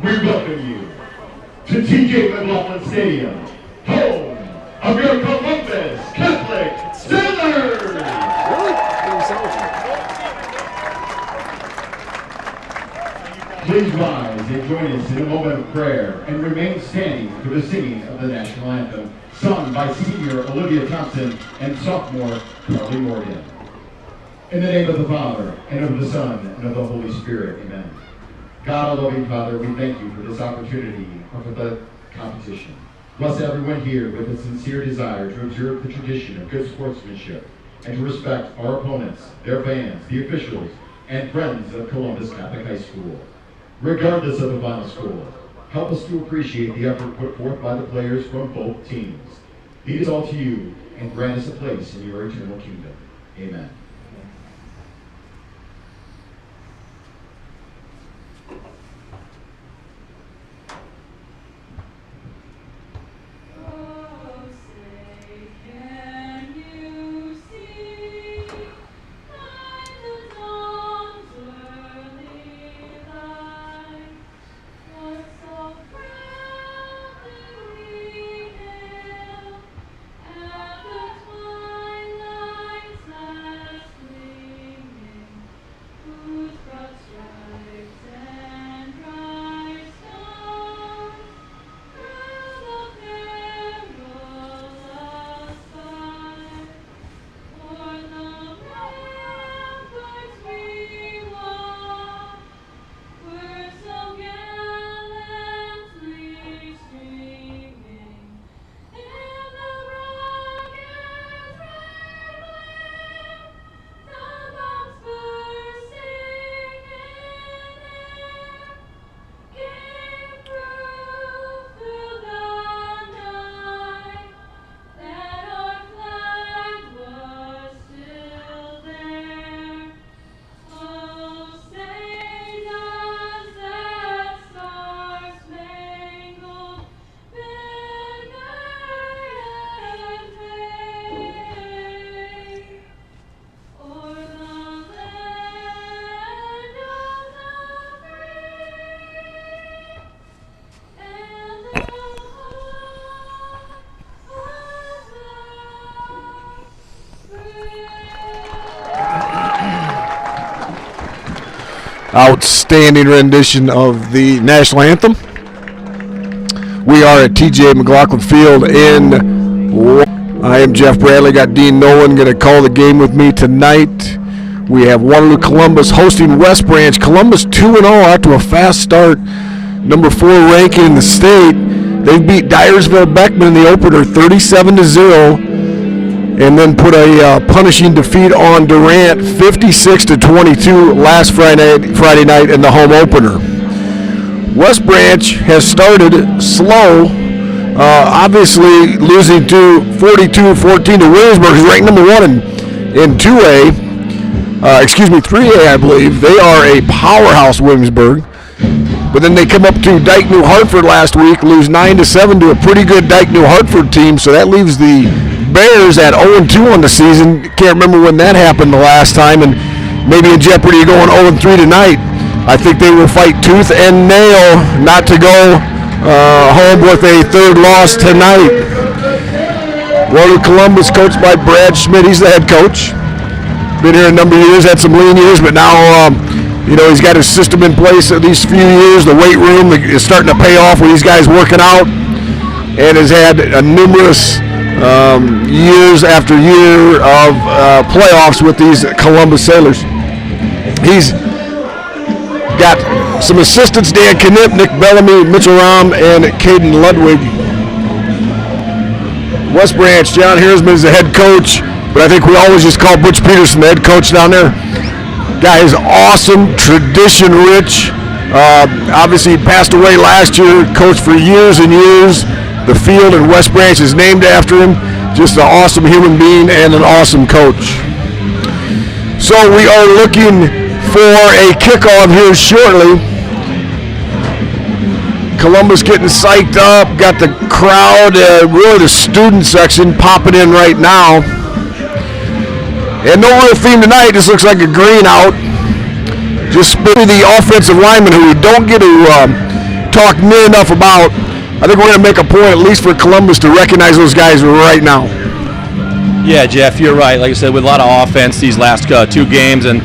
we welcome you to TJ McLaughlin Stadium, home of your Columbus Catholic Steelers. Please rise and join us in a moment of prayer and remain standing for the singing of the national anthem, sung by senior Olivia Thompson and sophomore Carly Morgan. In the name of the Father, and of the Son, and of the Holy Spirit, amen. God, our loving Father, we thank you for this opportunity for the competition. Bless everyone here with a sincere desire to observe the tradition of good sportsmanship and to respect our opponents, their fans, the officials, and friends of Columbus Catholic High School. Regardless of the final score, help us to appreciate the effort put forth by the players from both teams. Lead us all to you and grant us a place in your eternal kingdom. Amen. Outstanding rendition of the national anthem. We are at TJ McLaughlin Field I am Jeff Bradley. Got Dean Nolan going to call the game with me tonight. We have Waterloo Columbus hosting West Branch. Columbus 2-0 after a fast start. Number 4 ranking in the state. They beat Dyersville Beckman in the opener 37-0. And then put a punishing defeat on Durant, 56-22 last Friday night in the home opener. West Branch has started slow, obviously losing to 42-14 to Williamsburg, who's ranked number 1 in 2A, 3A, I believe. They are a powerhouse, Williamsburg. But then they come up to Dike New Hartford last week, lose 9-7 to a pretty good Dike New Hartford team, so that leaves the Bears at 0-2 on the season. Can't remember when that happened the last time, and maybe in jeopardy of going 0-3 tonight. I think they will fight tooth and nail not to go home with a third loss tonight. Waterloo Columbus, coached by Brad Schmidt. He's the head coach. Been here a number of years, had some lean years, but now he's got his system in place at these few years. The weight room is starting to pay off with these guys working out, and has had numerous years after year of playoffs with these Columbus Sailors. He's got some assistants: Dan Knipp, Nick Bellamy, Mitchell Rahm, and Caden Ludwig. West Branch, John Hersman is the head coach, but I think we always just call Butch Peterson the head coach down there. Guy is awesome, tradition rich. Obviously, he passed away last year, coached for years and years. The field in West Branch is named after him. Just an awesome human being and an awesome coach. So we are looking for a kickoff here shortly. Columbus getting psyched up. Got the crowd, really the student section popping in right now. And no real theme tonight. This looks like a green out. Just spinning the offensive linemen who don't get to talked near enough about. I think we're going to make a point, at least for Columbus, to recognize those guys right now. Yeah, Jeff, you're right. Like I said, with a lot of offense these last 2 games, and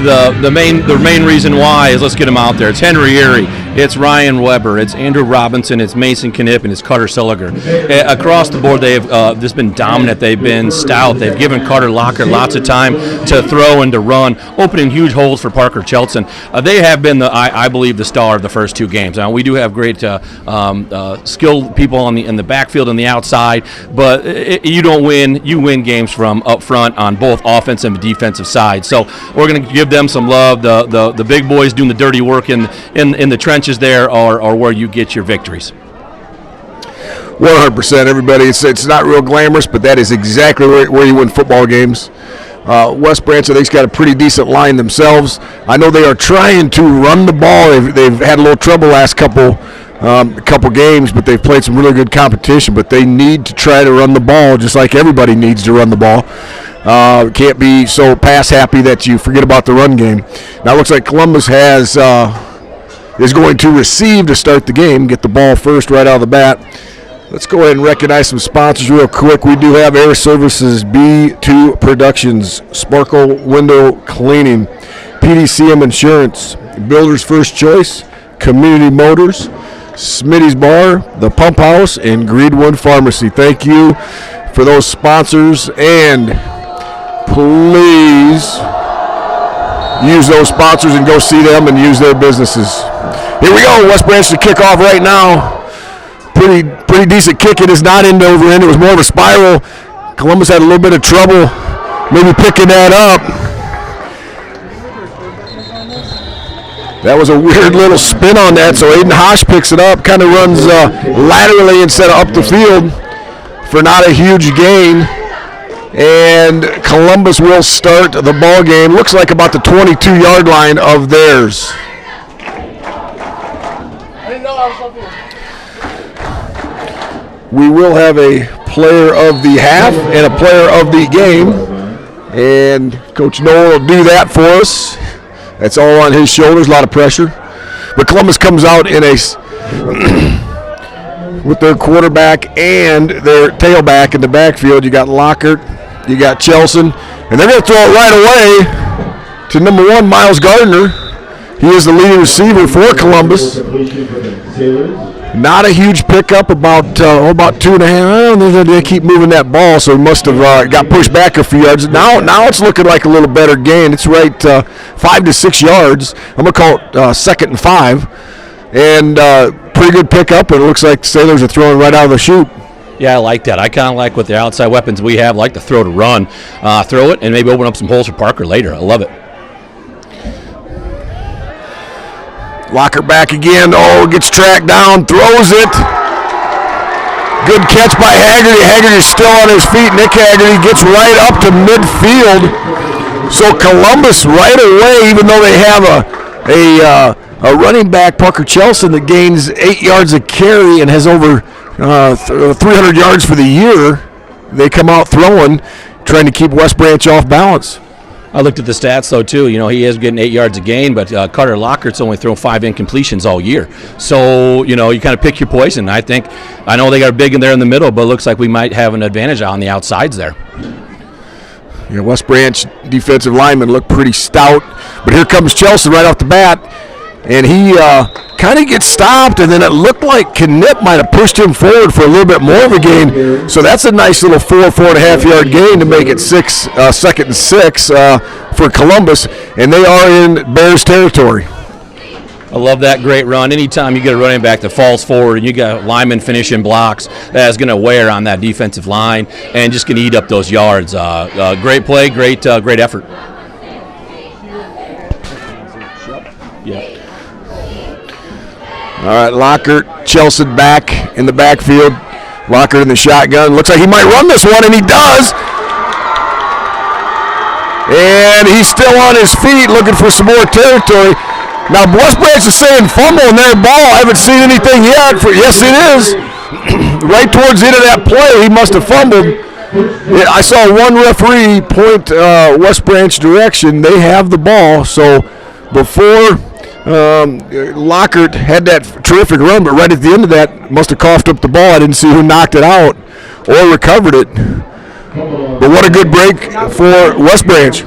the main reason why is let's get them out there. It's Henry Erie, it's Ryan Weber, it's Andrew Robinson, it's Mason Knipp, and it's Carter Silliger. Across the board, they've just been dominant. They've been stout. They've given Carter Locker lots of time to throw and to run, opening huge holes for Parker Chelson. They have been, I believe, the star of the first 2 games. Now, we do have great skilled people in the backfield and the outside, but you don't win. You win games from up front on both offense and defensive side. So we're going to give them some love. The big boys doing the dirty work in the trenches there are where you get your victories. 100%, everybody. It's not real glamorous, but that is exactly where you win football games. West Branch, I think's got a pretty decent line themselves. I know they are trying to run the ball. They've had a little trouble last couple games, but they've played some really good competition. But they need to try to run the ball, just like everybody needs to run the ball. Can't be so pass happy that you forget about the run game. Now it looks like Columbus is going to receive to start the game, get the ball first right out of the bat. Let's go ahead and recognize some sponsors real quick. We do have Air Services, B2 Productions, Sparkle Window Cleaning, PDCM Insurance, Builder's First Choice, Community Motors, Smitty's Bar, The Pump House, and Greedwood Pharmacy. Thank you for those sponsors, and please use those sponsors and go see them and use their businesses. Here we go. West Branch to kick off right now. Pretty decent kick. It is not end over end. It was more of a spiral. Columbus had a little bit of trouble maybe picking that up. That was a weird little spin on that, so Aiden Hosh picks it up, kind of runs laterally instead of up the field for not a huge gain. And Columbus will start the ball game. Looks like about the 22-yard line of theirs. We will have a player of the half and a player of the game, and Coach Noel will do that for us. That's all on his shoulders, a lot of pressure. But Columbus comes out in with their quarterback and their tailback in the backfield. You got Lockhart, you got Chelson, and they're going to throw it right away to number 1, Miles Gardner. He is the leading receiver for Columbus. Not a huge pickup, about 2.5. They keep moving that ball, so he must have got pushed back a few yards. Now it's looking like a little better gain. It's right 5 to 6 yards. I'm going to call it 2nd and 5. And pretty good pickup, and it looks like the Sailors are throwing right out of the chute. Yeah, I like that. I kind of like with the outside weapons we have, like to throw to run. Throw it and maybe open up some holes for Parker later. I love it. Locker back again. Gets tracked down, throws it. Good catch by Haggerty. Haggerty's still on his feet. Nick Haggerty gets right up to midfield. So Columbus right away, even though they have a running back, Parker Chelson, that gains 8 yards a carry and has over 300 yards for the year, they come out throwing, trying to keep West Branch off balance. I looked at the stats, though, too. He is getting 8 yards a gain, but Carter Lockhart's only thrown 5 incompletions all year. So, you kind of pick your poison. I know they got a big in there in the middle, but it looks like we might have an advantage on the outsides there. Yeah, West Branch defensive linemen look pretty stout, but here comes Chelson right off the bat, and he kind of gets stopped, and then it looked like Knipp might have pushed him forward for a little bit more of a gain. So that's a nice little 4.5 yard gain to make it 2nd and 6 for Columbus, and they are in Bears territory. I love that great run. Anytime you get a running back that falls forward and you got linemen finishing blocks, that is going to wear on that defensive line and just going to eat up those yards. Great play, great effort. Yeah. All right, Lockhart, Chelson back in the backfield. Lockhart in the shotgun. Looks like he might run this one, and he does. And he's still on his feet looking for some more territory. Now, West Branch is saying fumble in their ball. I haven't seen anything yet. Yes, it is. Right towards the end of that play, he must have fumbled. I saw one referee point West Branch direction. They have the ball, so before Lockhart had that terrific run, but right at the end of that, must have coughed up the ball. I didn't see who knocked it out or recovered it. But what a good break for West Branch.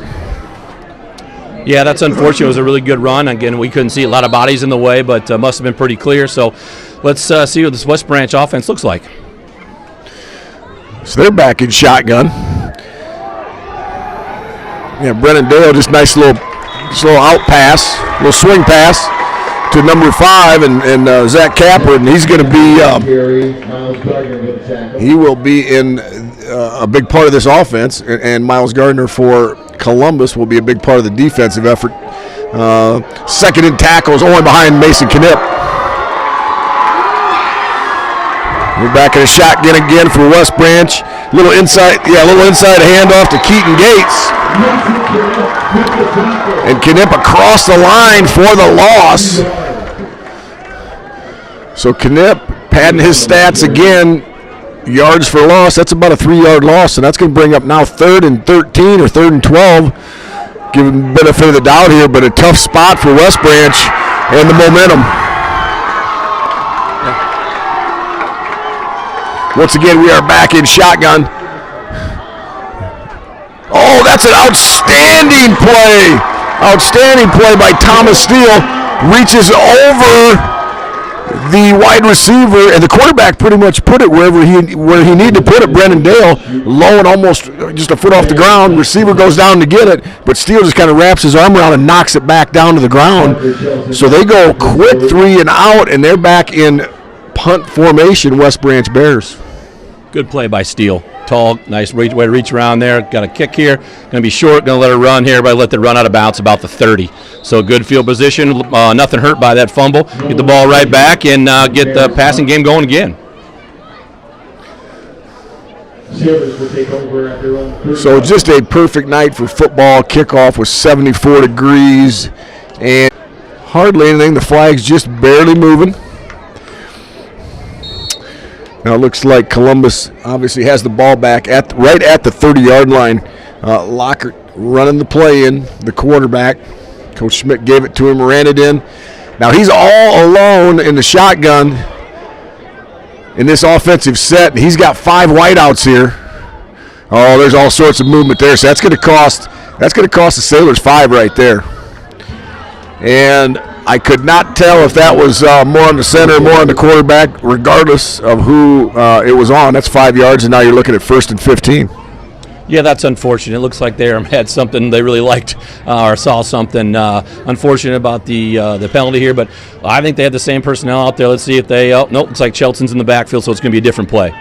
Yeah, that's unfortunate. It was a really good run. Again, we couldn't see a lot of bodies in the way, but must have been pretty clear. So let's see what this West Branch offense looks like. So they're back in shotgun. Yeah, Brennan Dale, just nice little out pass, little swing pass to number 5 and Zach Capper, and he's going to be he will be in a big part of this offense, and Miles Gardner for Columbus will be a big part of the defensive effort. Second in tackles, only behind Mason Knipp. We're back in a shotgun again for West Branch. Little inside handoff to Keaton Gates. And Knipp across the line for the loss. So Knipp padding his stats again. Yards for loss, that's about a 3-yard loss, and that's going to bring up now 3rd and 13 or 3rd and 12. Give him the benefit of the doubt here, but a tough spot for West Branch and the momentum. Once again, we are back in shotgun. Oh, that's an outstanding play. Outstanding play by Thomas Steele. Reaches over the wide receiver, and the quarterback pretty much put it where he needed to put it. Brennan Dale, low and almost just a foot off the ground. Receiver goes down to get it, but Steele just kind of wraps his arm around and knocks it back down to the ground. So they go quick 3 and out, and they're back in punt formation, West Branch Bears. Good play by Steele. Tall, nice way to reach around there. Got a kick here. Going to be short. Going to let it run here. But let it run out of bounds about the 30. So good field position. Nothing hurt by that fumble. Get the ball right back and get the passing game going again. So just a perfect night for football. Kickoff was 74 degrees and hardly anything. The flag's just barely moving. Now it looks like Columbus obviously has the ball back right at the 30-yard line. Lockhart running the play in, the quarterback. Coach Schmidt gave it to him, ran it in. Now he's all alone in the shotgun in this offensive set. He's got 5 wideouts here. Oh, there's all sorts of movement there. So that's going to cost the Sailors 5 right there. And I could not tell if that was more on the center, more on the quarterback, regardless of who it was on. That's 5 yards, and now you're looking at 1st and 15. Yeah, that's unfortunate. It looks like they had something they really liked or saw something unfortunate about the penalty here, but I think they had the same personnel out there. Let's see if they nope, looks like Chelton's in the backfield, so it's going to be a different play.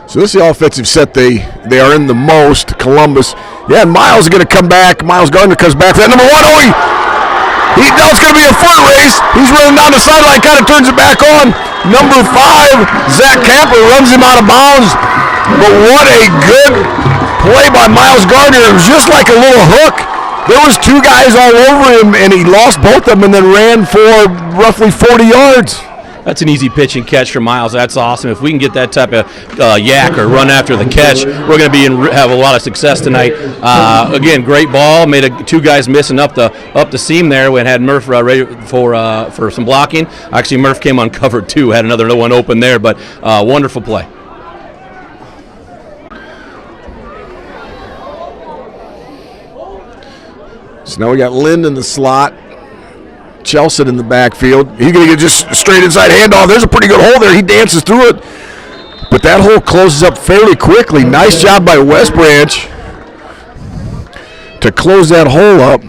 So this is the offensive set they are in the most, Columbus. Yeah, and Miles is going to come back. Miles Gardner comes back for that number 1. Oh, it's going to be a foot race. He's running down the sideline, kind of turns it back on. Number 5, Zach Capper runs him out of bounds. But what a good play by Miles Gardner. It was just like a little hook. There was 2 guys all over him, and he lost both of them and then ran for roughly 40 yards. That's an easy pitch and catch for Miles. That's awesome. If we can get that type of yak or run after the catch, we're going to have a lot of success tonight. Again, great ball. Made 2 guys missing up the seam there. We had Murph ready for some blocking. Actually, Murph came uncovered too. Had another one open there, but wonderful play. So now we got Lind in the slot. Chelson in the backfield. He's going to get just straight inside handoff. There's a pretty good hole there. He dances through it. But that hole closes up fairly quickly. Nice job by West Branch to close that hole up.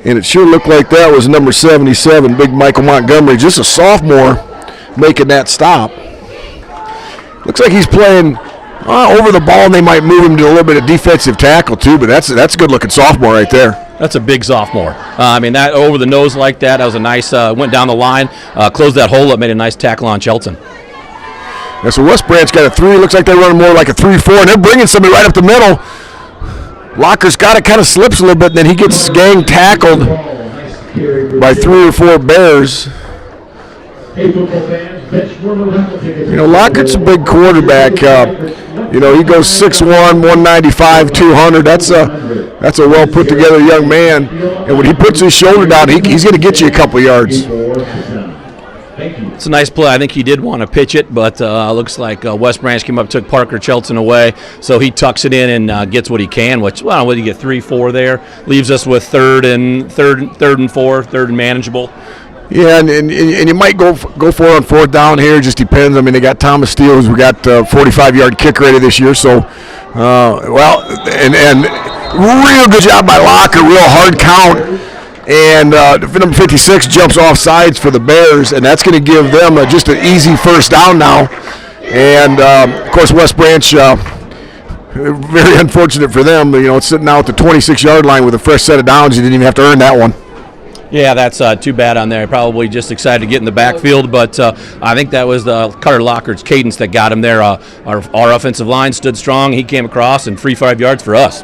And it sure looked like that was number 77, Big Michael Montgomery, just a sophomore, making that stop. Looks like he's playing over the ball, and they might move him to a little bit of defensive tackle too, but that's a good-looking sophomore right there. That's a big sophomore. I mean, that over the nose like that was a nice, went down the line, closed that hole up, made a nice tackle on Chelton. Yeah, so West Branch got a 3. Looks like they're running more like a 3-4, and they're bringing somebody right up the middle. Locker's got it, kind of slips a little bit, and then he gets gang tackled by 3 or 4 Bears. Hey, football fans, You know, Lockhart's a big quarterback. You know, he goes 6'1", 195, 200. That's a well put together young man. And when he puts his shoulder down, he's going to get you a couple yards. It's a nice play. I think he did want to pitch it, but looks like West Branch came up, took Parker Chelton away, so he tucks it in and gets what he can. Which, well, what do you get? 3-4 there, leaves us with third and 4, third and manageable. Yeah, and you might go for it on fourth down here. It just depends. I mean, they got Thomas Steele, who's got 45-yard kick ready this year. So, and real good job by Lockhart, real hard count. And number 56 jumps off sides for the Bears, and that's going to give them just an easy first down now. And, of course, West Branch, very unfortunate for them. You know, it's sitting out at the 26-yard line with a fresh set of downs. You didn't even have to earn that one. Yeah, that's too bad on there. Probably just excited to get in the backfield, but I think that was Carter Lockhart's cadence that got him there. Our offensive line stood strong. He came across and free 5 yards for us.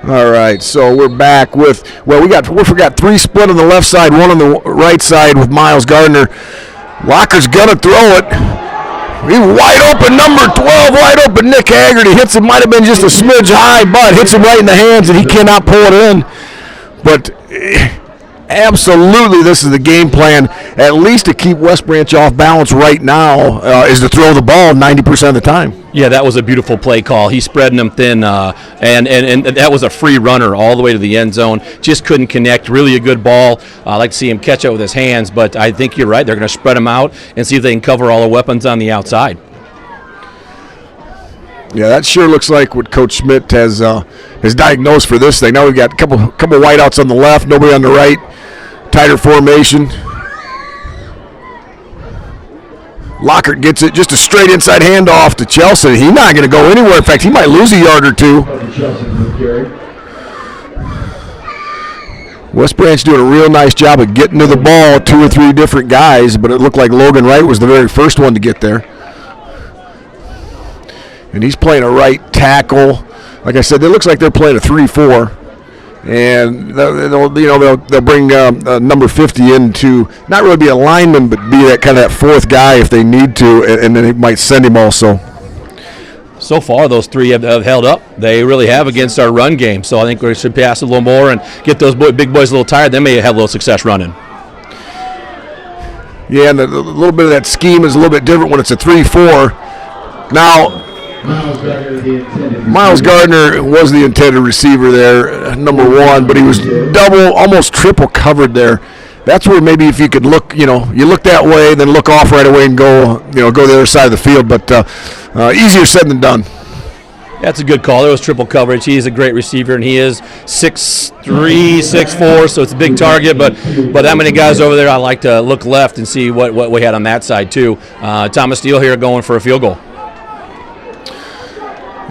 All right, so we're back with, well, we got 3 split on the left side, 1 on the right side with Miles Gardner. Lockhart's gonna throw it. He wide open, number 12, wide open. Nick Haggerty hits him. Might have been just a smidge high, but hits him right in the hands, and he cannot pull it in. But absolutely, this is the game plan, at least to keep West Branch off balance right now, is to throw the ball 90% of the time. Yeah, that was a beautiful play call. He's spreading them thin, and that was a free runner all the way to the end zone. Just couldn't connect. Really a good ball. I like to see him catch it with his hands, but I think you're right. They're going to spread him out and see if they can cover all the weapons on the outside. Yeah, that sure looks like what Coach Schmidt has diagnosed for this thing. Now we've got a couple wideouts on the left, nobody on the right, tighter formation. Lockhart gets it, just a straight inside handoff to Chelsea. He's not going to go anywhere. In fact, he might lose a yard or two. West Branch doing a real nice job of getting to the ball, 2 or 3 different guys, but it looked like Logan Wright was the very first one to get there. And he's playing a right tackle. Like I said, it looks like they're playing a 3-4. And they'll bring number 50 in to not really be a lineman, but be that kind of that 4th guy if they need to, and then they might send him also. So far, those 3 have held up. They really have against our run game. So I think we should pass a little more and get those big boys a little tired. They may have a little success running. Yeah, and a little bit of that scheme is a little bit different when it's a 3-4. Now, Miles Gardner was the intended receiver there, number 1, but he was double, almost triple covered there. That's where maybe if you could look, you look that way, then look off right away and go the other side of the field. But easier said than done. That's a good call. There was triple coverage. He is a great receiver, and he is 6'3", 6'4", so it's a big target. But that many guys over there, I like to look left and see what we had on that side too. Thomas Steele here going for a field goal.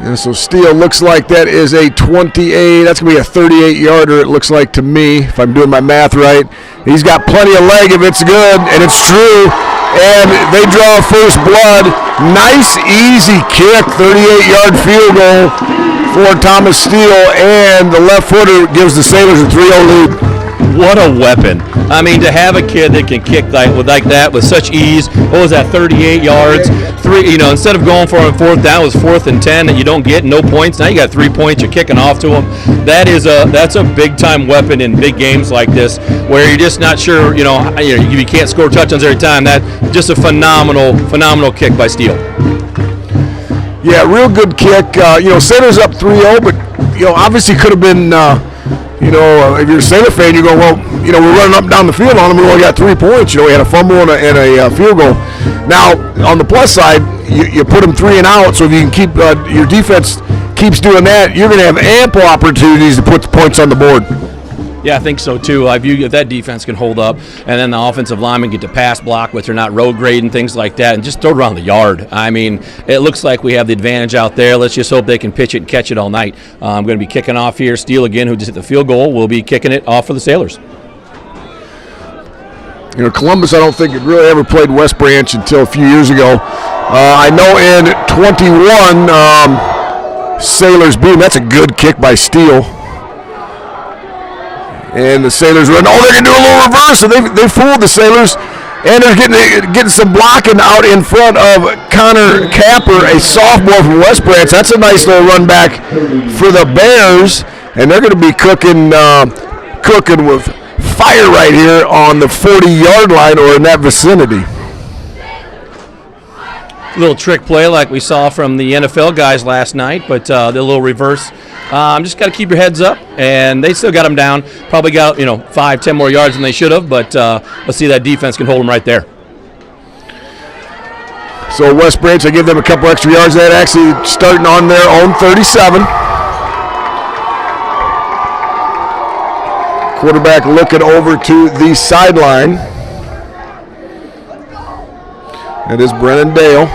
And so Steele looks like that is a 28. That's going to be a 38-yarder, it looks like to me, if I'm doing my math right. He's got plenty of leg if it's good, and it's true. And they draw first blood. Nice, easy kick, 38-yard field goal for Thomas Steele, and the left footer gives the Sailors a 3-0 lead. What a weapon. I mean, to have a kid that can kick like that with such ease. What was that, 38 yards? Instead of going for a 4th down, it was 4th and 10 that you don't get, no points. Now you got 3 points, you're kicking off to them. That's a big-time weapon in big games like this where you're just not sure, you can't score touchdowns every time. That's just a phenomenal kick by Steele. Yeah, real good kick. Sailors up 3-0, but, obviously could have been if you're a Sailor fan, you go, well, we're running up and down the field on them. We only got 3 points. We had a fumble and a field goal. Now, on the plus side, you put them 3 and out, so if you can keep your defense keeps doing that, you're going to have ample opportunities to put the points on the board. Yeah, I think so too. If that defense can hold up, and then the offensive linemen get to pass block, but they're not road grading, things like that, and just throw it around the yard. I mean, it looks like we have the advantage out there. Let's just hope they can pitch it and catch it all night. I'm going to be kicking off here. Steele again, who just hit the field goal, will be kicking it off for the Sailors. Columbus, I don't think it really ever played West Branch until a few years ago. I know in 21, Sailors beat them. That's a good kick by Steele. And the Sailors run. Oh, they're going to do a little reverse, and they fooled the Sailors. And they're getting some blocking out in front of Connor Capper, a sophomore from West Branch. That's a nice little run back for the Bears. And they're going to be cooking with fire right here on the 40-yard line or in that vicinity. Little trick play like we saw from the NFL guys last night, but the little reverse. Just got to keep your heads up, and they still got them down. Probably got 5-10 more yards than they should have, but let's see that defense can hold them right there. So West Branch, I give them a couple extra yards. That actually starting on their own 37. Quarterback looking over to the sideline. That is Brennan Dale.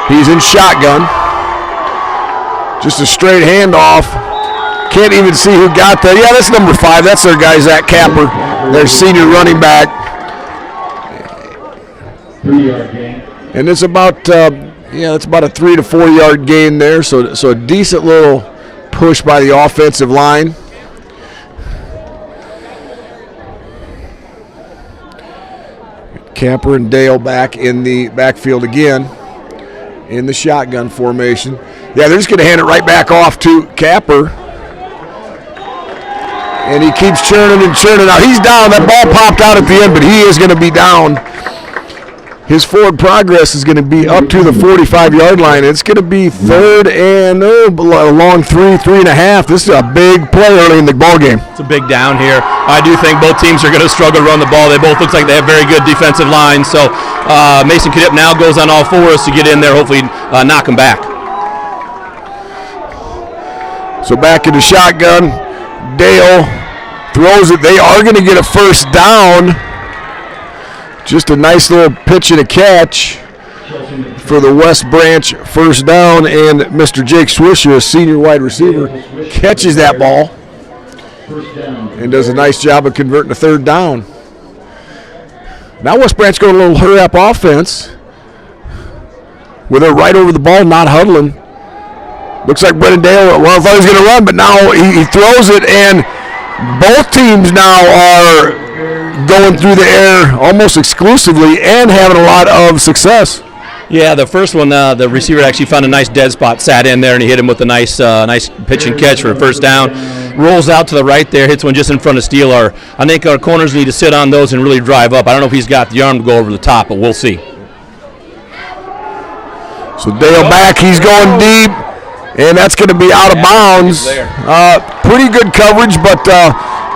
He's in shotgun. Just a straight handoff. Can't even see who got there. Yeah, that's number 5. That's their guy, Zach Capper, their senior running back. 3-yard gain. And it's about it's about a 3 to 4 yard gain there. So a decent little push by the offensive line. Capper and Dale back in the backfield again in the shotgun formation. Yeah, they're just going to hand it right back off to Capper. And he keeps churning and churning. Now he's down. That ball popped out at the end, but he is going to be down. His forward progress is going to be up to the 45-yard line. It's going to be third and a long 3.5. This is a big play early in the ball game. It's a big down here. I do think both teams are going to struggle to run the ball. They both look like they have very good defensive lines. So Mason Knipp now goes on all fours to get in there, hopefully knock him back. So back in the shotgun. Dale throws it. They are going to get a first down. Just a nice little pitch and a catch for the West Branch first down, and Mr. Jake Swisher, a senior wide receiver, catches that ball and does a nice job of converting a third down. Now West Branch going a little hurry-up offense where they're right over the ball, not huddling. Looks like Brennan Dale, I thought he was going to run, but now he throws it, and both teams now are going through the air almost exclusively and having a lot of success. Yeah, the first one, the receiver actually found a nice dead spot, sat in there, and he hit him with a nice pitch and catch for a first down. Rolls out to the right there, hits one just in front of Steele. I think our corners need to sit on those and really drive up. I don't know if he's got the arm to go over the top, but we'll see. So Dale back, he's going deep, and that's going to be out of bounds. Pretty good coverage, but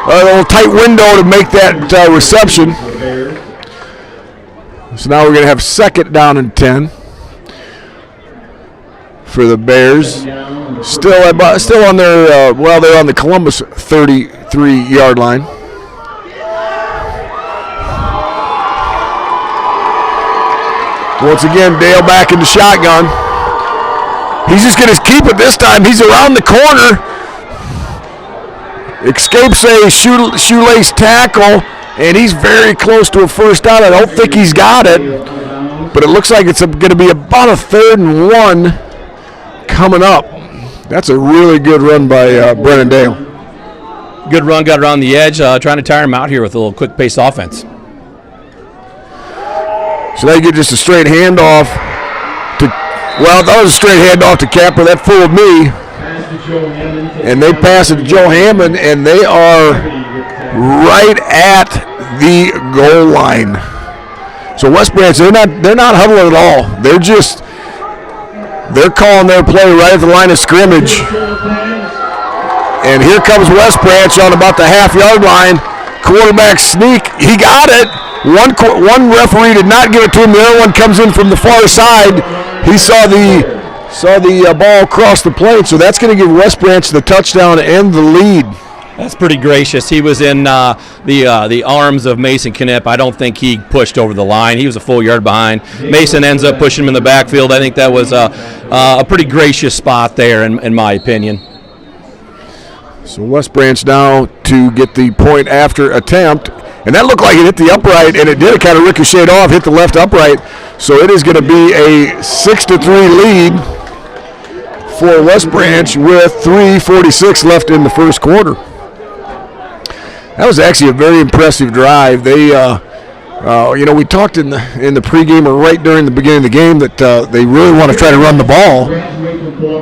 a little tight window to make that reception. So now we're going to have second down and 10 for the Bears. Still on their, they're on the Columbus 33-yard line. Once again, Dale back in the shotgun. He's just going to keep it this time. He's around the corner. Escapes a shoelace tackle, and he's very close to a first down. I don't think he's got it, but it looks like it's going to be about a 3rd and 1 coming up. That's a really good run by Brennan Dale. Good run, got around the edge, trying to tire him out here with a little quick-paced offense. So they get just a straight handoff to, that was a straight handoff to Capper. That fooled me. And they pass it to Joe Hammond, and they are right at the goal line. So West Branch, they're not huddling at all. They're calling their play right at the line of scrimmage. And here comes West Branch on about the half-yard line. Quarterback sneak, he got it. One referee did not give it to him. The other one comes in from the far side. He saw the ball cross the plate, so that's going to give West Branch the touchdown and the lead. That's pretty gracious. He was in the arms of Mason Knipp. I don't think he pushed over the line. He was a full yard behind. Mason ends up pushing him in the backfield. I think that was a pretty gracious spot there, in my opinion. So West Branch now to get the point after attempt. And that looked like it hit the upright, and it did. It kind of ricocheted off, hit the left upright. So it is going to be a 6-3 lead for West Branch with 3:46 left in the first quarter. That was actually a very impressive drive. They We talked in the pregame or right during the beginning of the game that they really want to try to run the ball.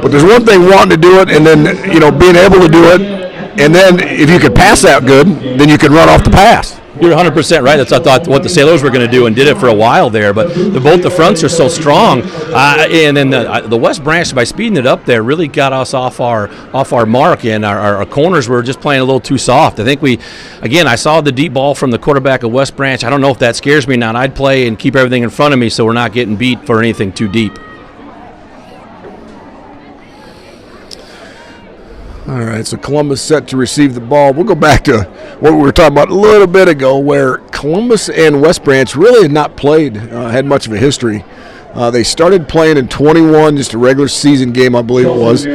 But there's one thing wanting to do it and then, being able to do it. And then if you could pass that good, then you can run off the pass. You're 100% right. That's I thought what the Sailors were going to do and did it for a while there. But both the fronts are so strong, and then the West Branch, by speeding it up there, really got us off our mark, and our corners were just playing a little too soft. I think I saw the deep ball from the quarterback of West Branch. I don't know if that scares me now. I'd play and keep everything in front of me so we're not getting beat for anything too deep. All right, so Columbus set to receive the ball. We'll go back to what we were talking about a little bit ago, where Columbus and West Branch really had not played, had much of a history. They started playing in 21, just a regular season game, I believe it was.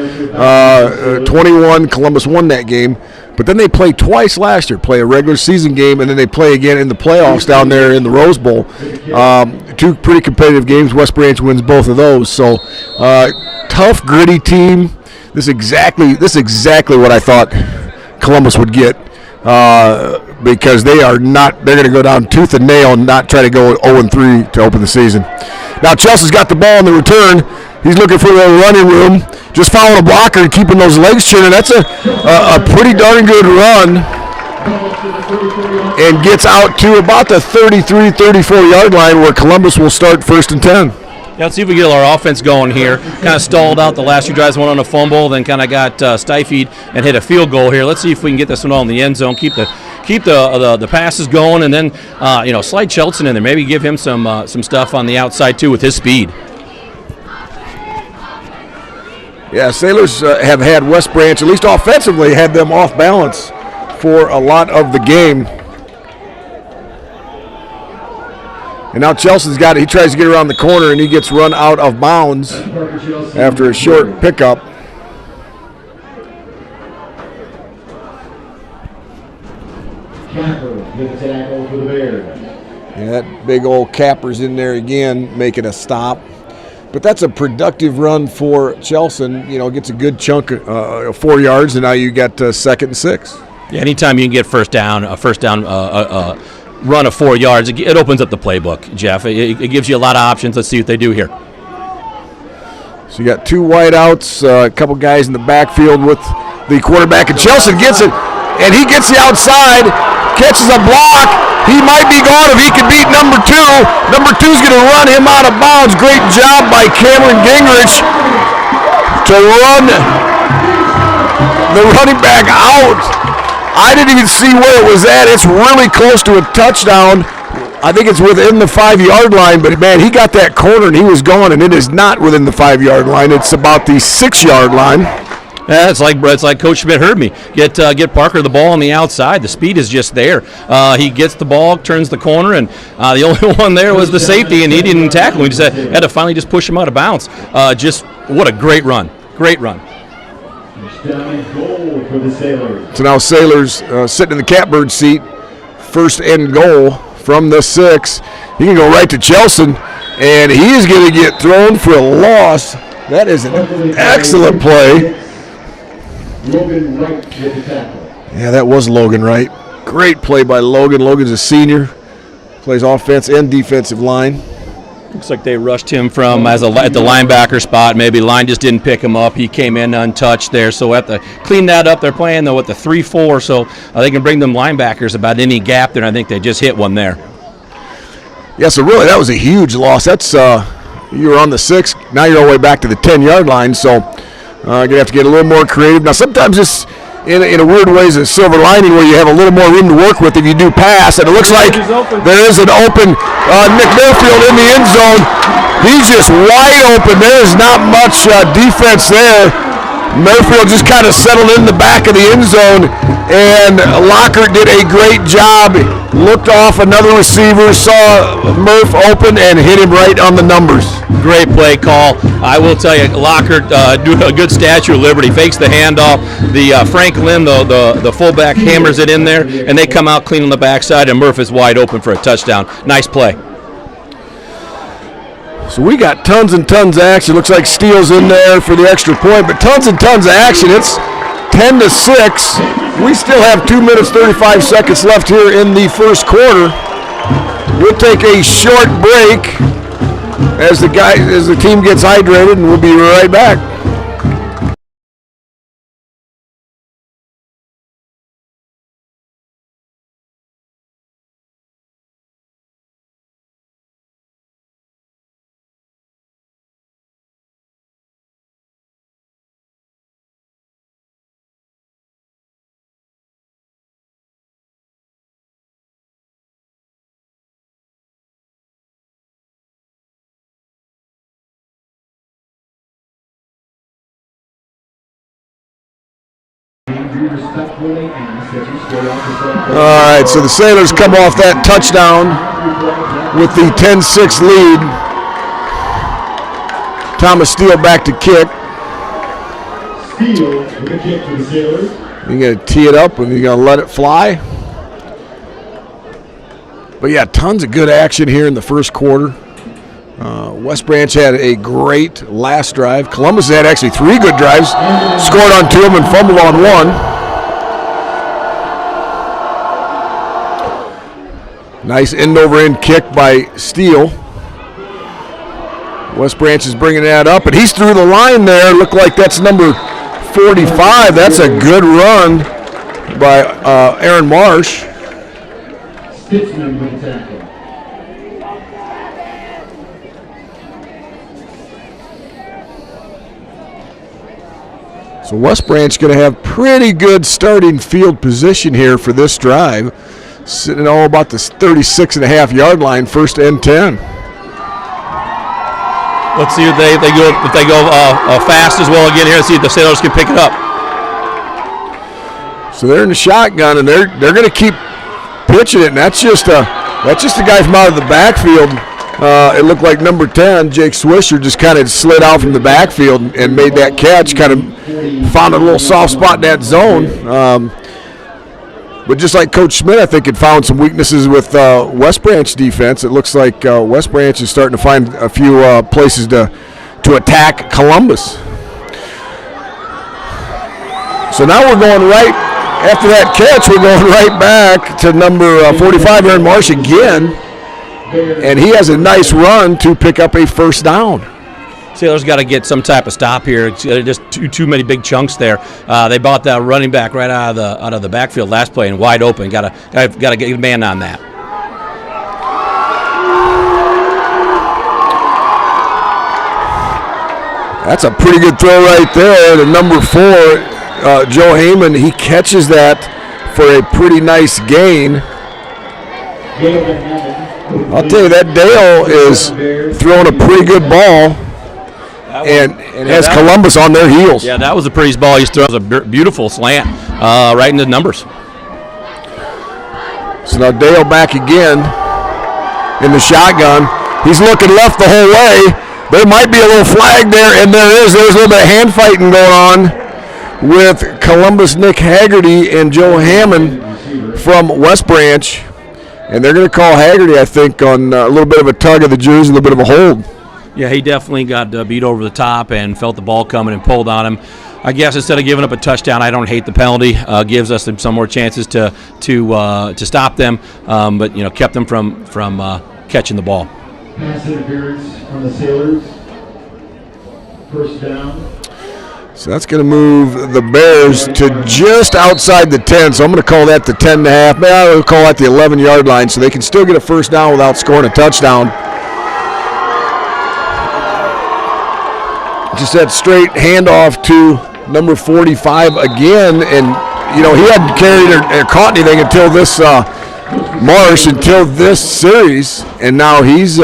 21, Columbus won that game. But then they played twice last year, play a regular season game, and then they play again in the playoffs down there in the Rose Bowl. Two pretty competitive games. West Branch wins both of those. So tough, gritty team. This is exactly what I thought Columbus would get, because they're going to go down tooth and nail and not try to go 0-3 to open the season. Now Chelsea's got the ball in the return. He's looking for the running room, just following a blocker and keeping those legs churning. That's a pretty darn good run, and gets out to about the 33, 34-yard line where Columbus will start 1st and 10. Yeah, let's see if we get our offense going here. Kind of stalled out the last two drives, one on a fumble, then kind of got stymied and hit a field goal here. Let's see if we can get this one all in the end zone, keep the passes going, and then slide Chelton in there. Maybe give him some stuff on the outside too with his speed. Yeah, Sailors have had West Branch, at least offensively, had them off balance for a lot of the game. And now Chelsea's got it. He tries to get around the corner, and he gets run out of bounds after a short pickup. Yeah, that big old Capper's in there again, making a stop. But that's a productive run for Chelsea. Gets a good chunk of 4 yards, and now you got 2nd and 6. Yeah, anytime you can get first down, run of 4 yards, it opens up the playbook, Jeff. It gives you a lot of options. Let's see what they do here. So you got two wideouts, a couple guys in the backfield with the quarterback, and Chelsea gets it, and he gets the outside, catches a block. He might be gone if he can beat number 2. Number 2's going to run him out of bounds. Great job by Cameron Gingrich to run the running back out. I didn't even see where it was at. It's really close to a touchdown. I think it's within the 5-yard line, but man, he got that corner and he was gone, and it is not within the 5-yard line. It's about the 6-yard line. Yeah, it's like Coach Schmidt heard me. Get Parker the ball on the outside. The speed is just there. He gets the ball, turns the corner, and the only one there was the safety, and he didn't tackle him. He just had to finally just push him out of bounds. Just what a great run. Great run. Goal for the Sailors. So now Sailors sitting in the catbird seat, 1st and goal from the 6. He can go right to Chelsea, and he is going to get thrown for a loss. That is an excellent play. Logan Wright with the tackle. Yeah, that was Logan Wright. Great play by Logan. Logan's a senior, plays offense and defensive line. Looks like they rushed him from at the linebacker spot. Maybe line just didn't pick him up. He came in untouched there, so we have to clean that up. They're playing though with the 3-4, so they can bring them linebackers about any gap there. And I think they just hit one there. Yeah, so really that was a huge loss. That's you were on the 6. Now you're all the way back to the 10-yard line. So you're gonna have to get a little more creative. Now sometimes this, in a weird way, is a silver lining where you have a little more room to work with if you do pass. And it looks like there is an open Nick Murfield in the end zone. He's just wide open. There is not much defense there. Murfield just kind of settled in the back of the end zone, and Lockhart did a great job. Looked off another receiver, saw Murph open, and hit him right on the numbers. Great play call. I will tell you, Lockhart doing a good Statue of Liberty, fakes the handoff. The Frank Lynn, the fullback, hammers it in there, and they come out clean on the backside, and Murph is wide open for a touchdown. Nice play. So we got tons and tons of action. Looks like Steele's in there for the extra point, but tons and tons of action. It's 10-6. We still have 2 minutes, 35 seconds left here in the first quarter. We'll take a short break as the team gets hydrated, and we'll be right back. All right, so the Sailors come off that touchdown with the 10-6 lead. Thomas Steele back to kick. Steele with a kick for the Sailors. You're going to tee it up and you're going to let it fly. But yeah, tons of good action here in the first quarter. West Branch had a great last drive. Columbus had actually 3 good drives, scored on 2 of them and fumbled on 1. Nice end-over-end kick by Steele. West Branch is bringing that up, and he's through the line there. Looked like that's number 45. That's a good run by Aaron Marsh. Stitzman with the tackle. So West Branch going to have pretty good starting field position here for this drive. Sitting all about the 36.5-yard line, first and 10. Let's see if they go fast as well again here. Let's see if the Sailors can pick it up. So they're in the shotgun, and they're going to keep pitching it. And that's just a guy from out of the backfield. It looked like number 10, Jake Swisher, just kind of slid out from the backfield and made that catch. Kind of found a little soft spot in that zone. But just like Coach Schmidt, I think, had found some weaknesses with West Branch defense. It looks like West Branch is starting to find a few places to attack Columbus. So now we're going right, after that catch, we're going right back to number 45, Aaron Marsh again. And he has a nice run to pick up a first down. Sailors got to get some type of stop here. It's just too many big chunks there. They bought that running back right out of the backfield last play and wide open. Got to get a man on that. That's a pretty good throw right there. The number 4, Joe Heyman, he catches that for a pretty nice gain. I'll tell you, that Dale is throwing a pretty good ball. And has Columbus on their heels. Yeah, that was a pretty ball. He throws a beautiful slant right into the numbers. So now Dale back again in the shotgun. He's looking left the whole way. There might be a little flag there, and there's a little bit of hand fighting going on with Columbus Nick Haggerty and Joe Hammond from West Branch. And they're going to call Haggerty, I think, on a little bit of a tug of the jersey, a little bit of a hold. Yeah, he definitely got beat over the top and felt the ball coming and pulled on him. I guess instead of giving up a touchdown, I don't hate the penalty. Gives us some more chances to stop them, but kept them from catching the ball. Pass interference on the Sailors. First down. So that's going to move the Bears to just outside the 10. So I'm going to call that the 10.5. Maybe I'll call that the 11-yard line, so they can still get a first down without scoring a touchdown. Just that straight handoff to number 45 again, and he hadn't carried or caught anything until this Marsh until this series, and now he's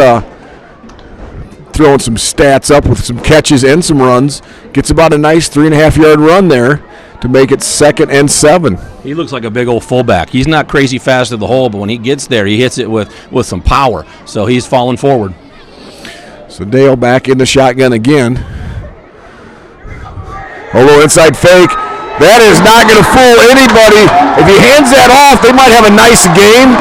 throwing some stats up with some catches and some runs. Gets about a nice 3.5-yard run there to make it 2nd and 7. He looks like a big old fullback. He's not crazy fast to the hole, but when he gets there, he hits it with some power. So he's falling forward. So Dale back in the shotgun again. A little inside fake. That is not going to fool anybody. If he hands that off, they might have a nice game.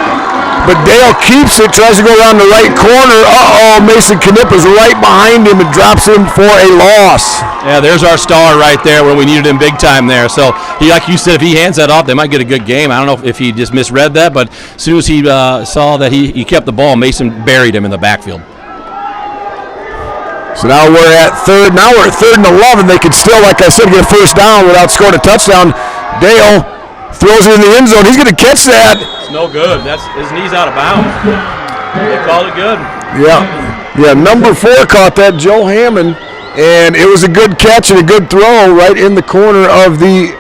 but Dale keeps it, tries to go around the right corner. Uh-oh, Mason Knipp is right behind him and drops him for a loss. Yeah, there's our star right there where we needed him big time there. So, like you said, if he hands that off, they might get a good game. I don't know if he just misread that, but as soon as he saw that he kept the ball, Mason buried him in the backfield. So now we're at third. Now we're at 3rd and 11. They could still, like I said, get a first down without scoring a touchdown. Dale throws it in the end zone. He's going to catch that. It's no good. His knee's out of bounds. They called it good. Yeah, number 4 caught that, Joe Hammond, and it was a good catch and a good throw right in the corner of the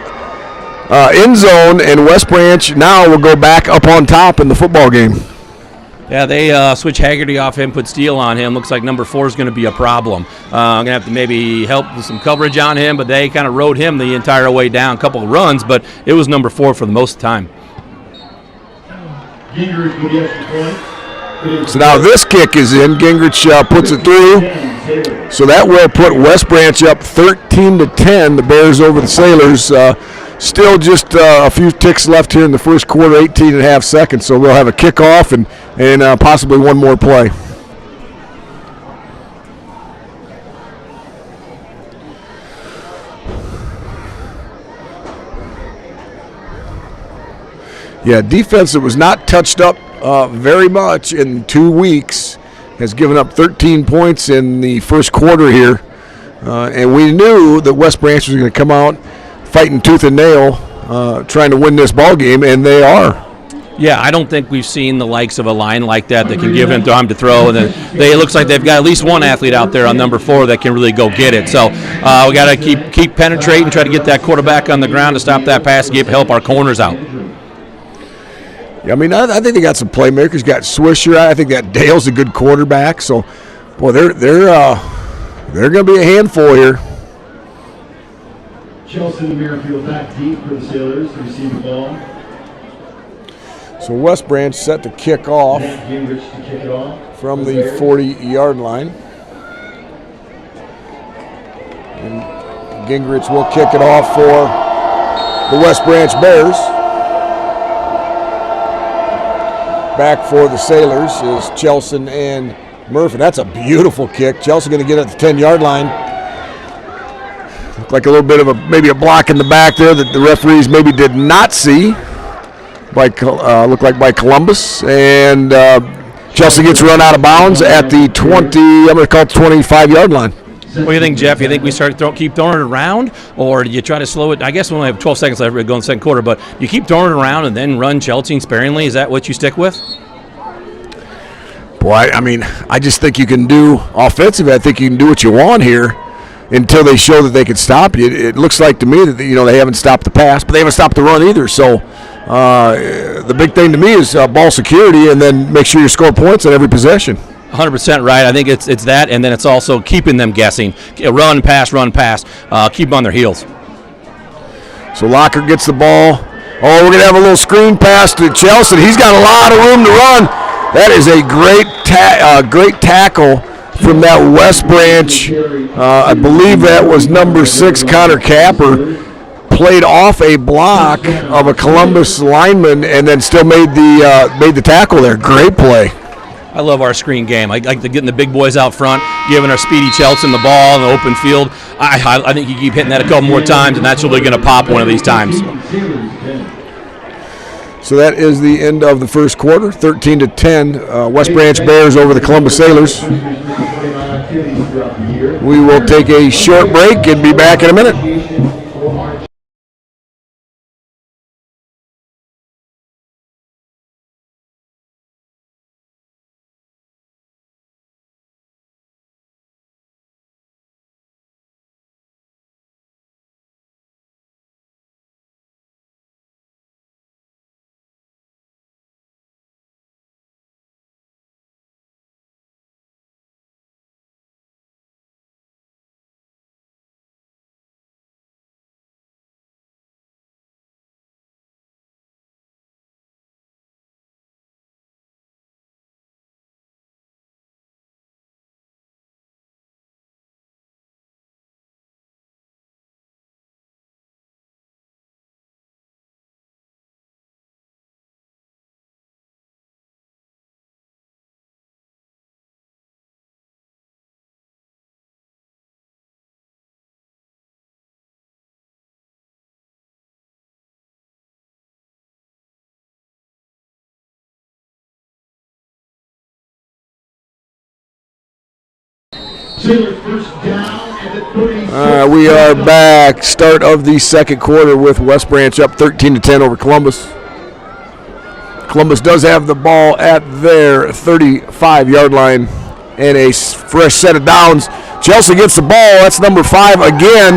end zone, and West Branch now will go back up on top in the football game. Yeah, they switch Haggerty off him, put Steele on him. Looks like number 4 is going to be a problem. I'm going to have to maybe help with some coverage on him, but they kind of rode him the entire way down. A couple of runs, but it was number 4 for the most of the time. So now this kick is in. Gingrich puts it through. So that will put West Branch up 13-10. The Bears over the Sailors. Still just a few ticks left here in the first quarter, 18 and a half seconds. So we'll have a kickoff and possibly one more play. Yeah, defense that was not touched up very much in 2 weeks has given up 13 points in the first quarter here. And we knew that West Branch was going to come out fighting tooth and nail, trying to win this ball game, and they are. Yeah, I don't think we've seen the likes of a line like that can give him time to throw. And it looks like they've got at least one athlete out there on number 4 that can really go get it. So we got to keep penetrating, try to get that quarterback on the ground to stop that pass, help our corners out. Yeah, I mean, I think they got some playmakers. Got Swisher. I think that Dale's a good quarterback. So, boy, they're going to be a handful here. Chelsea Merrifield back deep for the Sailors to receive the ball. So West Branch set to kick off from the 40-yard line. And Gingrich will kick it off for the West Branch Bears. Back for the Sailors is Chelson and Murphy. That's a beautiful kick. Chelsea going to get at the 10-yard line. Looked like a little bit of maybe a block in the back there that the referees maybe did not see. Looked like by Columbus. And Chelsea gets run out of bounds at the 25-yard line. What do you think, Jeff? You think we keep throwing it around, or do you try to slow it? I guess we only have 12 seconds left to go in the second quarter, but you keep throwing it around and then run Chelsea sparingly? Is that what you stick with? Boy, I mean, I just think you can do offensively. I think you can do what you want here until they show that they can stop you. It looks like to me that they haven't stopped the pass, but they haven't stopped the run either. So the big thing to me is ball security, and then make sure you score points on every possession. 100% right. I think it's that, and then it's also keeping them guessing. Run, pass, keep them on their heels. So Locker gets the ball. Oh, we're going to have a little screen pass to Chelsea. He's got a lot of room to run. That is a great tackle from that West Branch. I believe that was number 6, Connor Capper. Played off a block of a Columbus lineman and then still made the tackle there. Great play. I love our screen game. I like getting the big boys out front, giving our speedy Chelson the ball in the open field. I think you keep hitting that a couple more times, and that's really going to pop one of these times. So that is the end of the first quarter, 13-10. West Branch Bears over the Columbus Sailors. We will take a short break and be back in a minute. Sailors first down at the 36. We are back. Start of the second quarter with West Branch up 13-10 over Columbus. Columbus does have the ball at their 35-yard line and a fresh set of downs. Chelsea gets the ball. That's number 5 again.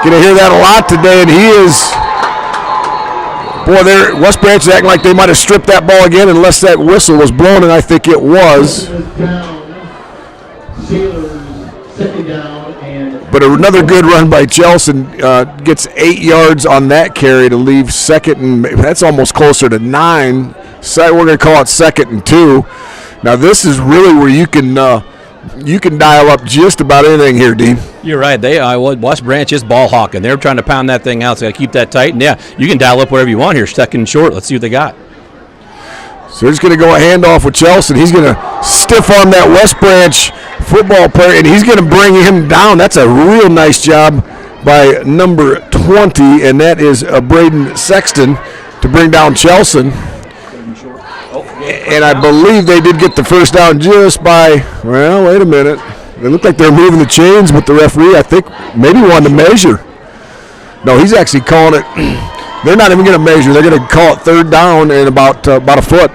Going to hear that a lot today, and he is... Boy, West Branch is acting like they might have stripped that ball again unless that whistle was blown, and I think it was. But another good run by Chelsea. Gets 8 yards on that carry to leave second, and that's almost closer to 9. So we're going to call it 2nd and 2. Now this is really where you can dial up just about anything here, Dean. You're right. West Branch is ball hawking. They're trying to pound that thing out, so got to keep that tight. And yeah, you can dial up whatever you want here, 2nd and short. Let's see what they got. So they're just going to go a handoff with Chelsea. He's going to stiff arm that West Branch football player, and he's going to bring him down. That's a real nice job by number 20, and that is Braden Sexton to bring down Chelsea. And I believe they did get the first down just by, well, wait a minute. It looked like they were moving the chains, but the referee, I think, maybe wanted to measure. No, he's actually calling it. They're not even going to measure. They're going to call it 3rd down and about a foot.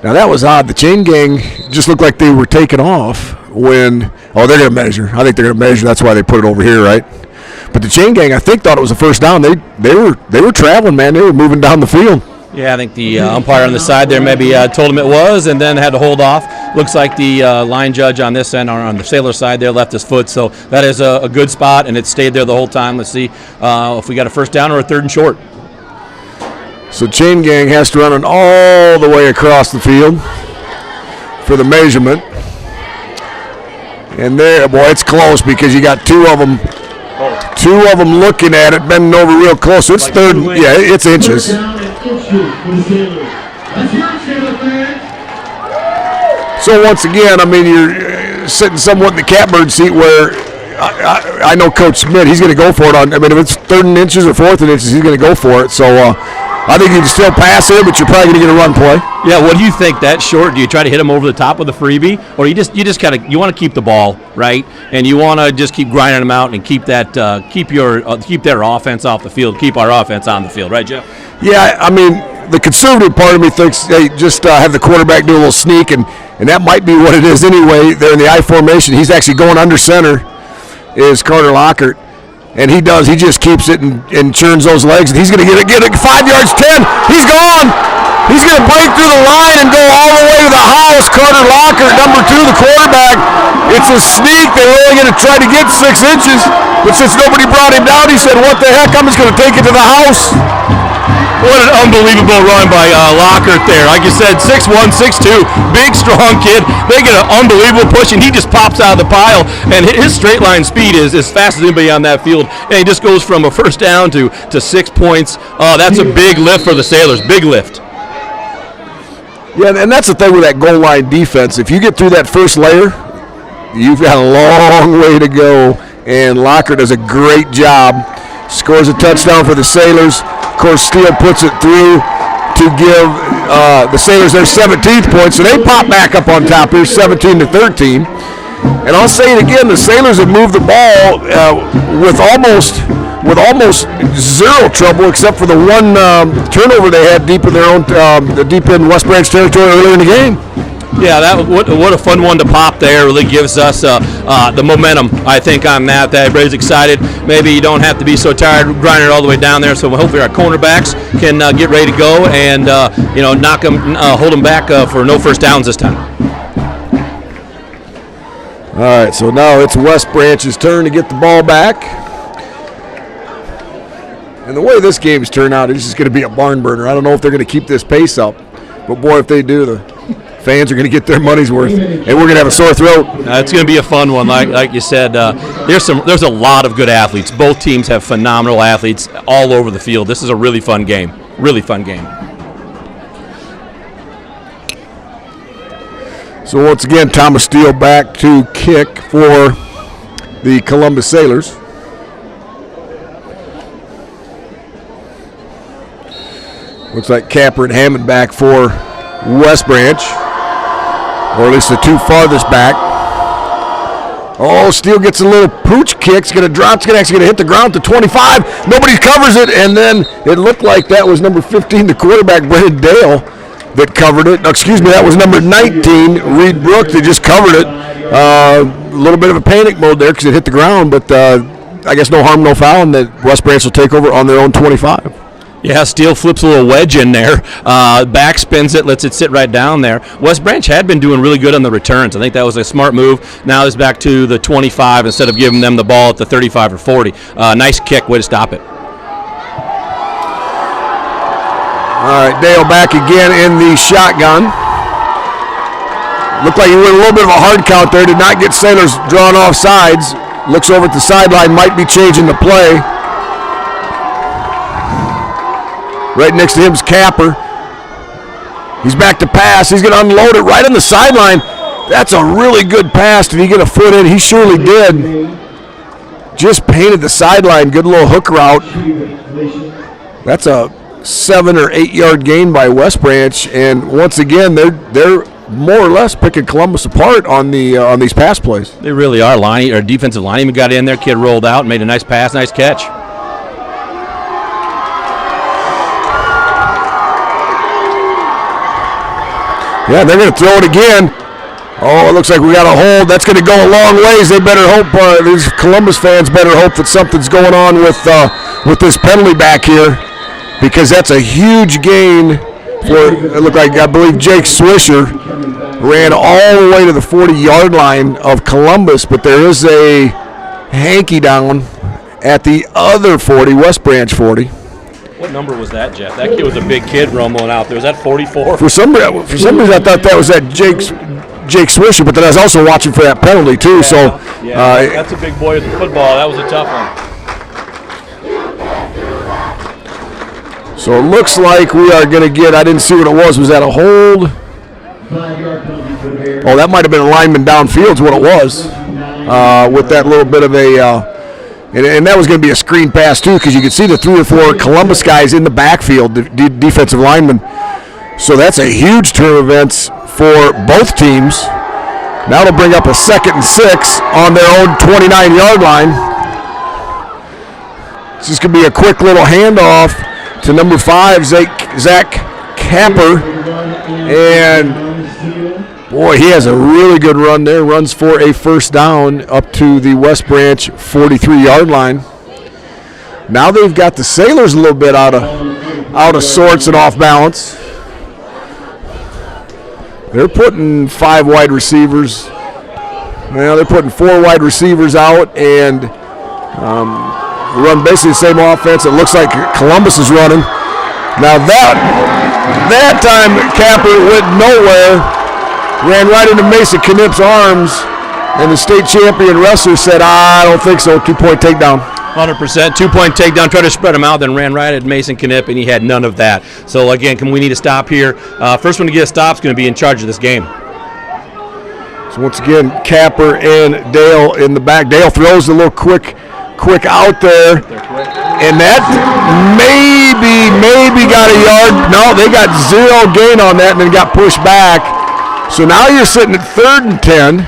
Now, that was odd. The chain gang just looked like they were taking off when, they're going to measure. I think they're going to measure. That's why they put it over here, right? But the chain gang, I think, thought it was a first down. They were traveling, man. They were moving down the field. Yeah, I think the umpire on the side there maybe told him it was, and then had to hold off. Looks like the line judge on this end, or on the Sailor side there, left his foot. So that is a good spot, and it stayed there the whole time. Let's see if we got a first down or a 3rd and short. So chain gang has to run it all the way across the field for the measurement. And there, boy, it's close because you got 2 of them. 2 of them looking at it, bending over real close. So it's like 3rd, yeah, it's inches. So once again, I mean, you're sitting somewhat in the catbird seat where I know Coach Smith, he's going to go for it. If it's 3rd and inches or 4th and inches, he's going to go for it. So I think you can still pass it, but you're probably going to get a run play. Yeah, what do you think? That short? Do you try to hit him over the top with a freebie, or you just kind of want to keep the ball right, and you want to just keep grinding them out and keep that keep their offense off the field, keep our offense on the field, right, Jeff? Yeah, I mean, the conservative part of me thinks they just have the quarterback do a little sneak, and that might be what it is anyway. They're in the I formation. He's actually going under center. Is Carter Lockhart. And he does. He just keeps it and churns those legs. And he's going to get it 5 yards, 10. He's gone. He's going to break through the line and go all the way to the house. Carter Lockhart, number 2, the quarterback. It's a sneak. They were only going to try to get 6 inches. But since nobody brought him down, he said, what the heck, I'm just going to take it to the house. What an unbelievable run by Lockhart there. Like you said, 6'1", 6'2", big, strong kid. They get an unbelievable push, and he just pops out of the pile. And his straight line speed is as fast as anybody on that field. And he just goes from a first down to 6 points. That's a big lift for the Sailors, big lift. Yeah, and that's the thing with that goal line defense. If you get through that first layer, you've got a long way to go. And Lockhart does a great job. Scores a touchdown for the Sailors. Of course, Steele puts it through to give the Sailors their 17th point, so they pop back up on top here, 17-13. And I'll say it again: the Sailors have moved the ball with almost zero trouble, except for the one turnover they had deep in West Branch territory earlier in the game. Yeah, what a fun one to pop there. Really gives us the momentum, I think, on that. Everybody's excited. Maybe you don't have to be so tired grinding it all the way down there. So hopefully our cornerbacks can get ready to go and knock them, hold them back for no first downs this time. All right, so now it's West Branch's turn to get the ball back. And the way this game's turned out, it's just going to be a barn burner. I don't know if they're going to keep this pace up, but boy, if they do, the fans are going to get their money's worth, and we're going to have a sore throat. It's going to be a fun one, like you said. There's a lot of good athletes. Both teams have phenomenal athletes all over the field. This is a really fun game. Really fun game. So once again, Thomas Steele back to kick for the Columbus Sailors. Looks like Capper and Hammond back for West Branch. or at least the two farthest back. Oh, Steele gets a little pooch kick. It's going to drop. It's actually going to hit the ground to 25. Nobody covers it, and then it looked like that was number 15, the quarterback, Brennan Dale, that covered it. No, excuse me, that was number 19, Reed Brook, that just covered it. A little bit of a panic mode there because it hit the ground, but I guess no harm, no foul, and that West Branch will take over on their own 25. Yeah, Steele flips a little wedge in there, back spins it, lets it sit right down there. West Branch had been doing really good on the returns. I think that was a smart move. Now it's back to the 25 instead of giving them the ball at the 35 or 40. Nice kick, way to stop it. All right, Dale back again in the shotgun. Looked like he went a little bit of a hard count there. Did not get Sailors drawn off sides. Looks over at the sideline, might be changing the play. Right next to him is Capper. He's back to pass. He's going to unload it right on the sideline. That's a really good pass. Did he get a foot in? He surely did. Just painted the sideline. Good little hook route. That's a 7 or 8 yard gain by West Branch. And once again, they're more or less picking Columbus apart on these pass plays. They really are. Our defensive lineman got in there. Kid rolled out, made a nice pass, nice catch. Yeah, they're going to throw it again. Oh, it looks like we got a hold. That's going to go a long ways. They better hope, these Columbus fans better hope that something's going on with this penalty back here, because that's a huge gain for, it looked like, I believe Jake Swisher ran all the way to the 40-yard line of Columbus, but there is a hanky down at the other 40, West Branch 40. What number was that, Jeff? That kid was a big kid rumbling out there. Was that 44? For some reason, I thought that was that Jake Swisher, but then I was also watching for that penalty too. Yeah, that's a big boy with the football. That was a tough one. So it looks like we are going to get. I didn't see what it was. Was that a hold? Oh, that might have been a lineman downfield. Is what it was. With that little bit of a. And that was going to be a screen pass, too, because you could see the 3 or 4 Columbus guys in the backfield, defensive linemen. So that's a huge turn of events for both teams. Now it'll bring up a 2nd and 6 on their own 29-yard line. This is going to be a quick little handoff to number 5, Zach Capper. And boy, he has a really good run there. Runs for a first down up to the West Branch 43-yard line. Now they've got the Sailors a little bit out of sorts and off balance. They're putting 5 wide receivers. Well, they're putting 4 wide receivers out and run basically the same offense. It looks like Columbus is running. Now that time Capper went nowhere. Ran right into Mason Knipp's arms, and the state champion wrestler said, I don't think so, 2-point takedown. 100%, 2-point takedown, tried to spread him out, then ran right at Mason Knipp, and he had none of that. So, again, we need to stop here. First one to get a stop is going to be in charge of this game. So, once again, Capper and Dale in the back. Dale throws a little quick out there, and that maybe got a yard. No, they got 0 gain on that and then got pushed back. So now you're sitting at 3rd and 10.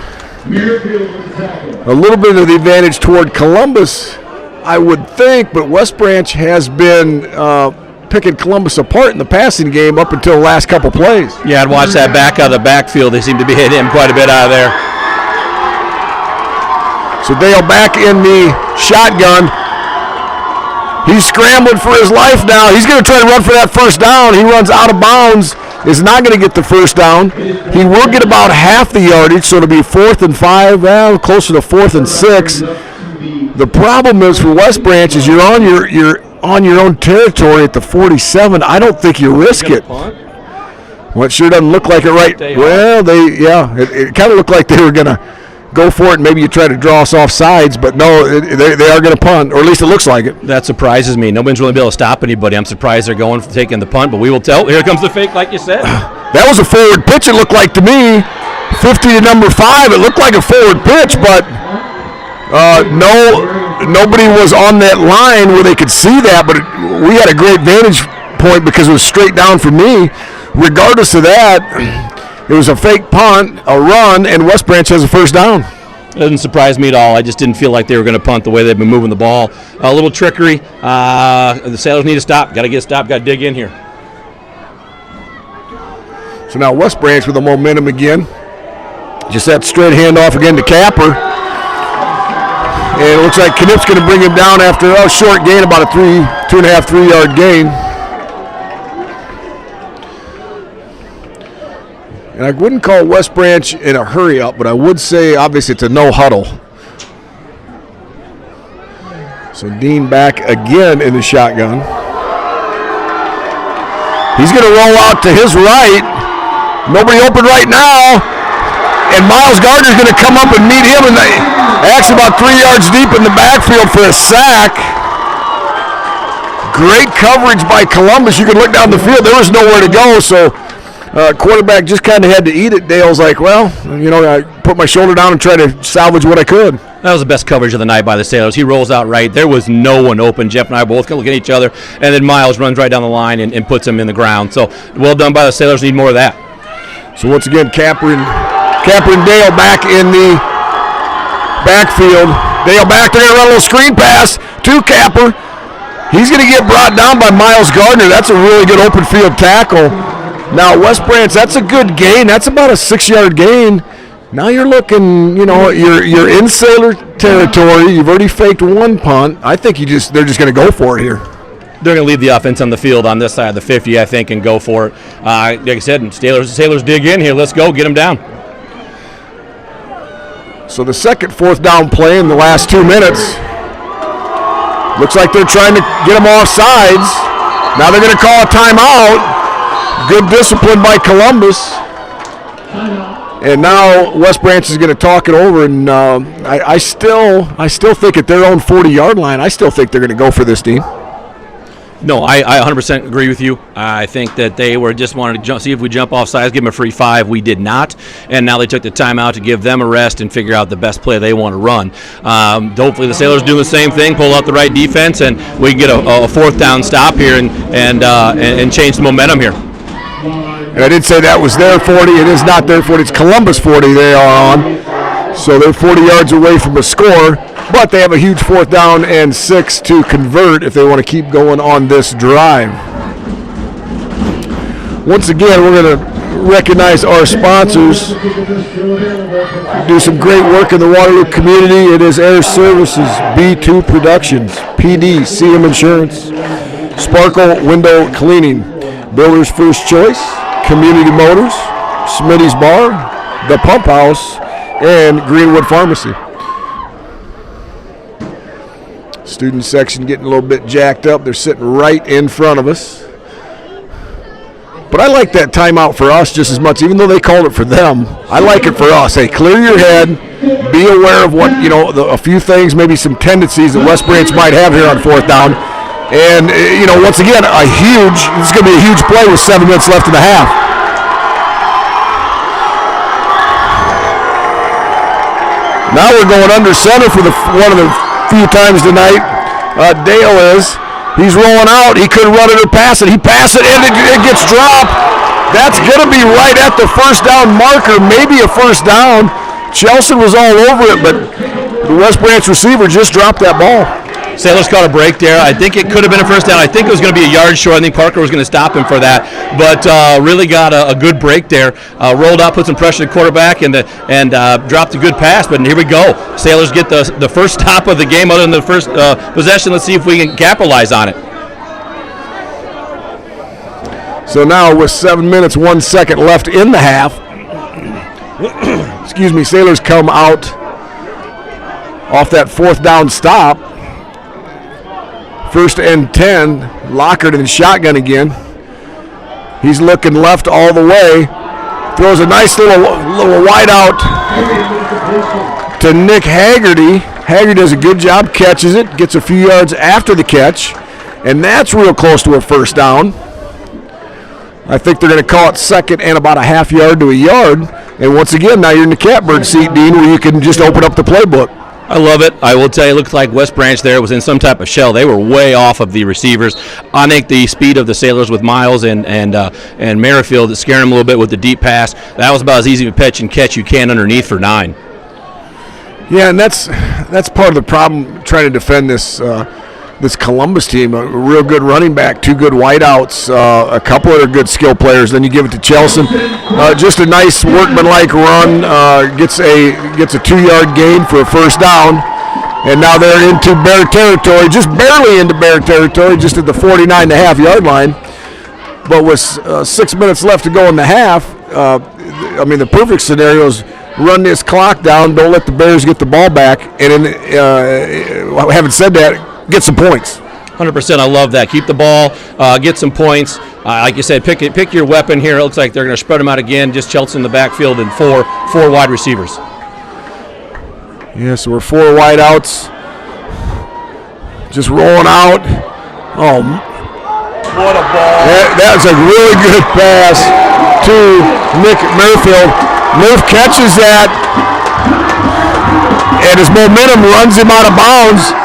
A little bit of the advantage toward Columbus, I would think, but West Branch has been picking Columbus apart in the passing game up until the last couple plays. Yeah, I'd watch that back out of the backfield. They seem to be hitting him quite a bit out of there. So Dale back in the shotgun. He's scrambling for his life now. He's going to try to run for that first down. He runs out of bounds. Is not going to get the first down. He will get about half the yardage, so it'll be 4th and 5, closer to 4th and 6. The problem is for West Branch is you're on your own territory at the 47. I don't think you risk it. Well, it sure doesn't look like it, right? Well, it kind of looked like they were going to go for it, and maybe you try to draw us off sides, but no, they are going to punt, or at least it looks like it. That surprises me. Nobody's really been able to stop anybody. I'm surprised they're going for taking the punt, but we will tell. Here comes the fake, like you said. That was a forward pitch, it looked like to me. 50 to number 5, it looked like a forward pitch, but nobody was on that line where they could see that, but we had a great vantage point because it was straight down for me. Regardless of that, It was a fake punt, a run, and West Branch has a first down. It doesn't surprise me at all. I just didn't feel like they were going to punt the way they've been moving the ball. A little trickery. The Sailors need to stop. Got to get stopped. Got to dig in here. So now West Branch with the momentum again. Just that straight handoff again to Capper. And it looks like Knipp's going to bring him down after a short gain, about a 2.5, 3 yard gain. And I wouldn't call West Branch in a hurry up, but I would say obviously it's a no huddle. So Dean back again in the shotgun. He's going to roll out to his right. Nobody open right now. And Miles Gardner's going to come up and meet him, and actually about 3 yards deep in the backfield for a sack. Great coverage by Columbus. You can look down the field. There was nowhere to go, so quarterback just kind of had to eat it. Dale's like, well, I put my shoulder down and try to salvage what I could. That was the best coverage of the night by the Sailors. He rolls out right. There was no one open. Jeff and I both look at each other, and then Miles runs right down the line and puts him in the ground. So well done by the Sailors. Need more of that. So once again, Capper and Dale back in the backfield. Dale back. They're going to run a little screen pass to Capper. He's going to get brought down by Miles Gardner. That's a really good open field tackle. Now, West Branch, that's a good gain. That's about a 6 yard gain. Now you're looking, you're in Sailor territory. You've already faked one punt. I think they're just going to go for it here. They're going to leave the offense on the field on this side of the 50, I think, and go for it. Like I said, Sailors dig in here. Let's go. Get them down. So the second fourth down play in the last 2 minutes. Looks like they're trying to get them off sides. Now they're going to call a timeout. Good discipline by Columbus. And now West Branch is going to talk it over, and I still think at their own 40-yard line, I still think they're going to go for this, Dean. No, I 100% agree with you. I think that they were just wanted to see if we jump off sides, give them a free 5. We did not, and now they took the timeout to give them a rest and figure out the best play they want to run. Hopefully the Sailors do the same thing, pull out the right defense, and we can get a fourth down stop here and change the momentum here. And I did say that was their 40. It is not their 40. It's Columbus 40 they are on. So they're 40 yards away from a score, but they have a huge 4th down and 6 to convert if they want to keep going on this drive. Once again, we're going to recognize our sponsors. Do some great work in the Waterloo community. It is Air Services, B2 Productions, PD, CM Insurance, Sparkle Window Cleaning, Builder's First Choice, Community Motors, Smitty's Bar, The Pump House, and Greenwood Pharmacy. Student section getting a little bit jacked up. They're sitting right in front of us. But I like that timeout for us just as much, even though they called it for them. I like it for us. Hey, clear your head. Be aware of what, a few things, maybe some tendencies that West Branch might have here on 4th down. And, once again, this is going to be a huge play with 7 minutes left in the half. Now we're going under center for one of the few times tonight. Dale is. He's rolling out. He could run it or pass it. He passes it, and it gets dropped. That's going to be right at the first down marker, maybe a first down. Chelson was all over it, but the West Branch receiver just dropped that ball. Sailors caught a break there. I think it could have been a first down. I think it was going to be a yard short. I think Parker was going to stop him for that, but really got a good break there. Rolled out, put some pressure on the quarterback, and dropped a good pass. But here we go. Sailors get the first stop of the game other than the first possession. Let's see if we can capitalize on it. So now with 7 minutes, 1 second left in the half, excuse me, Sailors come out off that 4th down stop. 1st and 10, Lockhart in the shotgun again. He's looking left all the way. Throws a nice little wide out to Nick Haggerty. Haggerty does a good job, catches it, gets a few yards after the catch, and that's real close to a first down. I think they're going to call it 2nd and about a half yard to a yard. And once again, now you're in the catbird seat, Dean, where you can just open up the playbook. I love it. I will tell you, it looked like West Branch there was in some type of shell. They were way off of the receivers. I think the speed of the Sailors with Miles and Merrifield scared them a little bit with the deep pass. That was about as easy to pitch and catch you can underneath for 9. Yeah, and that's part of the problem trying to defend this Columbus team. A real good running back, 2 good wideouts, a couple of good skill players. Then you give it to Chelson. Just a nice workmanlike run. Gets a 2-yard gain for a first down. And now they're into Bear territory, just barely into Bear territory, just at the 49.5-yard line. But with 6 minutes left to go in the half, the perfect scenario is run this clock down, don't let the Bears get the ball back, and having said that, get some points. 100%. I love that. Keep the ball, get some points. Like you said, pick your weapon here. It looks like they're going to spread them out again. Just Chelsea in the backfield and four wide receivers. Yeah, so we're 4 wide outs. Just rolling out. Oh, what a ball. That's a really good pass to Nick Merrifield. Murph catches that, and his momentum runs him out of bounds.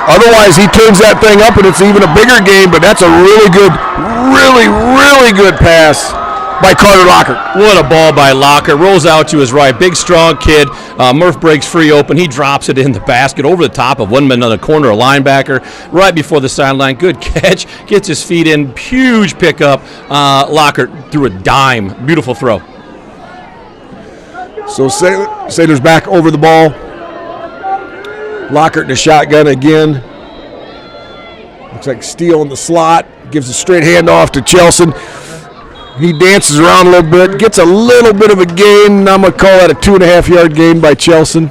Otherwise, he turns that thing up, and it's even a bigger game, but that's a really good pass by Carter Lockert. What a ball by Lockert. Rolls out to his right. Big, strong kid. Murph breaks free open. He drops it in the basket over the top of one man on the corner, a linebacker, right before the sideline. Good catch. Gets his feet in. Huge pickup. Lockert threw a dime. Beautiful throw. So Sailors back over the ball. Lockert in the shotgun again. Looks like Steele in the slot. Gives a straight handoff to Chelson. He dances around a little bit. Gets a little bit of a gain. I'm going to call that a 2.5-yard gain by Chelson.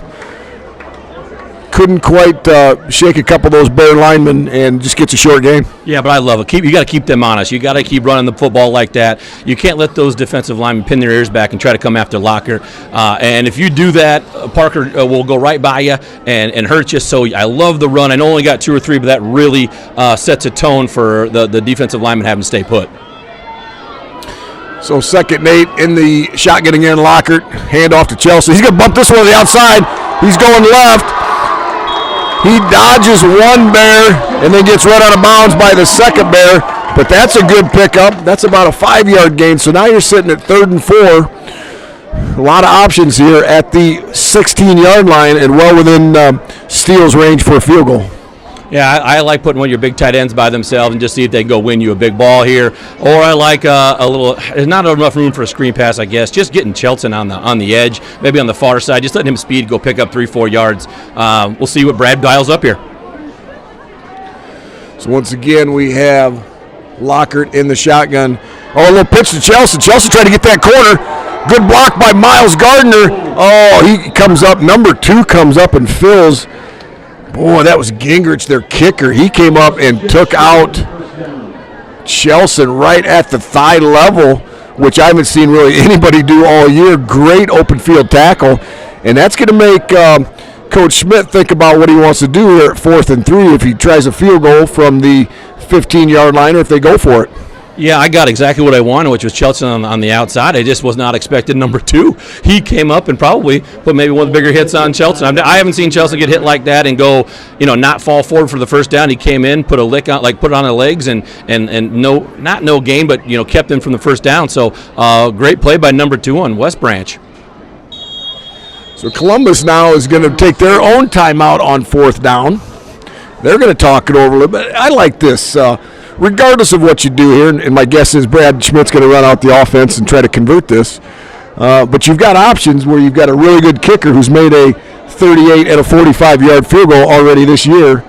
Couldn't quite shake a couple of those Bear linemen and just gets a short gain. Yeah, but I love it. You got to keep them honest. You got to keep running the football like that. You can't let those defensive linemen pin their ears back and try to come after Lockert. And if you do that, Parker will go right by you and hurt you. So I love the run. I know only got 2 or 3, but that really sets a tone for the defensive lineman having to stay put. So 2nd and 8 in the shotgun again. Lockert, hand off to Chelsea. He's going to bump this one to the outside. He's going left. He dodges one Bear and then gets run out of bounds by the second Bear. But that's a good pickup. That's about a 5-yard gain. So now you're sitting at 3rd and 4. A lot of options here at the 16-yard line and well within Steele's range for a field goal. Yeah, I like putting one of your big tight ends by themselves and just see if they can go win you a big ball here. Or I like a little. There's not enough room for a screen pass, I guess. Just getting Chelson on the edge, maybe on the far side. Just letting him speed, go pick up 3-4 yards. We'll see what Brad dials up here. So once again, we have Lockert in the shotgun. Oh, a little pitch to Chelson. Chelson trying to get that corner. Good block by Miles Gardner. Oh, he comes up. Number 2 comes up and fills. Boy, that was Gingrich, their kicker. He came up and took out Chelson right at the thigh level, which I haven't seen really anybody do all year. Great open field tackle. And that's going to make Coach Schmidt think about what he wants to do here at 4th and 3 if he tries a field goal from the 15-yard line or if they go for it. Yeah, I got exactly what I wanted, which was Chelson on the outside. I just was not expecting number 2. He came up and probably put maybe one of the bigger hits on Chelson. I haven't seen Chelson get hit like that and go, not fall forward for the first down. He came in, put a lick on, put it on the legs, and no gain, but kept him from the first down. So great play by number 2 on West Branch. So Columbus now is going to take their own timeout on 4th down. They're going to talk it over a little bit. I like this. Regardless of what you do here, and my guess is Brad Schmidt's going to run out the offense and try to convert this. But you've got options where you've got a really good kicker who's made a 38 and a 45-yard field goal already this year.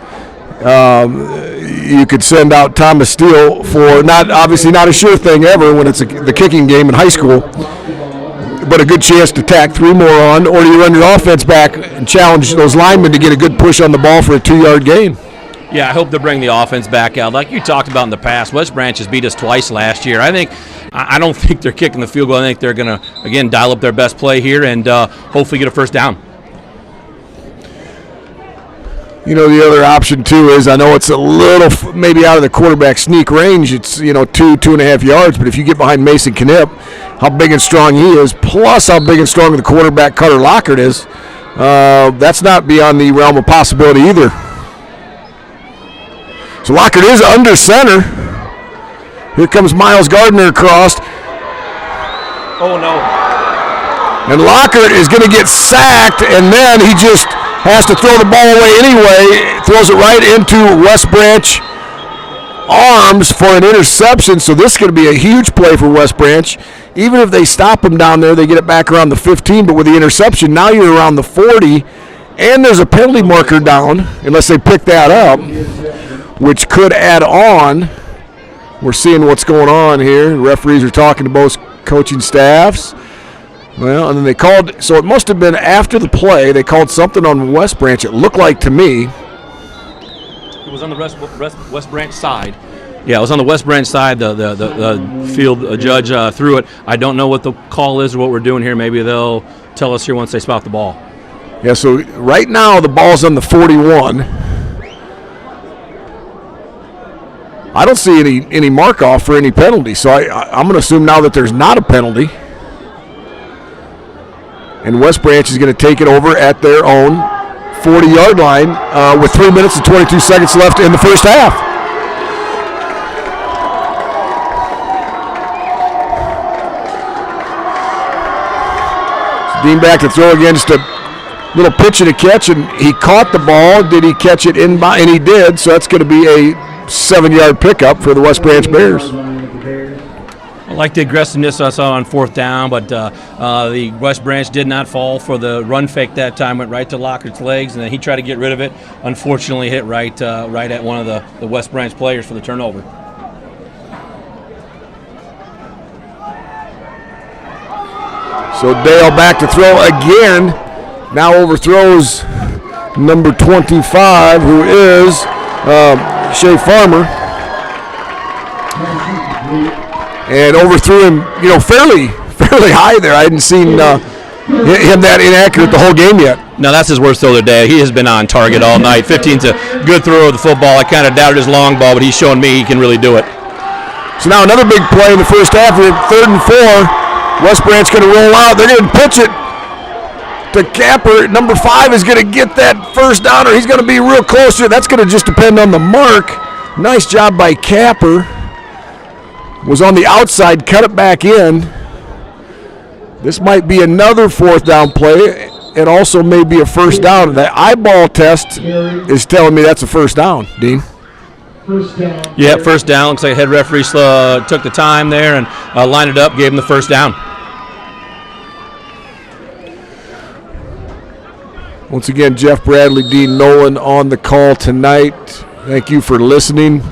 You could send out Thomas Steele for obviously not a sure thing ever when it's the kicking game in high school, but a good chance to tack 3 more on, or you run your offense back and challenge those linemen to get a good push on the ball for a 2-yard gain. Yeah, I hope to bring the offense back out. Like you talked about in the past, West Branch has beat us twice last year. I don't think they're kicking the field goal. I think they're going to, again, dial up their best play here and hopefully get a first down. The other option, too, is I know it's a little maybe out of the quarterback sneak range. It's, 2.5 yards. But if you get behind Mason Knipp, how big and strong he is, plus how big and strong the quarterback Carter Lockert is, that's not beyond the realm of possibility either. So Lockhart is under center. Here comes Miles Gardner across. Oh, no. And Lockhart is going to get sacked, and then he just has to throw the ball away anyway. Throws it right into West Branch arms for an interception. So this is going to be a huge play for West Branch. Even if they stop him down there, they get it back around the 15. But with the interception, now you're around the 40. And there's a penalty marker down, unless they pick that up, which could add on. We're seeing what's going on here. The referees are talking to both coaching staffs. Well, and then they called, so it must have been after the play, they called something on West Branch, it looked like to me. It was on the West Branch side. Yeah, it was on the West Branch side. The field judge threw it. I don't know what the call is or what we're doing here. Maybe they'll tell us here once they spot the ball. Yeah, so right now the ball's on the 41. I don't see any mark off for any penalty, so I'm going to assume now that there's not a penalty. And West Branch is going to take it over at their own 40-yard line with 3 minutes and 22 seconds left in the first half. So Dean back to throw again, just a little pitch and a catch, and he caught the ball. Did he catch it in by? And he did, so that's going to be a 7-yard pickup for the West Branch Bears. I like the aggressiveness I saw on fourth down, but the West Branch did not fall for the run fake that time. Went right to Lockhart's legs, and then he tried to get rid of it. Unfortunately, hit right at one of the West Branch players for the turnover. So Dale back to throw again. Now overthrows number 25, who is Shea Farmer. And overthrew him, fairly high there. I hadn't seen him that inaccurate the whole game yet. No, that's his worst throw of the day. He has been on target all night. 15's a good throw of the football. I kind of doubted his long ball, but he's showing me he can really do it. So now another big play in the first half. We're at 3rd and 4. West Branch going to roll out. They're going to pitch it to Capper. Number 5 is going to get that first down, or he's going to be real close to it. That's going to just depend on the mark. Nice job by Capper. Was on the outside, cut it back in. This might be another 4th down play, and also may be a first down. The eyeball test is telling me that's a first down, Dean. First down. Yeah, first down. Looks like head referee took the time there and lined it up, gave him the first down. Once again, Jeff Bradley, Dean Nolan on the call tonight. Thank you for listening.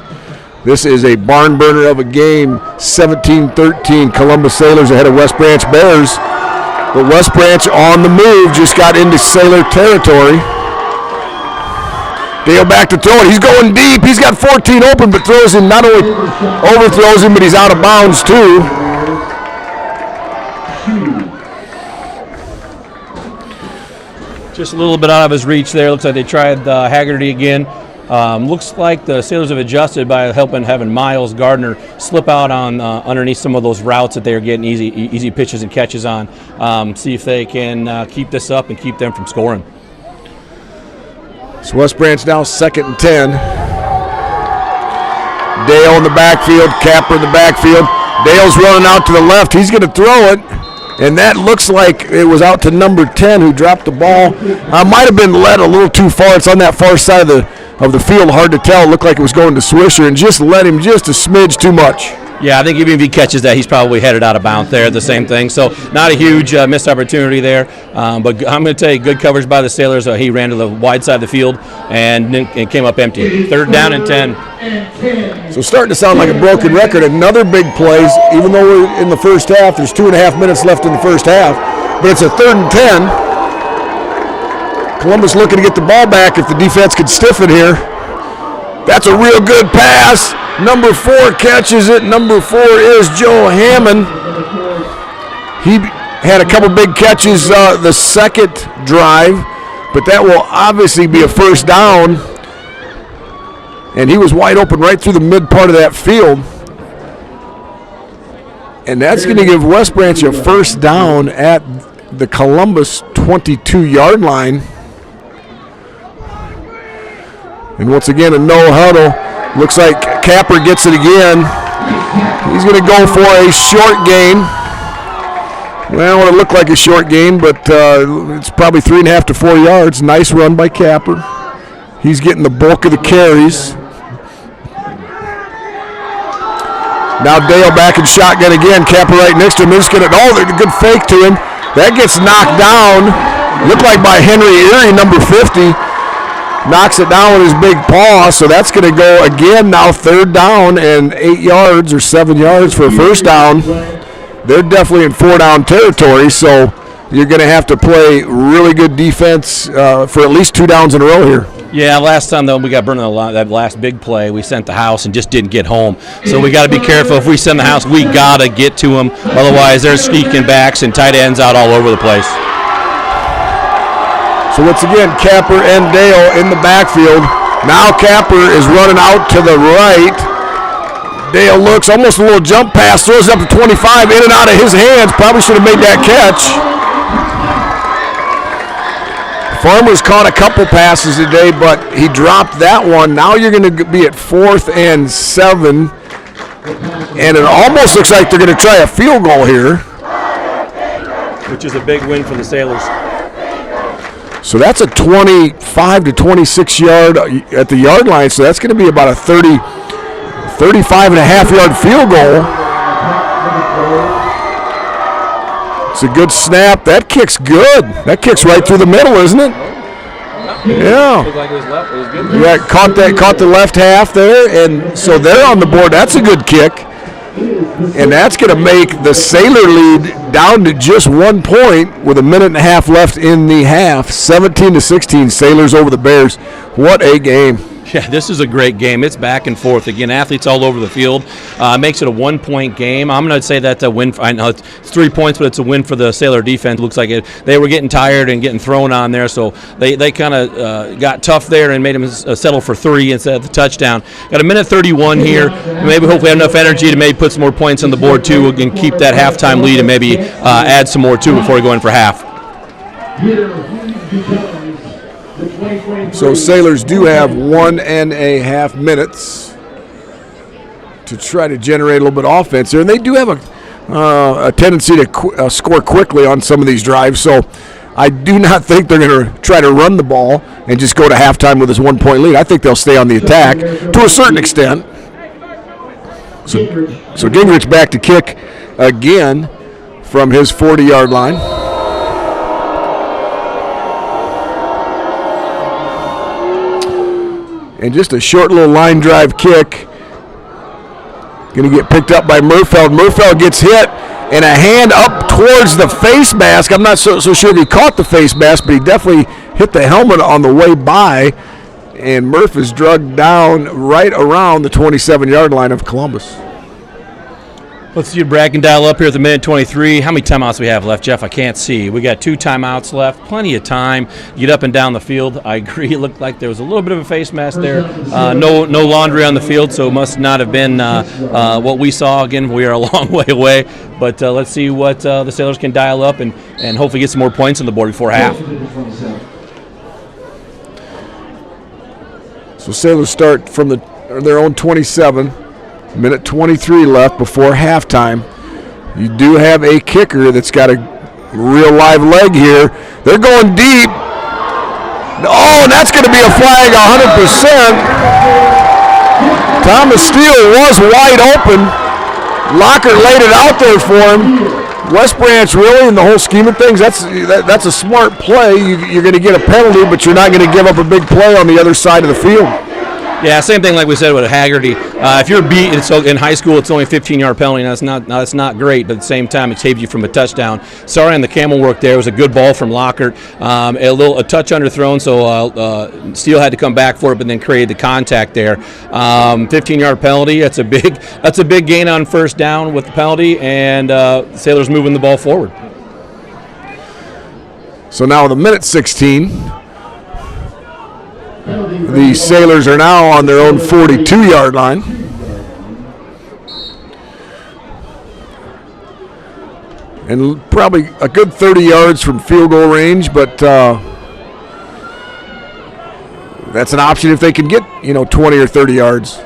This is a barn burner of a game, 17-13. Columbus Sailors ahead of West Branch Bears. But West Branch on the move, just got into Sailor territory. Dale back to throw it. He's going deep. He's got 14 open, but throws him, not only overthrows him, but he's out of bounds too. Just a little bit out of his reach there. Looks like they tried Haggerty again. Looks like the Sailors have adjusted by having Miles Gardner slip out on underneath some of those routes that they're getting easy pitches and catches on. See if they can keep this up and keep them from scoring. So West Branch now 2nd and 10. Dale in the backfield, Capper in the backfield. Dale's running out to the left. He's going to throw it. And that looks like it was out to number 10 who dropped the ball. Might have been led a little too far. It's on that far side of the field. Hard to tell. It looked like it was going to Swisher and just led him just a smidge too much. Yeah, I think even if he catches that, he's probably headed out of bounds there. The same thing. So not a huge missed opportunity there. But I'm going to tell you, good coverage by the Sailors. He ran to the wide side of the field and came up empty. 3rd down and 10. So starting to sound like a broken record. Another big play. Even though we're in the first half, there's 2.5 minutes left in the first half. But it's a 3rd and 10. Columbus looking to get the ball back if the defense could stiffen here. That's a real good pass. Number 4 catches it. Number 4 is Joe Hammond. He had a couple big catches the second drive, but that will obviously be a first down. And he was wide open right through the mid part of that field. And that's going to give West Branch a first down at the Columbus 22-yard line. And once again, a no huddle. Looks like Capper gets it again. He's going to go for a short gain. Well, it looked like a short gain, but it's probably 3.5 to 4 yards. Nice run by Capper. He's getting the bulk of the carries. Now Dale back in shotgun again. Capper right next to him. They're just going to, a good fake to him. That gets knocked down. Looked like by Henry Erie, number 50. Knocks it down with his big paw, so that's going to go again now 3rd down and 8 yards or 7 yards for a first down. They're definitely in 4-down territory, so you're going to have to play really good defense for at least 2 downs in a row here. Yeah, last time, though, we got burned on that last big play. We sent the house and just didn't get home. So we got to be careful. If we send the house, we got to get to them. Otherwise, they're sneaking backs and tight ends out all over the place. So once again, Capper and Dale in the backfield. Now Capper is running out to the right. Dale looks, almost a little jump pass, throws it up to 25, in and out of his hands. Probably should have made that catch. Farmer's caught a couple passes today, but he dropped that one. Now you're going to be at 4th and 7. And it almost looks like they're going to try a field goal here. Which is a big win for the Sailors. So that's a 25 to 26 yard at the yard line. So that's going to be about a 35.5 yard field goal. It's a good snap. That kick's good. That kick's right through the middle, isn't it? Yeah. Looked like it was left. It was good. Yeah, caught the left half there, and so they're on the board. That's a good kick. And that's going to make the Sailor lead down to just 1 point with 1.5 minutes left in the half. 17-16, Sailors over the Bears. What a game. Yeah, this is a great game. It's back and forth. Again, athletes all over the field. Makes it a 1-point game. I'm going to say that's a win. I know it's 3 points, but it's a win for the Sailor defense. Looks like they were getting tired and getting thrown on there, so they kind of got tough there and made them settle for 3 instead of the touchdown. Got 1:31 here. Maybe hopefully have enough energy to maybe put some more points on the board, too, and keep that halftime lead and maybe add some more, too, before we go in for half. So Sailors do have 1.5 minutes to try to generate a little bit of offense here, and they do have a tendency to score quickly on some of these drives. So I do not think they're going to try to run the ball and just go to halftime with this 1 point lead. I think they'll stay on the attack to a certain extent. So Gingrich back to kick again from his 40-yard line. And just a short little line drive kick. Going to get picked up by Murfeld. Murfeld gets hit, and a hand up towards the face mask. I'm not so sure if he caught the face mask, but he definitely hit the helmet on the way by. And Murph is drugged down right around the 27-yard line of Columbus. Let's see your bracket dial up here at the 1:23. How many timeouts do we have left, Jeff? I can't see. We got 2 timeouts left. Plenty of time. Get up and down the field. I agree. It looked like there was a little bit of a face mask there. No laundry on the field, so it must not have been what we saw. Again, we are a long way away. But let's see what the Sailors can dial up and hopefully get some more points on the board before half. So Sailors start from their own 27. 1:23 left before halftime. You do have a kicker that's got a real live leg here. They're going deep. Oh, and that's going to be a flag 100%. Thomas Steele was wide open. Lockhart laid it out there for him. West Branch really, in the whole scheme of things, that's a smart play. You're going to get a penalty, but you're not going to give up a big play on the other side of the field. Yeah, same thing like we said with Haggerty. If you're beat, in high school, it's only a 15-yard penalty. That's not great, but at the same time, it saves you from a touchdown. Sorry on the camel work there. It was a good ball from Lockhart. A touch underthrown, so Steele had to come back for it, but then created the contact there. 15-yard penalty. That's a big gain on first down with the penalty, and Sailors moving the ball forward. So now with 1:16. The Sailors are now on their own 42-yard line. and probably a good 30 yards from field goal range, but that's an option if they can get, 20 or 30 yards.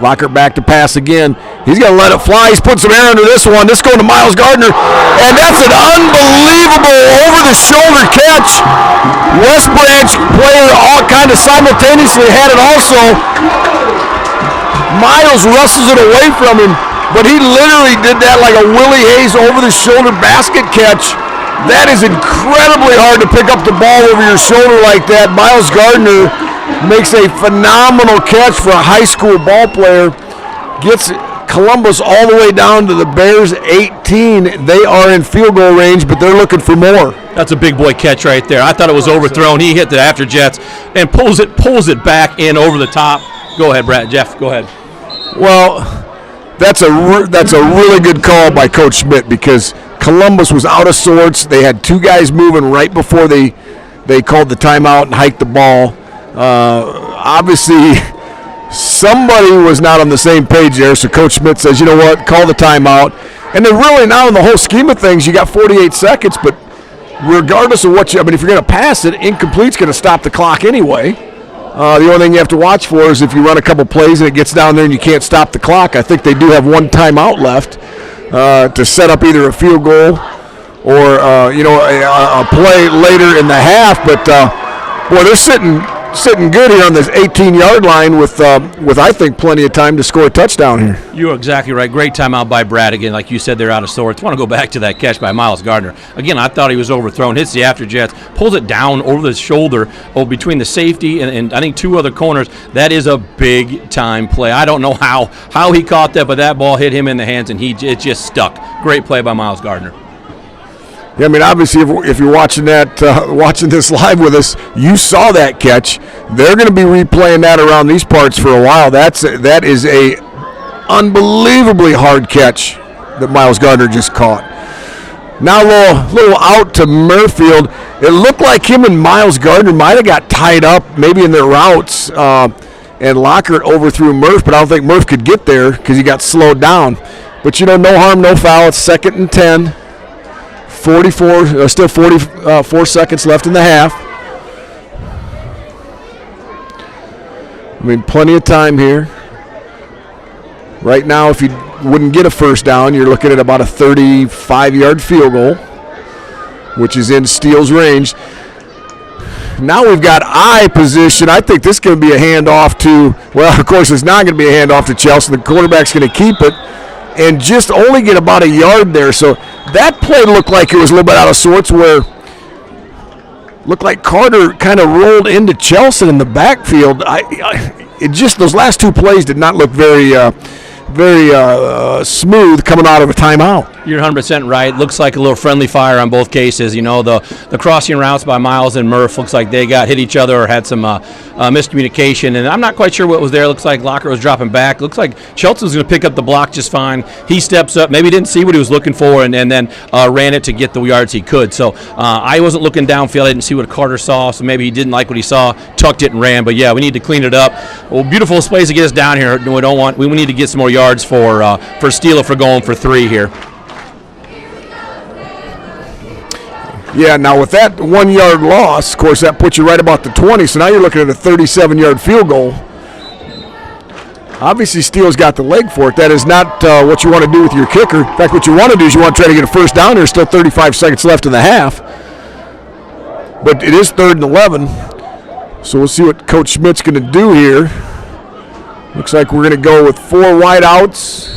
Lockhart back to pass again. He's going to let it fly. He's put some air under this one. This going to Miles Gardner, and that's an unbelievable over-the-shoulder catch. West Branch player all kind of simultaneously had it also. Miles wrestles it away from him, but he literally did that like a Willie Hayes over-the-shoulder basket catch. That is incredibly hard to pick up the ball over your shoulder like that. Miles Gardner makes a phenomenal catch for a high school ball player. Gets Columbus all the way down to the Bears 18. They are in field goal range, but they're looking for more. That's a big boy catch right there. I thought it was overthrown. He hit the after Jets and pulls it back in over the top. Go ahead, Brad. Jeff, go ahead. Well, that's a really good call by Coach Schmidt because Columbus was out of sorts. They had two guys moving right before they called the timeout and hiked the ball. Obviously, somebody was not on the same page there, so Coach Schmidt says, you know what, call the timeout. And then really now in the whole scheme of things, you got 48 seconds, but regardless of if you're going to pass it, incomplete's going to stop the clock anyway. The only thing you have to watch for is if you run a couple plays and it gets down there and you can't stop the clock. I think they do have one timeout left to set up either a field goal or a play later in the half. But boy, they're sitting good here on this 18-yard line with I think plenty of time to score a touchdown here. You're exactly right. Great timeout by Brad. Again, like you said, they're out of sorts. I want to go back to that catch by Miles Gardner. Again, I thought he was overthrown. Hits the after Jets, pulls it down over the shoulder between the safety and I think two other corners. That is a big-time play. I don't know how he caught that, but that ball hit him in the hands, and it just stuck. Great play by Miles Gardner. Yeah, I mean, obviously, if you're watching watching this live with us, you saw that catch. They're going to be replaying that around these parts for a while. That is a unbelievably hard catch that Miles Gardner just caught. Now a little out to Murfield. It looked like him and Miles Gardner might have got tied up maybe in their routes, and Lockhart overthrew Murph, but I don't think Murph could get there because he got slowed down. But, no harm, no foul. It's 2nd and 10. 44 seconds left in the half. I mean, plenty of time here. Right now, if you wouldn't get a first down, you're looking at about a 35-yard field goal, which is in Steele's range. Now we've got eye position. I think this is going to be a handoff to, well, of course, it's not going to be a handoff to Chelsea. The quarterback's going to keep it and just only get about a yard there. So that play looked like it was a little bit out of sorts where looked like Carter kind of rolled into Chelsea in the backfield. It just, those last two plays did not look very smooth coming out of a timeout. You're 100% right. Looks like a little friendly fire on both cases. The crossing routes by Miles and Murph looks like they hit each other or had some miscommunication. And I'm not quite sure what was there. Looks like Lockhart was dropping back. Looks like Chelsea was going to pick up the block just fine. He steps up, maybe didn't see what he was looking for, and then ran it to get the yards he could. So I wasn't looking downfield. I didn't see what Carter saw, so maybe he didn't like what he saw, tucked it and ran. But, yeah, we need to clean it up. Well, beautiful place to get us down here. We need to get some more yards for Steele if we're going for 3 here. Yeah, now with that 1 yard loss, of course, that puts you right about the 20, so now you're looking at a 37-yard field goal. Obviously, Steele's got the leg for it. That is not what you want to do with your kicker. In fact, what you want to do is you want to try to get a first down. There's still 35 seconds left in the half. But it is 3rd and 11, so we'll see what Coach Schmidt's going to do here. Looks like we're going to go with 4 wide outs.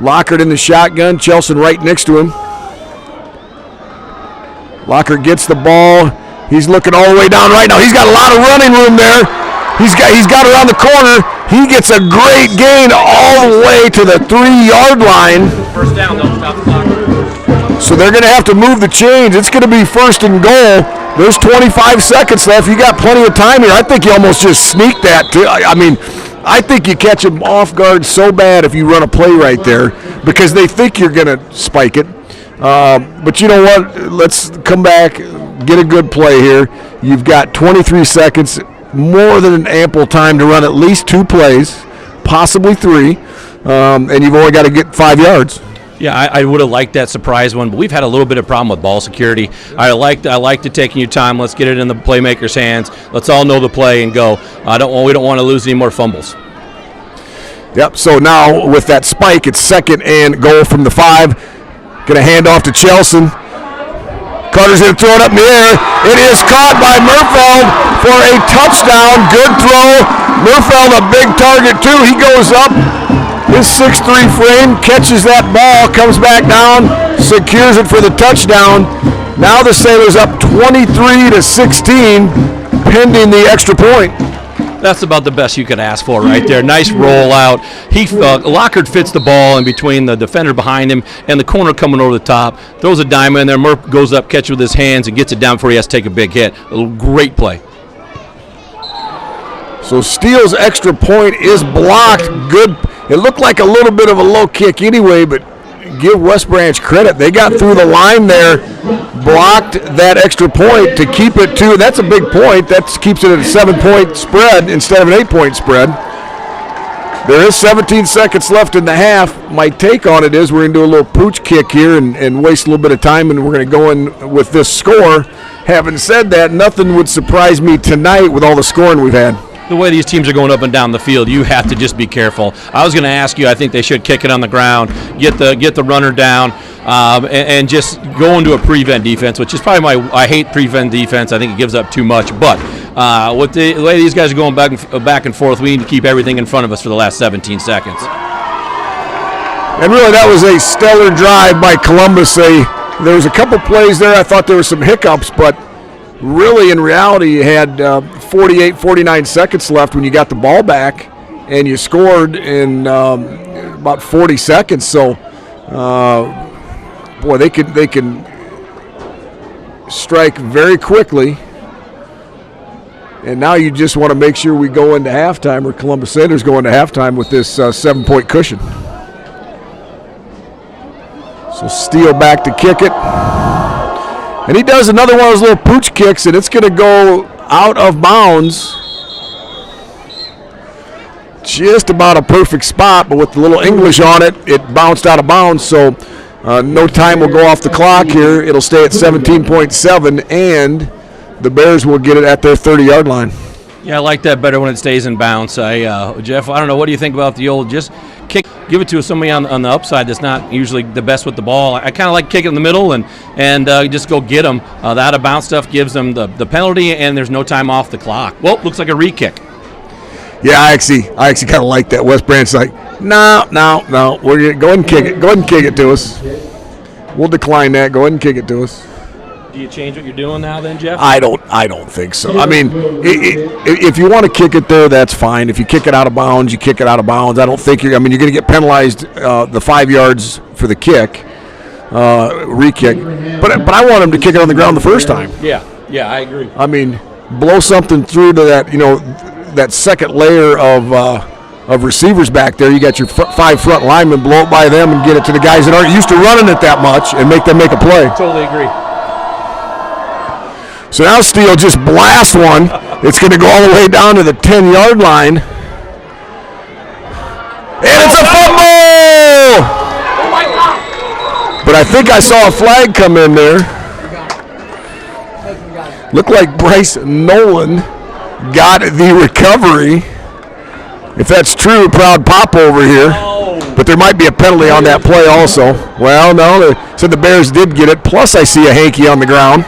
Lockhart in the shotgun, Chelsea right next to him. Lockhart gets the ball. He's looking all the way down right now. He's got a lot of running room there. He's got around the corner. He gets a great gain all the way to the 3-yard line. First down, though, stop the clock. So they're going to have to move the chains. It's going to be 1st and goal. There's 25 seconds left. You got plenty of time here. I think you almost just sneak that. I mean, I think you catch them off guard so bad if you run a play right there because they think you're going to spike it. But you know what? Let's come back, get a good play here. You've got 23 seconds, more than an ample time to run at least 2 plays, possibly 3, and you've only got to get 5 yards. Yeah, I would have liked that surprise one, but we've had a little bit of problem with ball security. I liked the taking your time. Let's get it in the playmaker's hands. Let's all know the play and go. We don't want to lose any more fumbles. Yep, so now with that spike, it's 2nd and goal from the 5. Going to hand off to Chelson. Carter's going to throw it up in the air. It is caught by Murfeld for a touchdown. Good throw. Murfeld, a big target too. He goes up. His 6'3" frame catches that ball, comes back down, secures it for the touchdown. Now the Sailors up 23-16, pending the extra point. That's about the best you could ask for right there. Nice rollout. Lockhart fits the ball in between the defender behind him and the corner coming over the top. Throws a dime in there. Murph goes up, catches with his hands, and gets it down before he has to take a big hit. A great play. So Steele's extra point is blocked. Good. It looked like a little bit of a low kick anyway, but give West Branch credit. They got through the line there, blocked that extra point to keep it to, that's a big point. That keeps it at a 7-point spread instead of an 8-point spread. There is 17 seconds left in the half. My take on it is we're going to do a little pooch kick here and waste a little bit of time, and we're going to go in with this score. Having said that, nothing would surprise me tonight with all the scoring we've had. The way these teams are going up and down the field, you have to just be careful. I was going to ask you, I think they should kick it on the ground, get the runner down, and just go into a prevent defense, which is probably I hate prevent defense. I think it gives up too much. But with the way these guys are going back and forth, we need to keep everything in front of us for the last 17 seconds. And really, that was a stellar drive by Columbus. There was a couple plays there. I thought there were some hiccups, but really, in reality, you had 49 seconds left when you got the ball back, and you scored in about 40 seconds. So, boy, they can strike very quickly. And now you just want to make sure we go into halftime, or Columbus Sailors go into halftime with this 7-point cushion. So Steele back to kick it. And he does another one of those little pooch kicks, and it's going to go out of bounds. Just about a perfect spot, but with the little English on it, it bounced out of bounds. So no time will go off the clock here. It'll stay at 17.7, and the Bears will get it at their 30-yard line. Yeah, I like that better when it stays in bounds. Jeff, I don't know, what do you think about the old just kick? Give it to somebody on the upside that's not usually the best with the ball. I kind of like kicking in the middle and just go get them. The out-of-bounds stuff gives them the penalty, and there's no time off the clock. Well, looks like a re-kick. Yeah, I actually kind of like that. West Branch like, no. We're gonna go ahead and kick it. Go ahead and kick it to us. We'll decline that. Go ahead and kick it to us. Do you change what you're doing now then, Jeff? I don't think so. I mean, if you want to kick it there, that's fine. If you kick it out of bounds, you kick it out of bounds. I don't think you're going to get penalized the 5 yards for the kick, re-kick. But I want him to kick it on the ground the first time. Yeah, I agree. I mean, blow something through to that, that second layer of receivers back there. You got your 5 front linemen, blow it by them and get it to the guys that aren't used to running it that much and make them make a play. Totally agree. So now Steele just blasts one. It's going to go all the way down to the 10-yard line. And it's a fumble! Oh, my God! But I think I saw a flag come in there. Looked like Bryce Nolan got the recovery. If that's true, proud pop over here. But there might be a penalty on that play also. Well, no, they said the Bears did get it. Plus I see a hanky on the ground.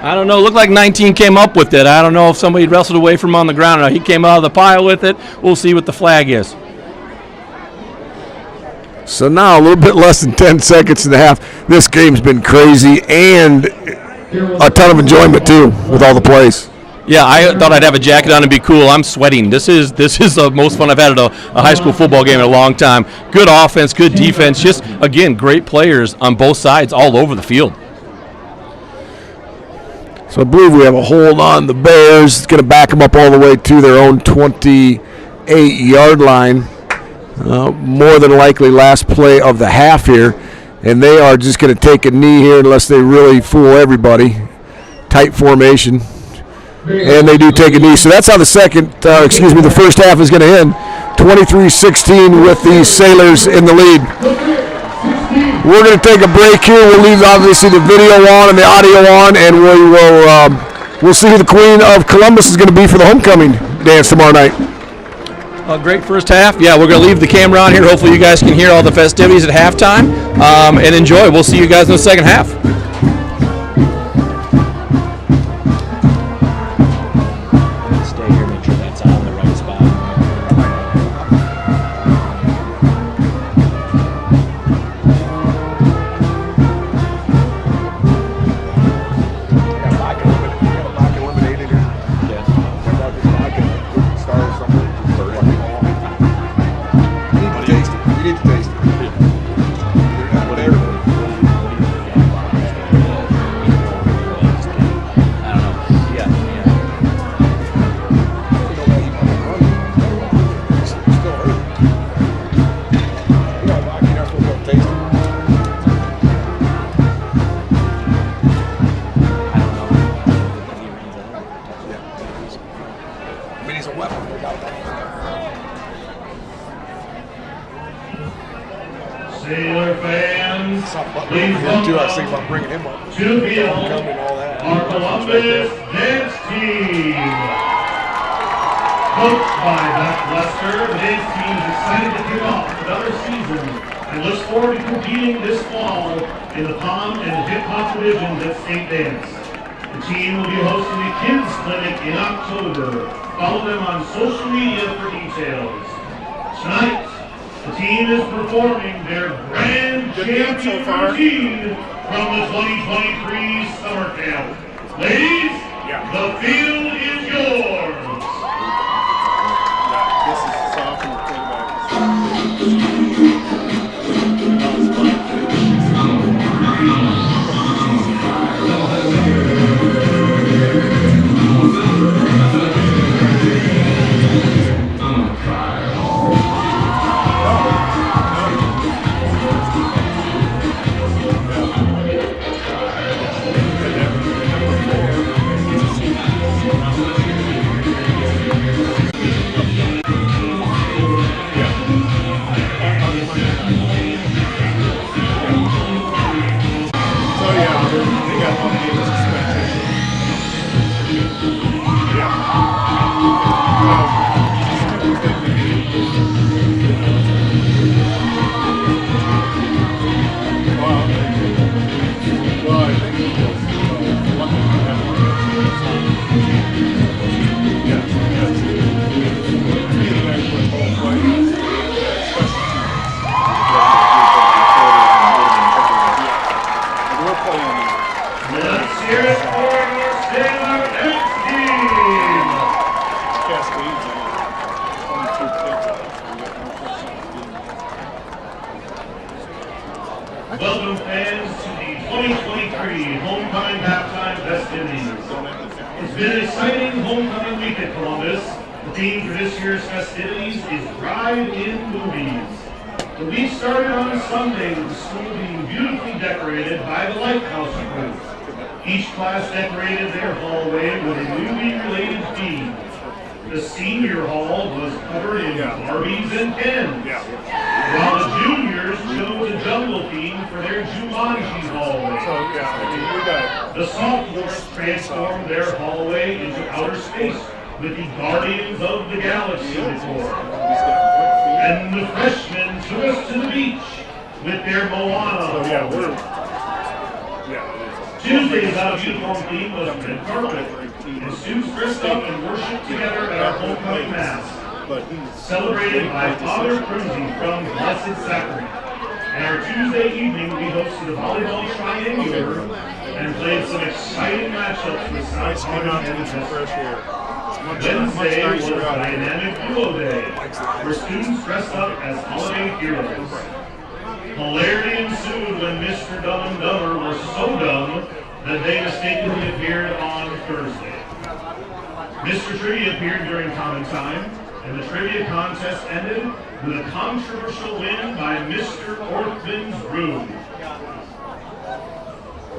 I don't know. Looked like 19 came up with it. I don't know if somebody wrestled away from him on the ground. Or he came out of the pile with it. We'll see what the flag is. So now a little bit less than 10 seconds and a half. This game's been crazy and a ton of enjoyment too with all the plays. Yeah, I thought I'd have a jacket on and be cool. I'm sweating. This is the most fun I've had at a high school football game in a long time. Good offense, good defense. Just, again, great players on both sides all over the field. So I believe we have a hold on the Bears. It's going to back them up all the way to their own 28-yard line. More than likely last play of the half here. And they are just going to take a knee here unless they really fool everybody. Tight formation. And they do take a knee. So that's how the first half is going to end. 23-16 with the Sailors in the lead. We're going to take a break here. We'll leave obviously the video on and the audio on, and we'll see who the Queen of Columbus is going to be for the homecoming dance tomorrow night. A great first half. Yeah, we're going to leave the camera on here. Hopefully you guys can hear all the festivities at halftime and enjoy. We'll see you guys in the second half. Stay here, make sure that's on the right spot. Sailor fans, please welcome to the field our Columbus dance team. Coached by Beth Lester, the dance team is excited to kick off another season and looks forward to competing this fall in the pom and hip hop divisions at State Dance. The team will be hosting a kids clinic in October. Follow them on social media for details. Tonight, the team is performing their grand champion routine from the 2023 summer camp. Ladies, the field is yours. This is soft and quarterback. Let's hear it for your Sailor dance team. Welcome fans to the 2023 Homecoming Halftime Festivities. It's been an exciting homecoming week at Columbus. The theme for this year's festivities is Drive-In Movies. The week started on Sunday with the school being beautifully decorated by the Lighthouse Group. Each class decorated their hallway with a movie-related theme. The senior hall was covered in Barbies and Kens, while the juniors chose a jungle theme for their Jumanji hallway. The sophomores transformed their hallway into outer space with the Guardians of the Galaxy decor. And the freshmen took us to the beach with their Moana hallway. Tuesday's out-of-uniform theme was red carpet, and students dressed up and worshiped together at our homecoming mass, celebrated by Father Cruzy from Blessed Sacrament. And our Tuesday evening, we hosted a volleyball triangular and played some exciting matchups with South Carolina and Chester. Wednesday was Dynamic Duo Day, where students dressed up as holiday heroes. Hilarity ensued when Mr. Dumb and Dumber were so dumb that they mistakenly appeared on Thursday. Mr. Trivia appeared during common time, and the trivia contest ended with a controversial win by Mr. Orthman's Room.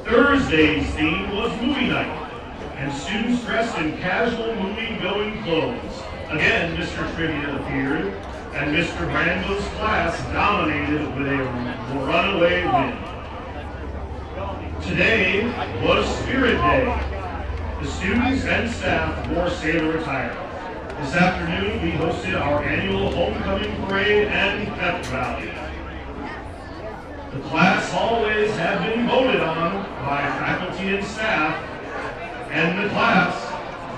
Thursday's theme was movie night, and students dressed in casual movie-going clothes. Again, Mr. Trivia appeared, and Mr. Randall's class dominated with a runaway win. Today was Spirit Day. The students and staff wore sailor attire. This afternoon, we hosted our annual homecoming parade and pep rally. The class hallways have been voted on by faculty and staff, and the class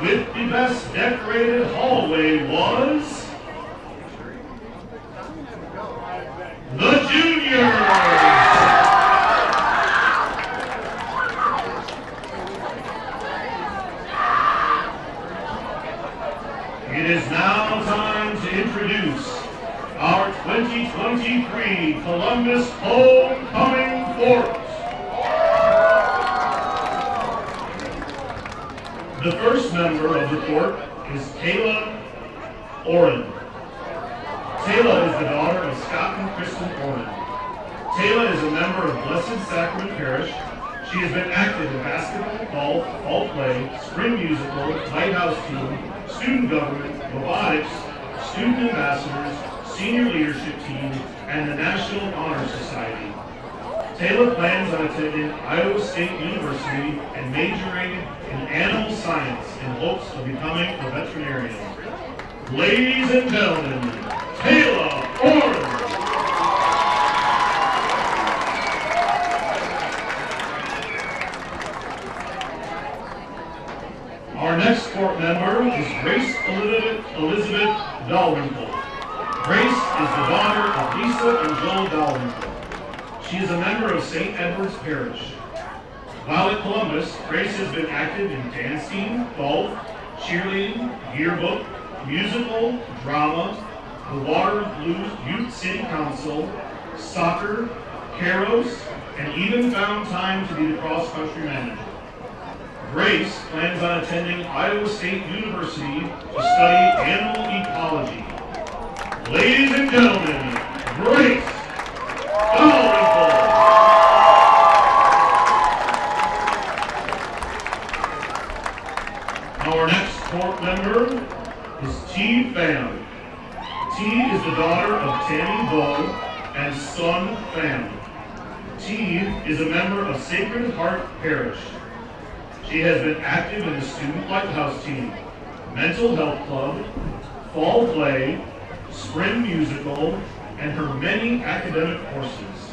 with the best decorated hallway was the Juniors! It is now time to introduce our 2023 Columbus Homecoming Force. The first member of the court is Kayla Oren. Taylor is the daughter of Scott and Kristen Oren. Taylor is a member of Blessed Sacrament Parish. She has been active in basketball, golf, fall play, spring musical, lighthouse team, student government, robotics, student ambassadors, senior leadership team, and the National Honor Society. Taylor plans on attending Iowa State University and majoring in animal science in hopes of becoming a veterinarian. Ladies and gentlemen, Taylor Oren! Our next court member is Grace Elizabeth Dalrymple. Grace is the daughter of Lisa and Joel Dalrymple. She is a member of St. Edward's Parish. While at Columbus, Grace has been active in dance team, golf, cheerleading, yearbook, musical, drama, the Water Blues Youth City Council, soccer, carols, and even found time to be the cross-country manager. Grace plans on attending Iowa State University to study animal ecology. Ladies and gentlemen, Grace Dalrymple. Our next court member is T. Pham. T is the daughter of Tammy Bowe and son Pham. T is a member of Sacred Heart Parish. She has been active in the Student Lighthouse team, Mental Health Club, Fall Play, Spring Musical, and her many academic courses.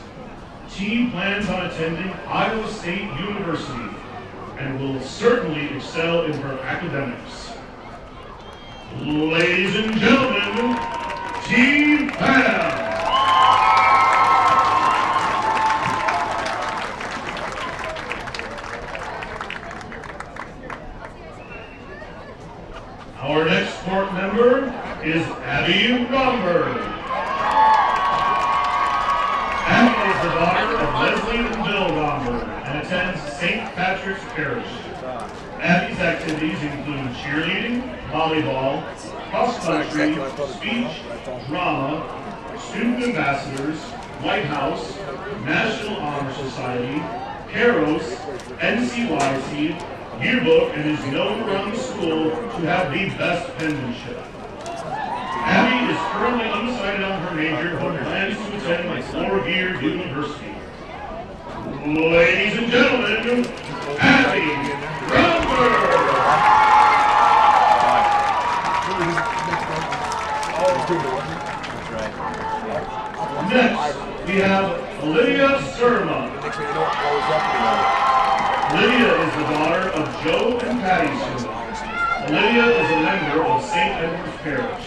T plans on attending Iowa State University and will certainly excel in her academics. Ladies and gentlemen, T. Pham. Our next court member is Abby Romberg. Abby is the daughter of Leslie and Bill Romberg and attends St. Patrick's Parish. Abby's activities include cheerleading, volleyball, cross-country, speech, drama, student ambassadors, Lighthouse, National Honor Society, Caros, NCYC, yearbook, and is known around the school to have the best penmanship. Abby is currently undecided on her major, but plans to attend Florida University. Ladies and gentlemen, Abby Romberg! Next, we have Lydia Surma. Lydia is the daughter of Joe and Patty Surma. Lydia is a member of St. Edward's Parish.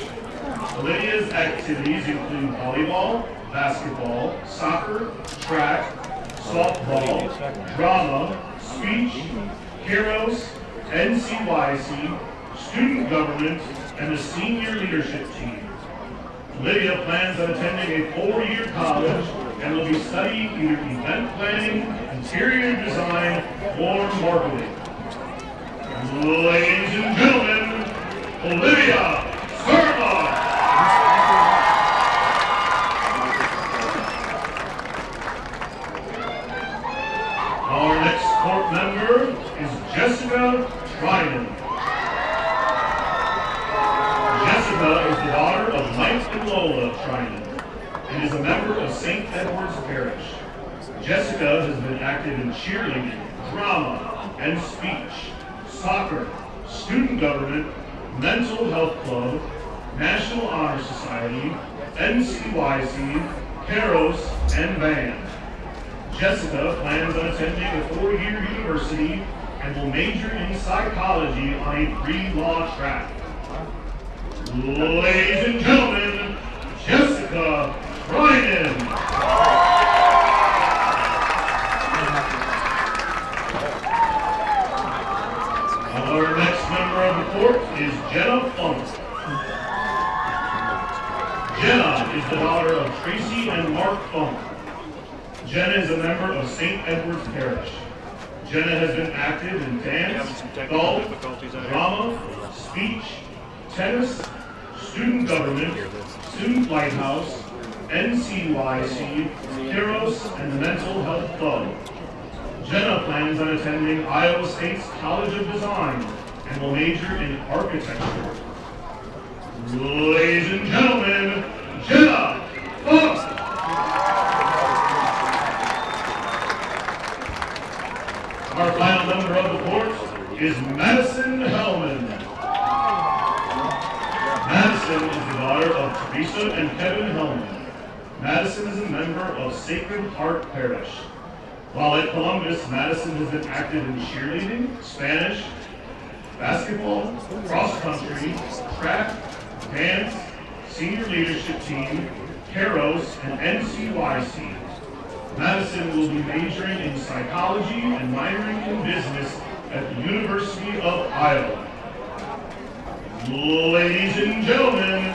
Lydia's activities include volleyball, basketball, soccer, track, softball, drama, speech, carols, NCYC, student government, and the senior leadership team. Lydia plans on attending a 4-year college and will be studying either event planning, interior design, or marketing. Ladies and gentlemen, Olivia Surma! Our next court member is Jessica Trinan. Jessica is the daughter of Mike and Lola. St. Edward's Parish. Jessica has been active in cheerleading, drama, and speech, soccer, student government, mental health club, National Honor Society, NCYC, Keros, and band. Jessica plans on attending a 4-year university and will major in psychology on a pre-law track. Ladies and gentlemen, Jessica Ryan. Our next member of the court is Jenna Funk. Jenna is the daughter of Tracy and Mark Funk. Jenna is a member of St. Edward's Parish. Jenna has been active in dance, golf, drama, speech, tennis, student government, student lighthouse, NCYC, Keros, and the Mental Health Club. Jenna plans on attending Iowa State's College of Design and will major in architecture. Ladies and gentlemen, Jenna Funk. Our final member of the court is Madison Hellman. Madison is the daughter of Teresa and Kevin Hellman. Madison is a member of Sacred Heart Parish. While at Columbus, Madison has been active in cheerleading, Spanish, basketball, cross country, track, dance, senior leadership team, Keros, and NCYC. Madison will be majoring in psychology and minoring in business at the University of Iowa. Ladies and gentlemen,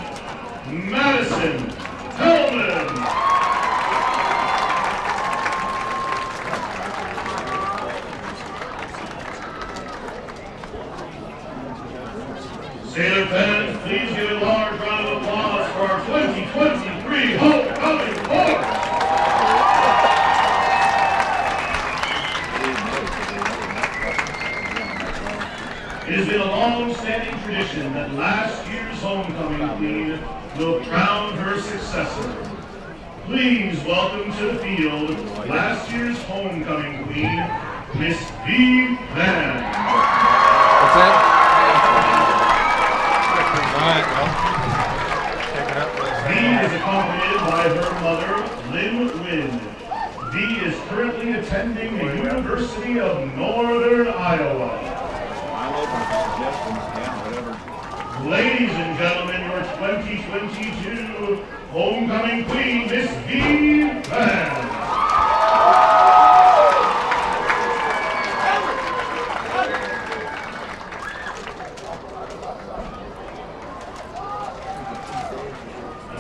Madison Hellman. Sailor fans, please give a large round of applause for our 2023 Homecoming Court. It has been a long-standing tradition that last year's homecoming queen will crown her successor. Please welcome to the field last year's homecoming queen, Miss V. Van. What's that? V is accompanied by her mother, Lynn Wynn. V is currently attending the University of Northern Iowa. Ladies and gentlemen, your 2022 homecoming queen, Miss V. Van.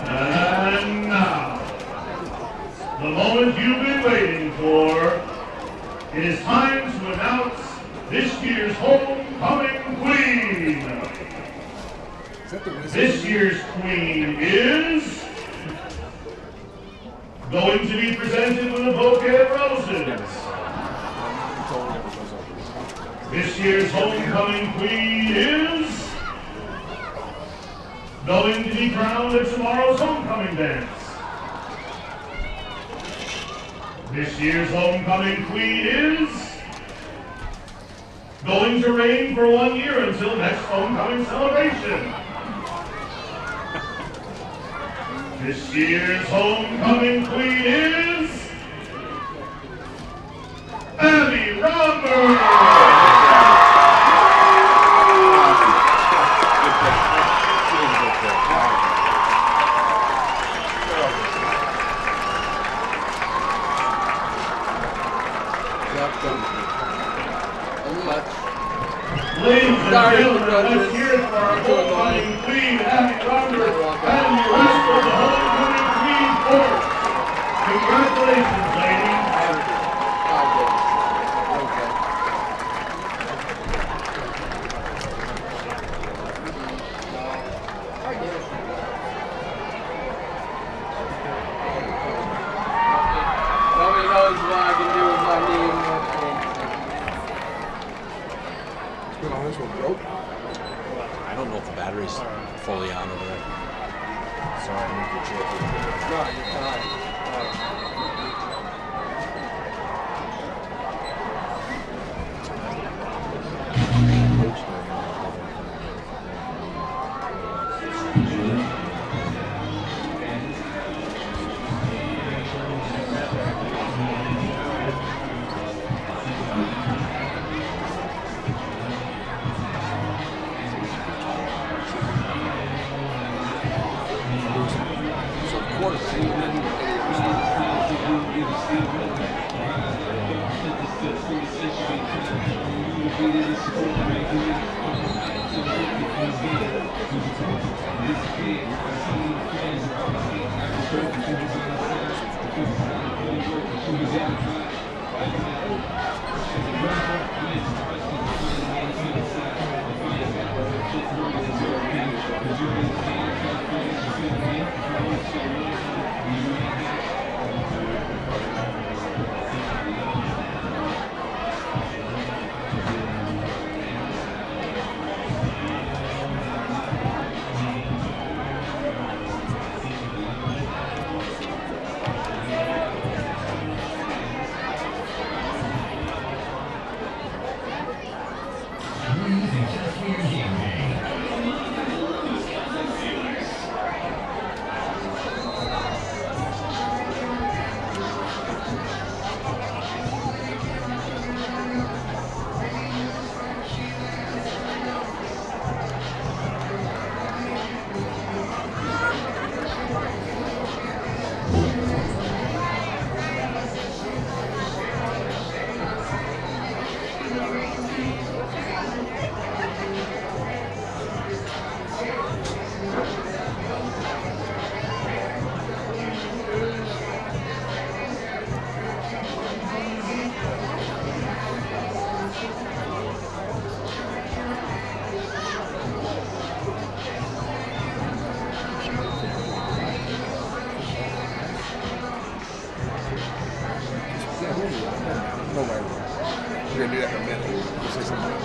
And now, the moment you've been waiting for, it is time to announce this year's homecoming queen. This year's queen is going to be presented with a bouquet of roses. This year's homecoming queen is going to be crowned at tomorrow's homecoming dance. This year's homecoming queen is going to reign for 1 year until next homecoming celebration. This year's homecoming queen is Abby Romberg. Ladies and gentlemen, let's hear it for our homecoming queen, Abby Romberg, and the rest of the homecoming queen court. Congratulations, ladies. Nobody knows what I can do with my knee. I don't know if the battery's fully on over there. Sorry, I moved the chip. No, you're fine. We're going to do that in a minute. We'll say something.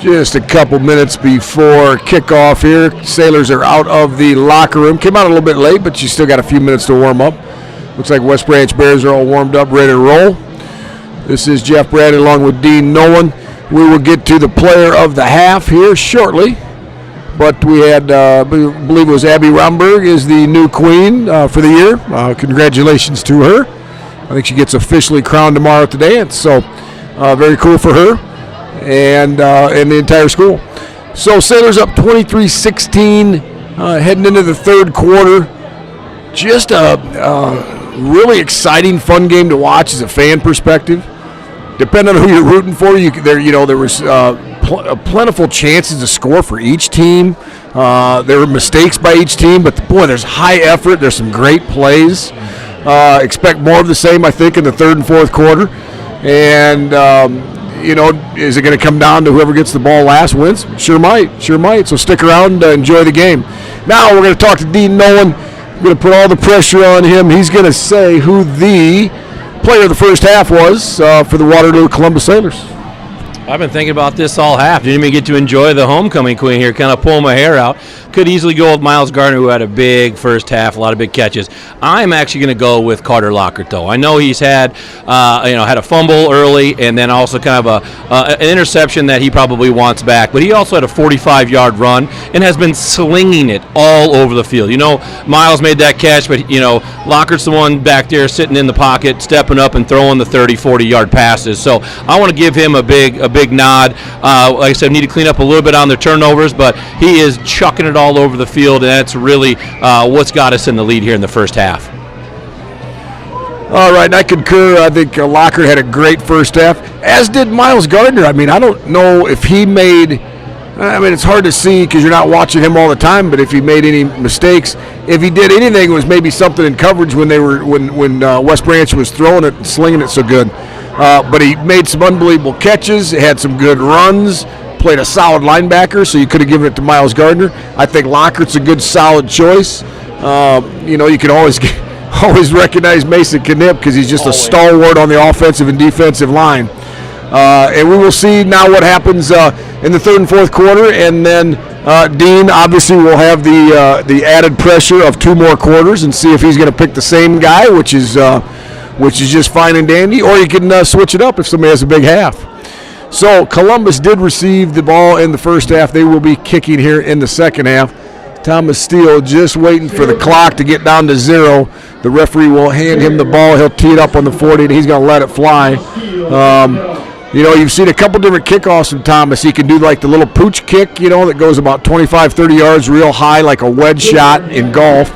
Just a couple minutes before kickoff here. Sailors are out of the locker room. Came out a little bit late, but you still got a few minutes to warm up. Looks like West Branch Bears are all warmed up, ready to roll. This is Jeff Bradley along with Dean Nolan. We will get to the player of the half here shortly. But we had, I believe it was Abby Romberg is the new queen for the year. Congratulations to her. I think she gets officially crowned tomorrow at the dance. So very cool for her. And the entire school. So Sailors up 23-16 heading into the third quarter. Just a really exciting, fun game to watch as a fan perspective. Depending on who you're rooting for, there was plentiful chances to score for each team. There were mistakes by each team, but boy, there's high effort. There's some great plays. Expect more of the same, I think, in the third and fourth quarter. And is it going to come down to whoever gets the ball last wins? Sure might. So stick around and enjoy the game. Now we're going to talk to Dean Nolan. We're going to put all the pressure on him. He's going to say who the player of the first half was for the Waterloo Columbus Sailors. I've been thinking about this all half. Didn't even get to enjoy the homecoming queen here, kind of pull my hair out. Could easily go with Miles Gardner, who had a big first half, a lot of big catches. I'm actually going to go with Carter Lockhart, though. I know he's had a fumble early and then also kind of an interception that he probably wants back. But he also had a 45-yard run and has been slinging it all over the field. You know, Miles made that catch, but, Lockhart's the one back there sitting in the pocket, stepping up and throwing the 30, 40-yard passes. So I want to give him a big nod. Like I said, need to clean up a little bit on their turnovers, but he is chucking it all over the field, and that's really what's got us in the lead here in the first half. All right, I concur. I think Lockhart had a great first half, as did Miles Gardner. I mean, I don't know if he made – it's hard to see because you're not watching him all the time, but if he made any mistakes, if he did anything, it was maybe something in coverage when West Branch was throwing it and slinging it so good. But he made some unbelievable catches, had some good runs, played a solid linebacker, so you could have given it to Miles Gardner. I think Lockhart's a good, solid choice. You can always recognize Mason Knipp because he's just a stalwart on the offensive and defensive line. And we will see now what happens in the third and fourth quarter, and then Dean obviously will have the added pressure of 2 more quarters and see if he's going to pick the same guy, which is just fine and dandy, or you can switch it up if somebody has a big half. So Columbus did receive the ball in the first half. They will be kicking here in the second half. Thomas Steele just waiting for the clock to get down to 0. The referee will hand him the ball. He'll tee it up on the 40, and he's going to let it fly. You've seen a couple different kickoffs from Thomas. He can do like the little pooch kick, that goes about 25, 30 yards real high, like a wedge shot in golf,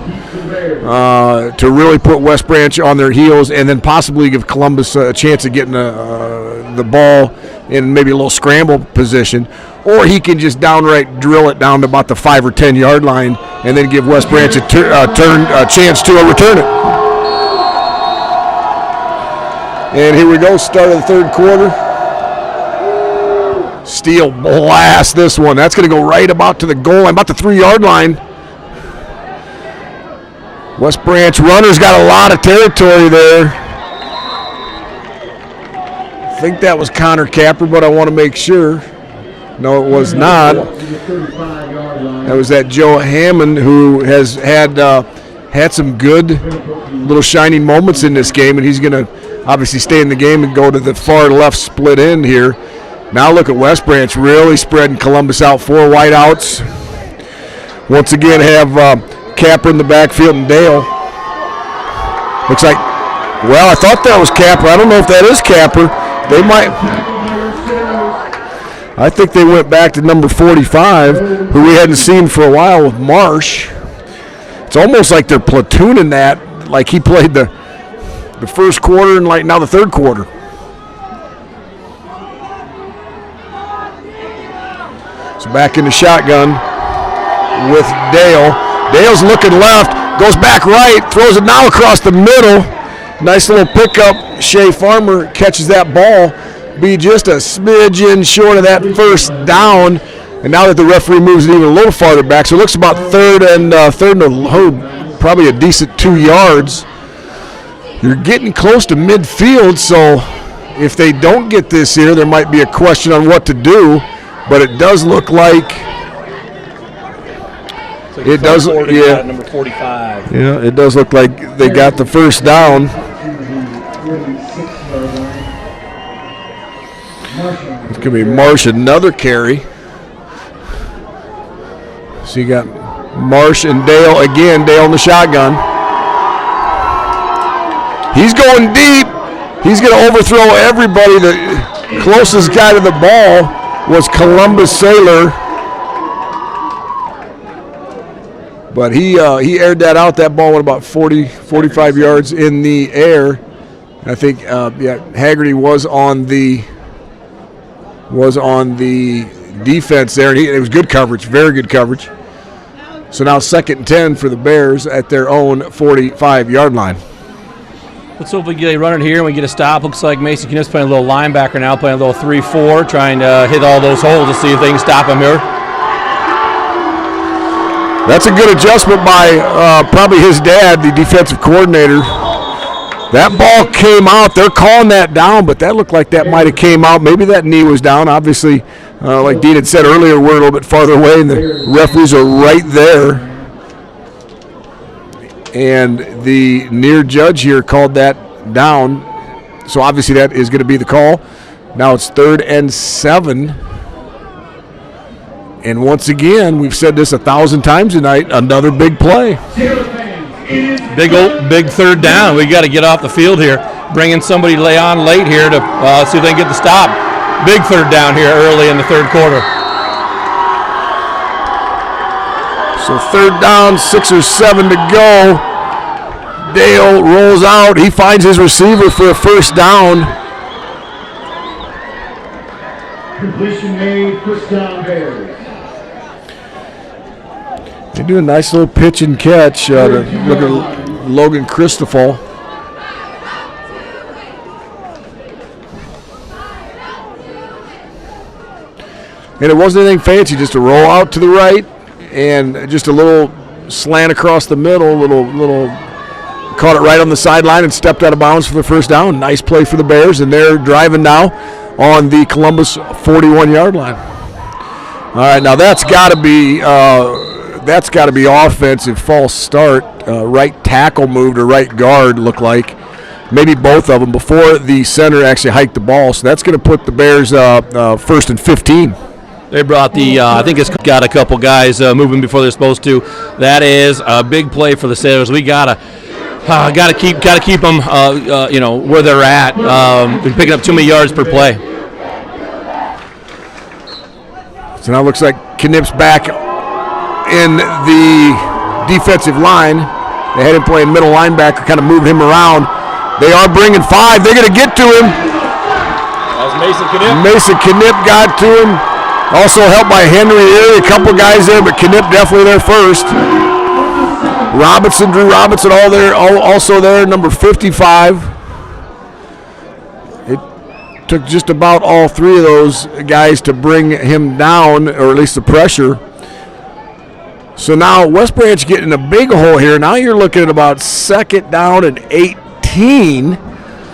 to really put West Branch on their heels and then possibly give Columbus a chance of getting the ball in maybe a little scramble position. Or he can just downright drill it down to about the 5 or 10 yard line and then give West Branch a chance to return it. And here we go, start of the third quarter. Steele blasts this one. That's going to go right about to the goal line, about the 3 yard line. West Branch runner's got a lot of territory there. I think that was Connor Capper, but I want to make sure. No, it was not. That was that Joe Hammond, who has had some good little shining moments in this game, and he's going to obviously stay in the game and go to the far left split end here. Now look at West Branch really spreading Columbus out, 4 wideouts. Once again have Capper in the backfield and Dale. Looks like, I thought that was Capper. I don't know if that is Capper. They might. I think they went back to number 45, who we hadn't seen for a while with Marsh. It's almost like they're platooning that, like he played the first quarter and like now the third quarter. So back in the shotgun with Dale. Dale's looking left, goes back right, throws it now across the middle. Nice little pickup. Shea Farmer catches that ball. Be just a smidgen short of that first down. And now that the referee moves it even a little farther back, so it looks about third and probably a decent 2 yards. You're getting close to midfield, so if they don't get this here, there might be a question on what to do. But it does look like it does. Yeah, number 45. Yeah, it does look like they got the first down. It's going to be Marsh, another carry. So you got Marsh and Dale again. Dale in the shotgun. He's going deep. He's going to overthrow everybody. The closest guy to the ball was Columbus Sailor. But he aired that out. That ball went about 40, 45 yards in the air. I think Haggerty was on the defense there, and it was good coverage, very good coverage. So now 2nd and 10 for the Bears at their own 45-yard line. Let's hope we get a runner here and we get a stop. Looks like Mason Knipp's playing a little linebacker now, playing a little 3-4, trying to hit all those holes to see if they can stop him here. That's a good adjustment by probably his dad, the defensive coordinator. That ball came out. They're calling that down, but that looked like that might have came out. Maybe that knee was down. Obviously, like Dean had said earlier, we're a little bit farther away, and the referees are right there. And the near judge here called that down. So obviously that is going to be the call. Now it's 3rd and 7. And once again, we've said this 1,000 times tonight, another big play. Big third down. We got to get off the field here. Bringing somebody on late here to see if they can get the stop. Big third down here early in the third quarter. So 3rd down, 6 or 7 to go. Dale rolls out. He finds his receiver for a first down. Completion made, first down Bears. They do a nice little pitch and catch. Look at Logan Christoffel. And it wasn't anything fancy, just a roll out to the right and just a little slant across the middle, little caught it right on the sideline and stepped out of bounds for the first down. Nice play for the Bears, and they're driving now on the Columbus 41-yard line. All right, now that's got to be offensive false start. Right tackle moved or right guard looked like. Maybe both of them before the center actually hiked the ball. So that's going to put the Bears 1st and 15. They brought I think it's got a couple guys moving before they're supposed to. That is a big play for the Sailors. We gotta keep them, where they're at. They're picking up too many yards per play. So now it looks like Knipp's back in the defensive line. They had him playing middle linebacker, kind of moved him around. They are bringing 5. They're going to get to him. That was Mason Knipp. Mason Knipp got to him. Also helped by Henry Erie, a couple guys there, but Knipp definitely there first. Drew Robinson, also there, number 55. It took just about all 3 of those guys to bring him down, or at least the pressure. So now West Branch getting a big hole here. Now you're looking at about 2nd down and 18.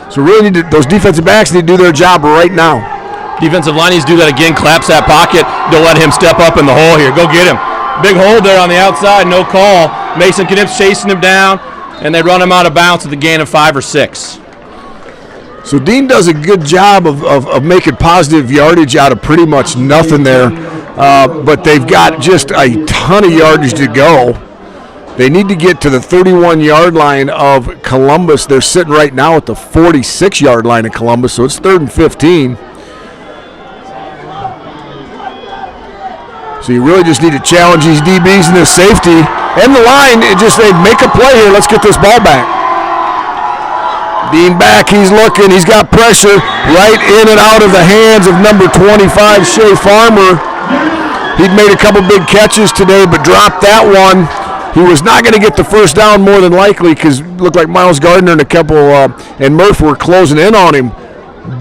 So really those defensive backs need to do their job right now. Defensive line needs to do that again, collapse that pocket. Don't let him step up in the hole here. Go get him. Big hold there on the outside, no call. Mason Knipp's chasing him down, and they run him out of bounds at the gain of 5 or 6. So Dean does a good job of making positive yardage out of pretty much nothing there. But they've got just a ton of yardage to go. They need to get to the 31-yard line of Columbus. They're sitting right now at the 46-yard line of Columbus, so it's 3rd and 15. So you really just need to challenge these DBs and this safety and the line. They make a play here. Let's get this ball back. Dean back, he's looking, he's got pressure right in and out of the hands of number 25, Shea Farmer. He'd made a couple big catches today, but dropped that one. He was not going to get the first down more than likely because it looked like Miles Gardner and and Murph were closing in on him.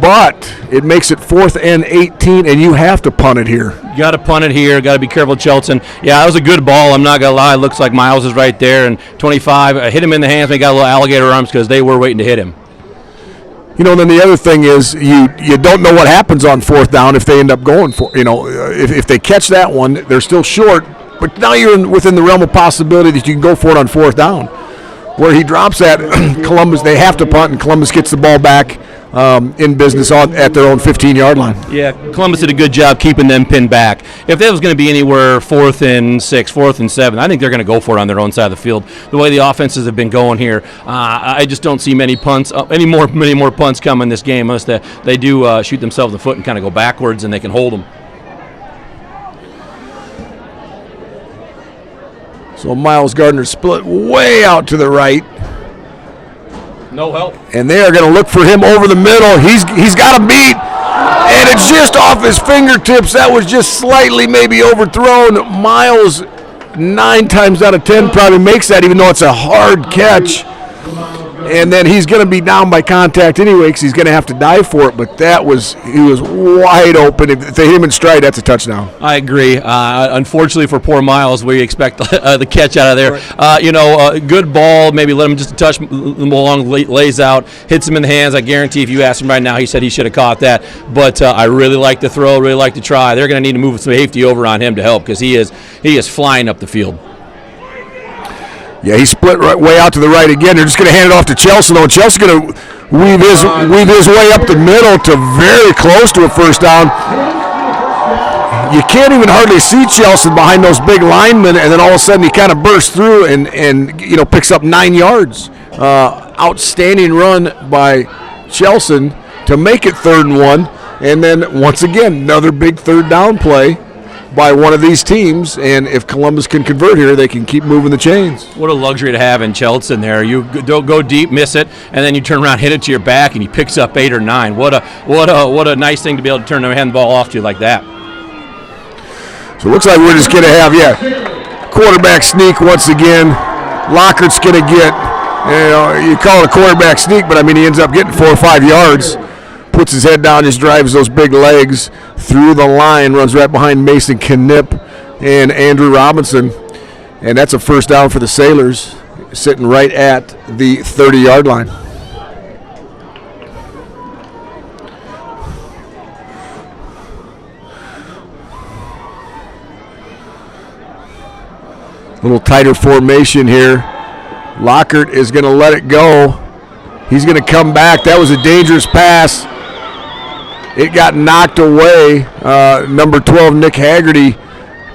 But it makes it 4th and 18, and you have to punt it here. You got to punt it here. Got to be careful, Chelton. Yeah, that was a good ball. I'm not going to lie. It looks like Miles is right there, and 25 hit him in the hands. They got a little alligator arms because they were waiting to hit him. Then the other thing is you don't know what happens on 4th down if they end up going for, if they catch that one, they're still short. But now you're within the realm of possibility that you can go for it on 4th down. Where he drops at Columbus, they have to punt, and Columbus gets the ball back in business at their own 15-yard line. Yeah, Columbus did a good job keeping them pinned back. If that was going to be anywhere 4th and 6, 4th and 7, I think they're going to go for it on their own side of the field. The way the offenses have been going here, I just don't see many more punts coming this game unless they do shoot themselves in the foot and kind of go backwards and they can hold them. So Miles Gardner split way out to the right. No help. And they are going to look for him over the middle. He's got a beat, and it's just off his fingertips. That was just slightly maybe overthrown. Miles, 9 times out of 10, probably makes that, even though it's a hard catch. and then he's going to be down by contact anyway because he's going to have to dive for it. But he was wide open. If they hit him in stride, that's a touchdown. I agree. Unfortunately for poor Miles, we expect the catch out of there. Good ball. Maybe let him just touch along, lays out, hits him in the hands. I guarantee if you ask him right now, he said he should have caught that. But I really like the throw, really like the try. They're going to need to move some safety over on him to help because he is flying up the field. Yeah, he split way out to the right again. They're just going to hand it off to Chelsea, though. Chelsea's going to weave his way up the middle to very close to a first down. You can't even hardly see Chelsea behind those big linemen, and then all of a sudden he kind of bursts through and picks up 9 yards. Outstanding run by Chelsea to make it 3rd and 1, and then once again another big 3rd down play by one of these teams, and if Columbus can convert here, they can keep moving the chains. What a luxury to have in Chelton there. You don't go deep, miss it, and then you turn around, hit it to your back, and he picks up 8 or 9. What a nice thing to be able to turn the handball off to like that. So it looks like we're just going to have, quarterback sneak once again. Lockhart's going to get, you call it a quarterback sneak, but he ends up getting 4 or 5 yards. Puts his head down, just drives those big legs through the line, runs right behind Mason Knipp and Andrew Robinson. And that's a first down for the Sailors, sitting right at the 30-yard line. A little tighter formation here. Lockhart is going to let it go. He's going to come back. That was a dangerous pass. It got knocked away. Number 12, Nick Haggerty,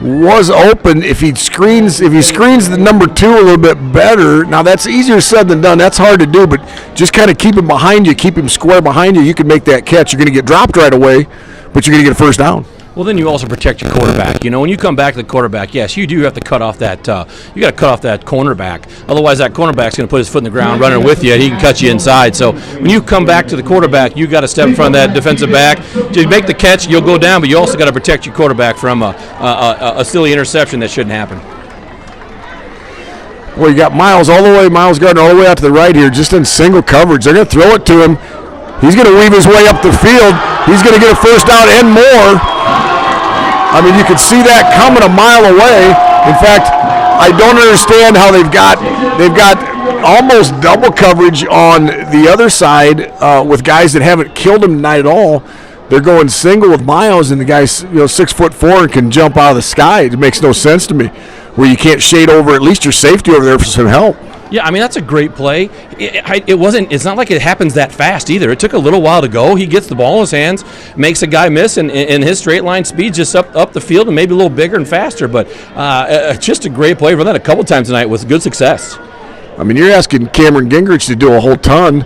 was open. If he screens the number 2 a little bit better, now that's easier said than done. That's hard to do, but just kind of keep him behind you, keep him square behind you. You can make that catch. You're going to get dropped right away, but you're going to get a first down. Well, then you also protect your quarterback. When you come back to the quarterback, yes, you do have to cut off that. You got to cut off that cornerback. Otherwise, that cornerback's going to put his foot in the ground, running with you, and he can cut you inside. So when you come back to the quarterback, you got to step in front of that defensive back. To make the catch, you'll go down, but you also got to protect your quarterback from a silly interception that shouldn't happen. Well, you got Miles Gardner all the way out to the right here, just in single coverage. They're going to throw it to him. He's going to weave his way up the field. He's going to get a first down and more. You can see that coming a mile away. In fact, I don't understand how they've got almost double coverage on the other side with guys that haven't killed him tonight at all. They're going single with Miles, and the guy's 6'4" and can jump out of the sky. It makes no sense to me. Where you can't shade over at least your safety over there for some help. Yeah, that's a great play. It's not like it happens that fast either. It took a little while to go. He gets the ball in his hands, makes a guy miss, and his straight line speed just up the field and maybe a little bigger and faster. But just a great play. Run that a couple times tonight with good success. You're asking Cameron Gingrich to do a whole ton.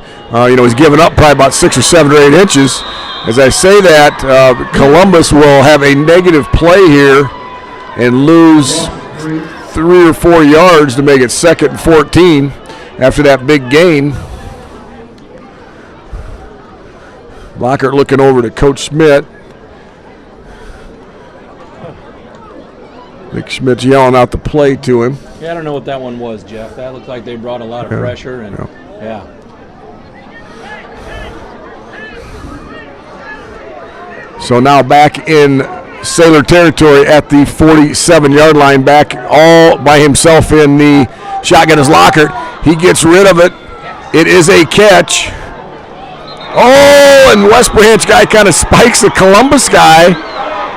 He's given up probably about 6 or 7 or 8 inches. As I say that, Columbus will have a negative play here and lose 3 or 4 yards to make it 2nd and 14 after that big gain. Lockhart looking over to Coach Schmidt. Nick Schmidt's yelling out the play to him. Yeah, I don't know what that one was, Jeff. That looked like they brought a lot of pressure. And yeah. So now back in Sailor territory at the 47-yard line, back all by himself in the shotgun is Lockhart. He gets rid of it. It is a catch. Oh, and West Branch guy kind of spikes the Columbus guy.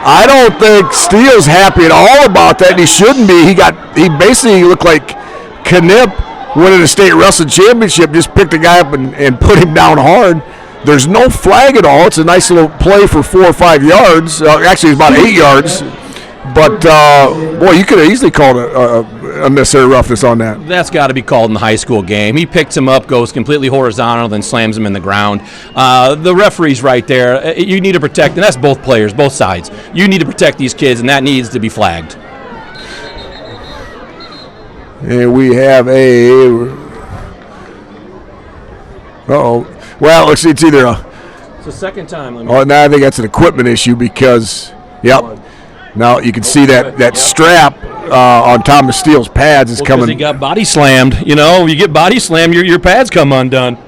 I don't think Steele's happy at all about that, and he shouldn't be. He basically looked like Knipp winning a state wrestling championship, just picked the guy up and put him down hard. There's no flag at all. It's a nice little play for 4 or 5 yards. Actually, it's about 8 yards. But, boy, you could have easily called unnecessary roughness on that. That's got to be called in the high school game. He picks him up, goes completely horizontal, then slams him in the ground. The referee's right there. You need to protect, and that's both players, both sides. You need to protect these kids, and that needs to be flagged. And we have well, it's either it's the second time. Now I think that's an equipment issue because, now you can see that strap on Thomas Steele's pads is Because coming. he got body slammed. You know, you get body slammed, your pads come undone.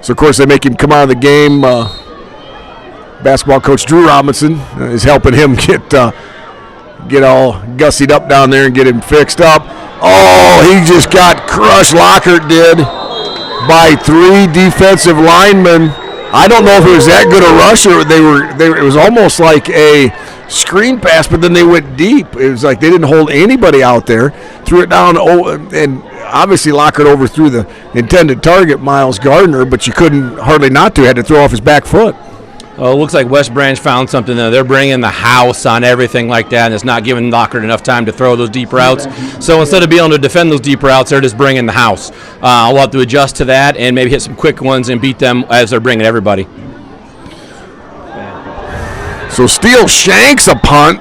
So, of course, they make him come out of the game. Basketball coach Drew Robinson is helping him get all gussied up down there and get him fixed up. Oh, he just got crushed, Lockhart did, by 3 defensive linemen. I don't know if it was that good a rush or it was almost like a screen pass, but then they went deep. It was like they didn't hold anybody out there, threw it down, and obviously Lockhart overthrew the intended target, Miles Gardner, but you couldn't hardly not to. Had to throw off his back foot. Oh, it looks like West Branch found something there. They're bringing the house on everything like that, and it's not giving Lockhart enough time to throw those deep routes. So instead of being able to defend those deep routes, they're just bringing the house. We'll have to adjust to that and maybe hit some quick ones and beat them as they're bringing everybody. So Steele shanks a punt,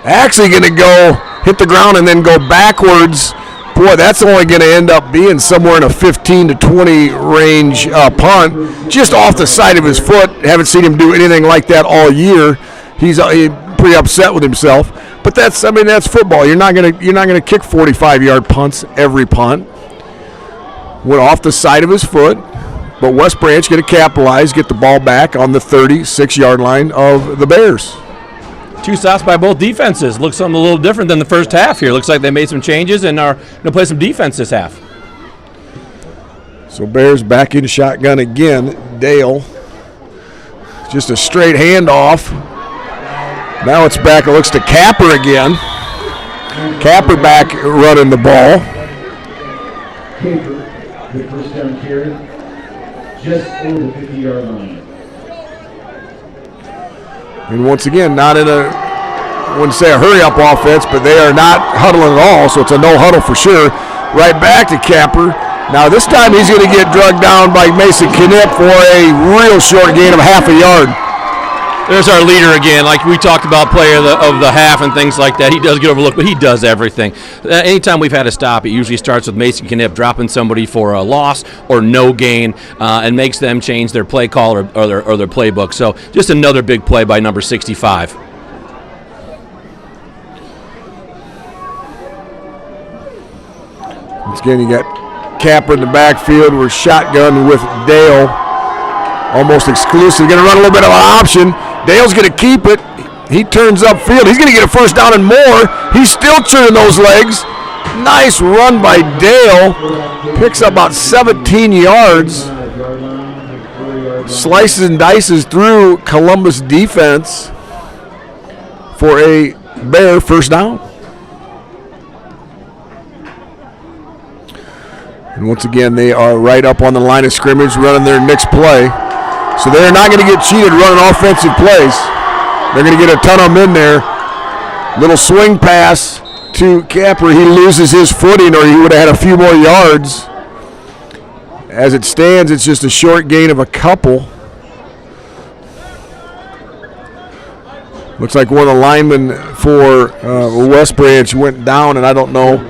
actually going to go hit the ground and then go backwards. Boy, that's only going to end up being somewhere in a 15 to 20 range punt, just off the side of his foot. Haven't seen him do anything like that all year. He's pretty upset with himself. But that's football. You're not going to kick 45-yard punts every punt. Went off the side of his foot, but West Branch going to capitalize, get the ball back on the 36-yard line of the Bears. 2 stops by both defenses. Looks something a little different than the first half here. Looks like they made some changes and are going to play some defense this half. So Bears back in shotgun again. Dale, just a straight handoff. Now it's back. It looks to Capper again. Capper back running the ball. Capper, the first down carry, just over the 50-yard line. And once again, not in I wouldn't say a hurry-up offense, but they are not huddling at all, so it's a no-huddle for sure. Right back to Capper. Now this time he's going to get drugged down by Mason Knipp for a real short gain of half a yard. There's our leader again. Like we talked about, player of the half and things like that. He does get overlooked, but he does everything. Anytime we've had a stop, it usually starts with Mason Knipp dropping somebody for a loss or no gain, and makes them change their play call or their playbook. So just another big play by number 65. Once again, you got Capper in the backfield. We're shotgun with Dale. Almost exclusive. Going to run a little bit of an option. Dale's going to keep it. He turns upfield. He's going to get a first down and more. He's still churning those legs. Nice run by Dale. Picks up about 17 yards. Slices and dices through Columbus defense for a Bear first down. And once again, they are right up on the line of scrimmage running their next play. So they're not going to get cheated running offensive plays. They're going to get a ton of them in there. Little swing pass to Capper. He loses his footing, or he would have had a few more yards. As it stands, it's just a short gain of a couple. Looks like one of the linemen for West Branch went down, and I don't know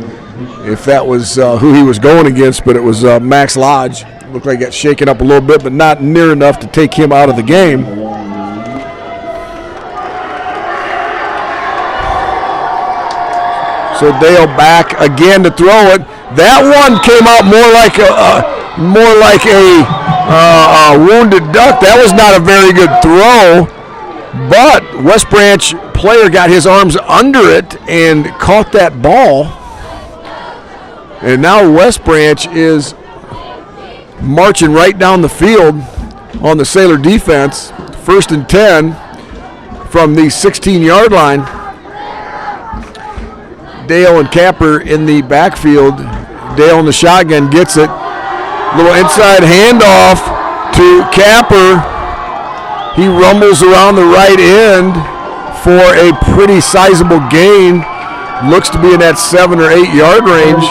if that was who he was going against, but it was Max Lodge. Looked like he got shaken up a little bit, but not near enough to take him out of the game. So Dale back again to throw it. That one came out more like a wounded duck. That was not a very good throw, but West Branch player got his arms under it and caught that ball. And now West Branch is marching right down the field on the Sailor defense. 1st and 10 from the 16-yard line. Dale and Capper in the backfield. Dale in the shotgun gets it. Little inside handoff to Capper. He rumbles around the right end for a pretty sizable gain. Looks to be in that 7 or 8 yard range.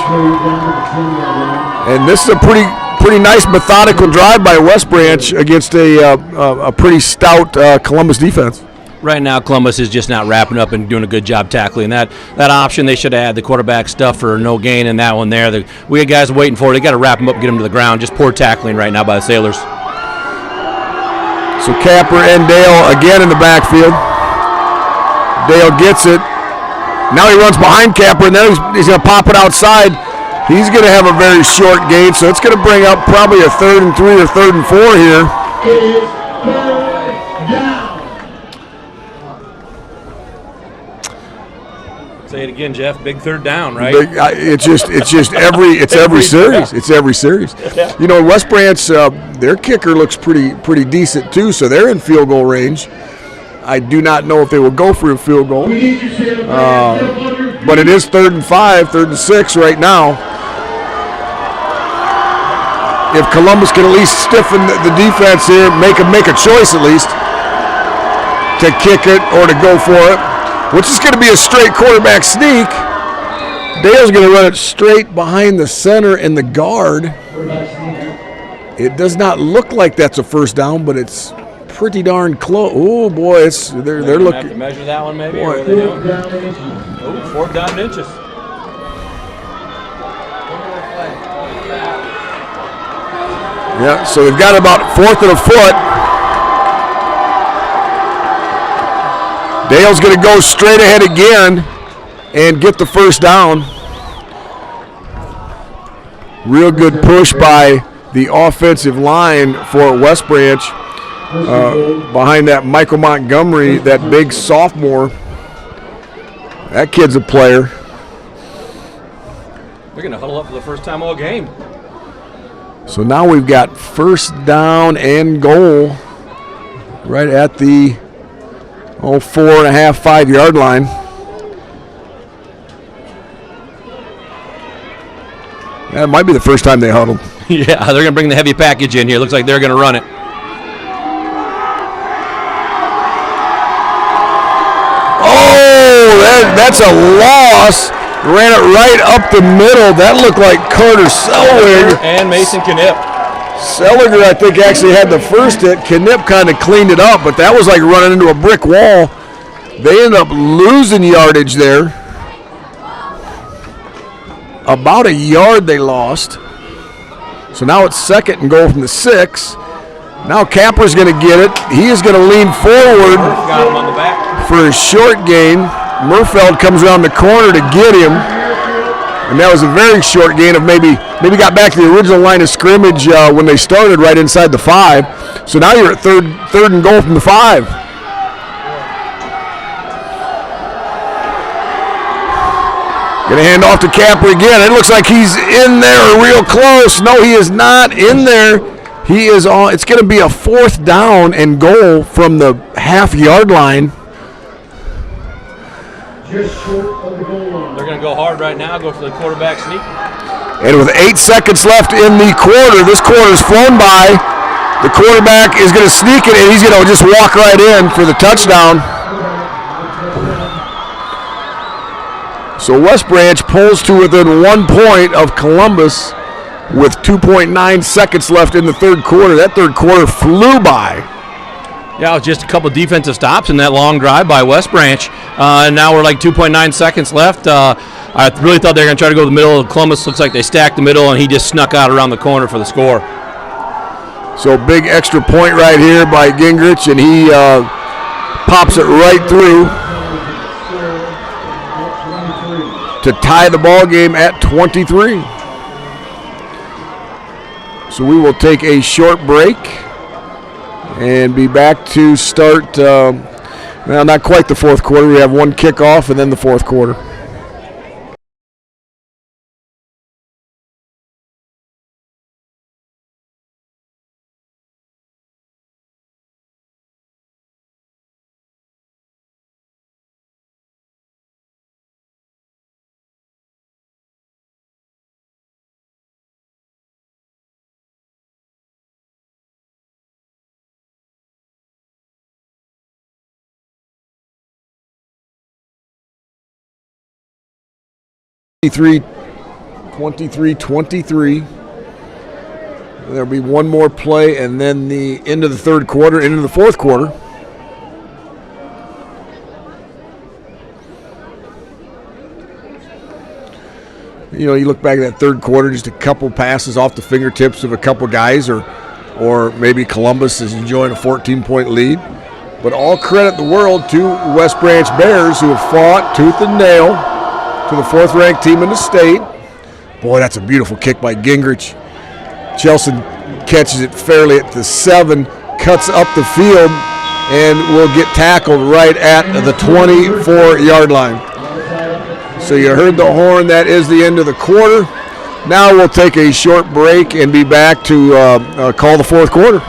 And this is a pretty nice methodical drive by West Branch against a pretty stout Columbus defense. Right now, Columbus is just not wrapping up and doing a good job tackling. That option, they should have had the quarterback stuff for no gain, and that one there. We had guys waiting for it. They got to wrap them up and get them to the ground. Just poor tackling right now by the Sailors. So Capper and Dale again in the backfield. Dale gets it. Now he runs behind Capper, and then he's going to pop it outside. He's going to have a very short gain, so it's going to bring up probably a 3rd and 3 or 3rd and 4 here. It is 3rd down. Say it again, Jeff. Big 3rd down, right? It's just every series. It's every series. You know, West Branch, their kicker looks pretty decent too, so they're in field goal range. I do not know if they will go for a field goal, We need you to stand up. but it is 3rd and 5, 3rd and 6 right now. If Columbus can at least stiffen the defense here, make a choice at least to kick it or to go for it, which is going to be a straight quarterback sneak. Dale's going to run it straight behind the center and the guard. It does not look like that's a first down, but it's pretty darn close. Oh boy, they're looking. Have to measure that one maybe. Boy. Or are they doing? Oh, 4th down in inches. Yeah, so they've got about 4th and a foot. Dale's going to go straight ahead again and get the first down. Real good push by the offensive line for West Branch behind that Michael Montgomery, that big sophomore. That kid's a player. They're going to huddle up for the first time all game. So now we've got first down and goal right at the 4.5, 5 yard line. That might be the first time they huddled. Yeah, they're going to bring the heavy package in here. Looks like they're going to run it. Oh, that's a loss. Ran it right up the middle. That looked like Carter Selliger. And Mason Knipp. Selliger, I think, actually had the first hit. Knipp kind of cleaned it up, but that was like running into a brick wall. They ended up losing yardage there. About a yard they lost. So now it's 2nd and goal from the 6. Now Capper's going to get it. He is going to lean forward Got him on the back. for a short gain. Murfeld comes around the corner to get him. And that was a very short gain of maybe got back to the original line of scrimmage when they started right inside the 5. So now you're at third and goal from the 5. Going to hand off to Capper again. It looks like he's in there real close. No, he is not in there. He is on. It's going to be a 4th down and goal from the half-yard line. Just short of the goal line. They're going to go hard right now, go for the quarterback sneak. And with 8 seconds left in the quarter, this quarter's flown by. The quarterback is going to sneak it, and he's going to just walk right in for the touchdown. So West Branch pulls to within 1 point of Columbus with 2.9 seconds left in the 3rd quarter. That 3rd quarter flew by. Yeah, it was just a couple defensive stops in that long drive by West Branch. And now we're like 2.9 seconds left. I really thought they were going to try to go to the middle. Columbus looks like they stacked the middle, and he just snuck out around the corner for the score. So big extra point right here by Gingrich, and he pops it right through to tie the ball game at 23. So we will take a short break and be back to start, well, not quite the 4th quarter. We have one kickoff and then the 4th quarter. Twenty-three. There'll be one more play, and then the end of the 3rd quarter, into the 4th quarter. You know, you look back at that 3rd quarter, just a couple passes off the fingertips of a couple guys, or maybe Columbus is enjoying a 14-point lead. But all credit in the world to West Branch Bears, who have fought tooth and nail to the 4th-ranked team in the state. Boy, that's a beautiful kick by Gingrich. Chelson catches it fairly at the 7, cuts up the field, and will get tackled right at the 24-yard line. So you heard the horn. That is the end of the quarter. Now we'll take a short break and be back to call the 4th quarter.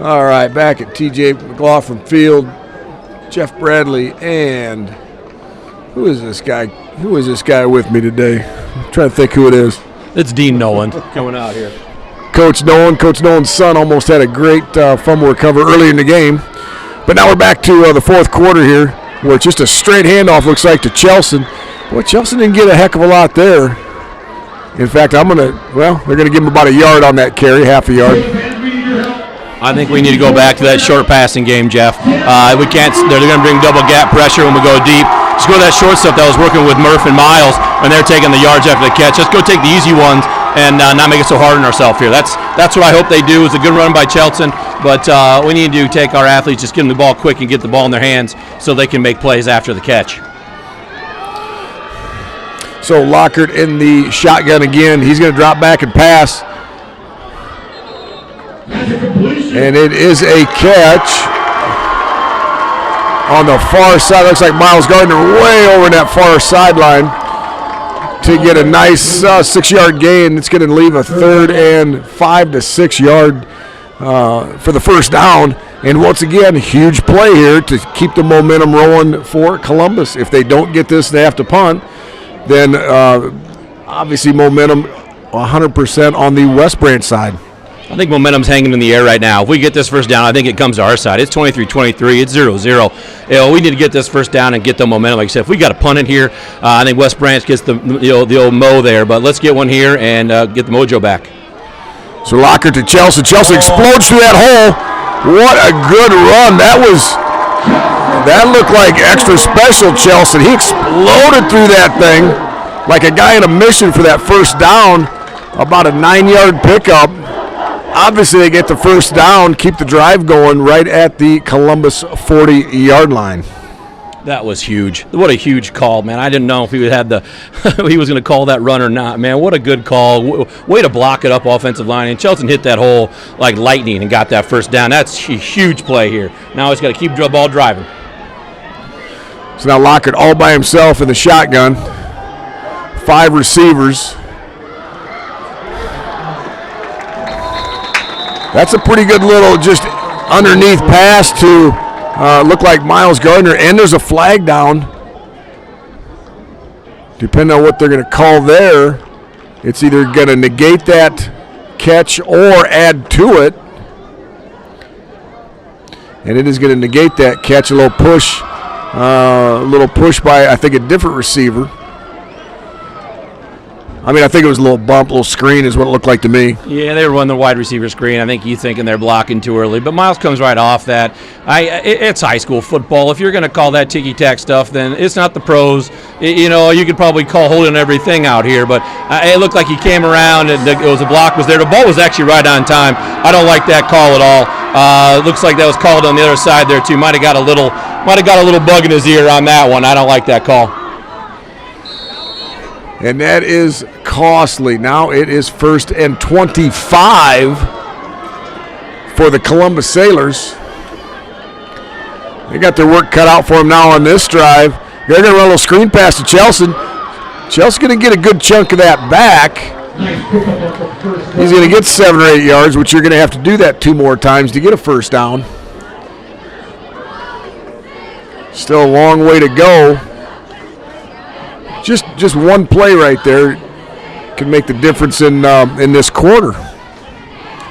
All right, back at TJ McLaughlin Field, Jeff Bradley, and who is this guy? Who is this guy with me today? I'm trying to think who it is. It's Dean Nolan coming out here. Coach Nolan. Coach Nolan's son almost had a great fumble recovery early in the game. But now we're back to the 4th quarter here, where it's just a straight handoff, looks like, to Chelson. Boy, Chelson didn't get a heck of a lot there. In fact, they're going to give him about a yard on that carry, half a yard. I think we need to go back to that short passing game, Jeff. We can't. They're going to bring double gap pressure when we go deep. Just go to that short stuff that was working with Murph and Miles when they're taking the yards after the catch. Let's go take the easy ones and not make it so hard on ourselves here. That's what I hope they do. It's a good run by Chelson, but we need to take our athletes, just give them the ball quick and get the ball in their hands so they can make plays after the catch. So Lockhart in the shotgun again. He's going to drop back and pass. And it is a catch on the far side. Looks like Miles Gardner way over in that far sideline to get a nice 6-yard gain. It's going to leave a 3rd and 5 to 6 yard for the first down. And once again, huge play here to keep the momentum rolling for Columbus. If they don't get this, they have to punt. Then obviously momentum 100% on the West Branch side. I think momentum's hanging in the air right now. If we get this first down, I think it comes to our side. It's 23-23. It's 0-0. We need to get this first down and get the momentum. Like I said, if we got to punt it here, I think West Branch gets the old mo there. But let's get one here and get the mojo back. So Lockhart to Chelsea. Chelsea explodes through that hole. What a good run. That looked like extra special Chelsea. He exploded through that thing like a guy in a mission for that first down. About a 9-yard pickup. Obviously, they get the first down, keep the drive going right at the Columbus 40-yard line. That was huge. What a huge call, man. I didn't know if he had he was going to call that run or not, man. What a good call. Way to block it up offensive line. And Chelson hit that hole like lightning and got that first down. That's a huge play here. Now he's got to keep the ball driving. So now Lockhart all by himself in the shotgun. 5 receivers. That's a pretty good little just underneath pass to look like Miles Gardner, and there's a flag down. Depending on what they're going to call there, it's either going to negate that catch or add to it. And it is going to negate that catch, a little push by, I think, a different receiver. I think it was a little bump, a little screen is what it looked like to me. Yeah, they were running the wide receiver screen. I think you thinking they're blocking too early. But Miles comes right off that. It's high school football. If you're going to call that ticky-tack stuff, then it's not the pros. You could probably call holding everything out here. But it looked like he came around and the block was there. The ball was actually right on time. I don't like that call at all. It looks like that was called on the other side there too. Might have got a little bug in his ear on that one. I don't like that call. And that is costly. Now it is 1st and 25 for the Columbus Sailors. They got their work cut out for them now on this drive. They're going to run a little screen pass to Chelsea. Chelsea's going to get a good chunk of that back. He's going to get 7 or 8 yards, which you're going to have to do that 2 more times to get a first down. Still a long way to go. Just one play right there can make the difference in this quarter.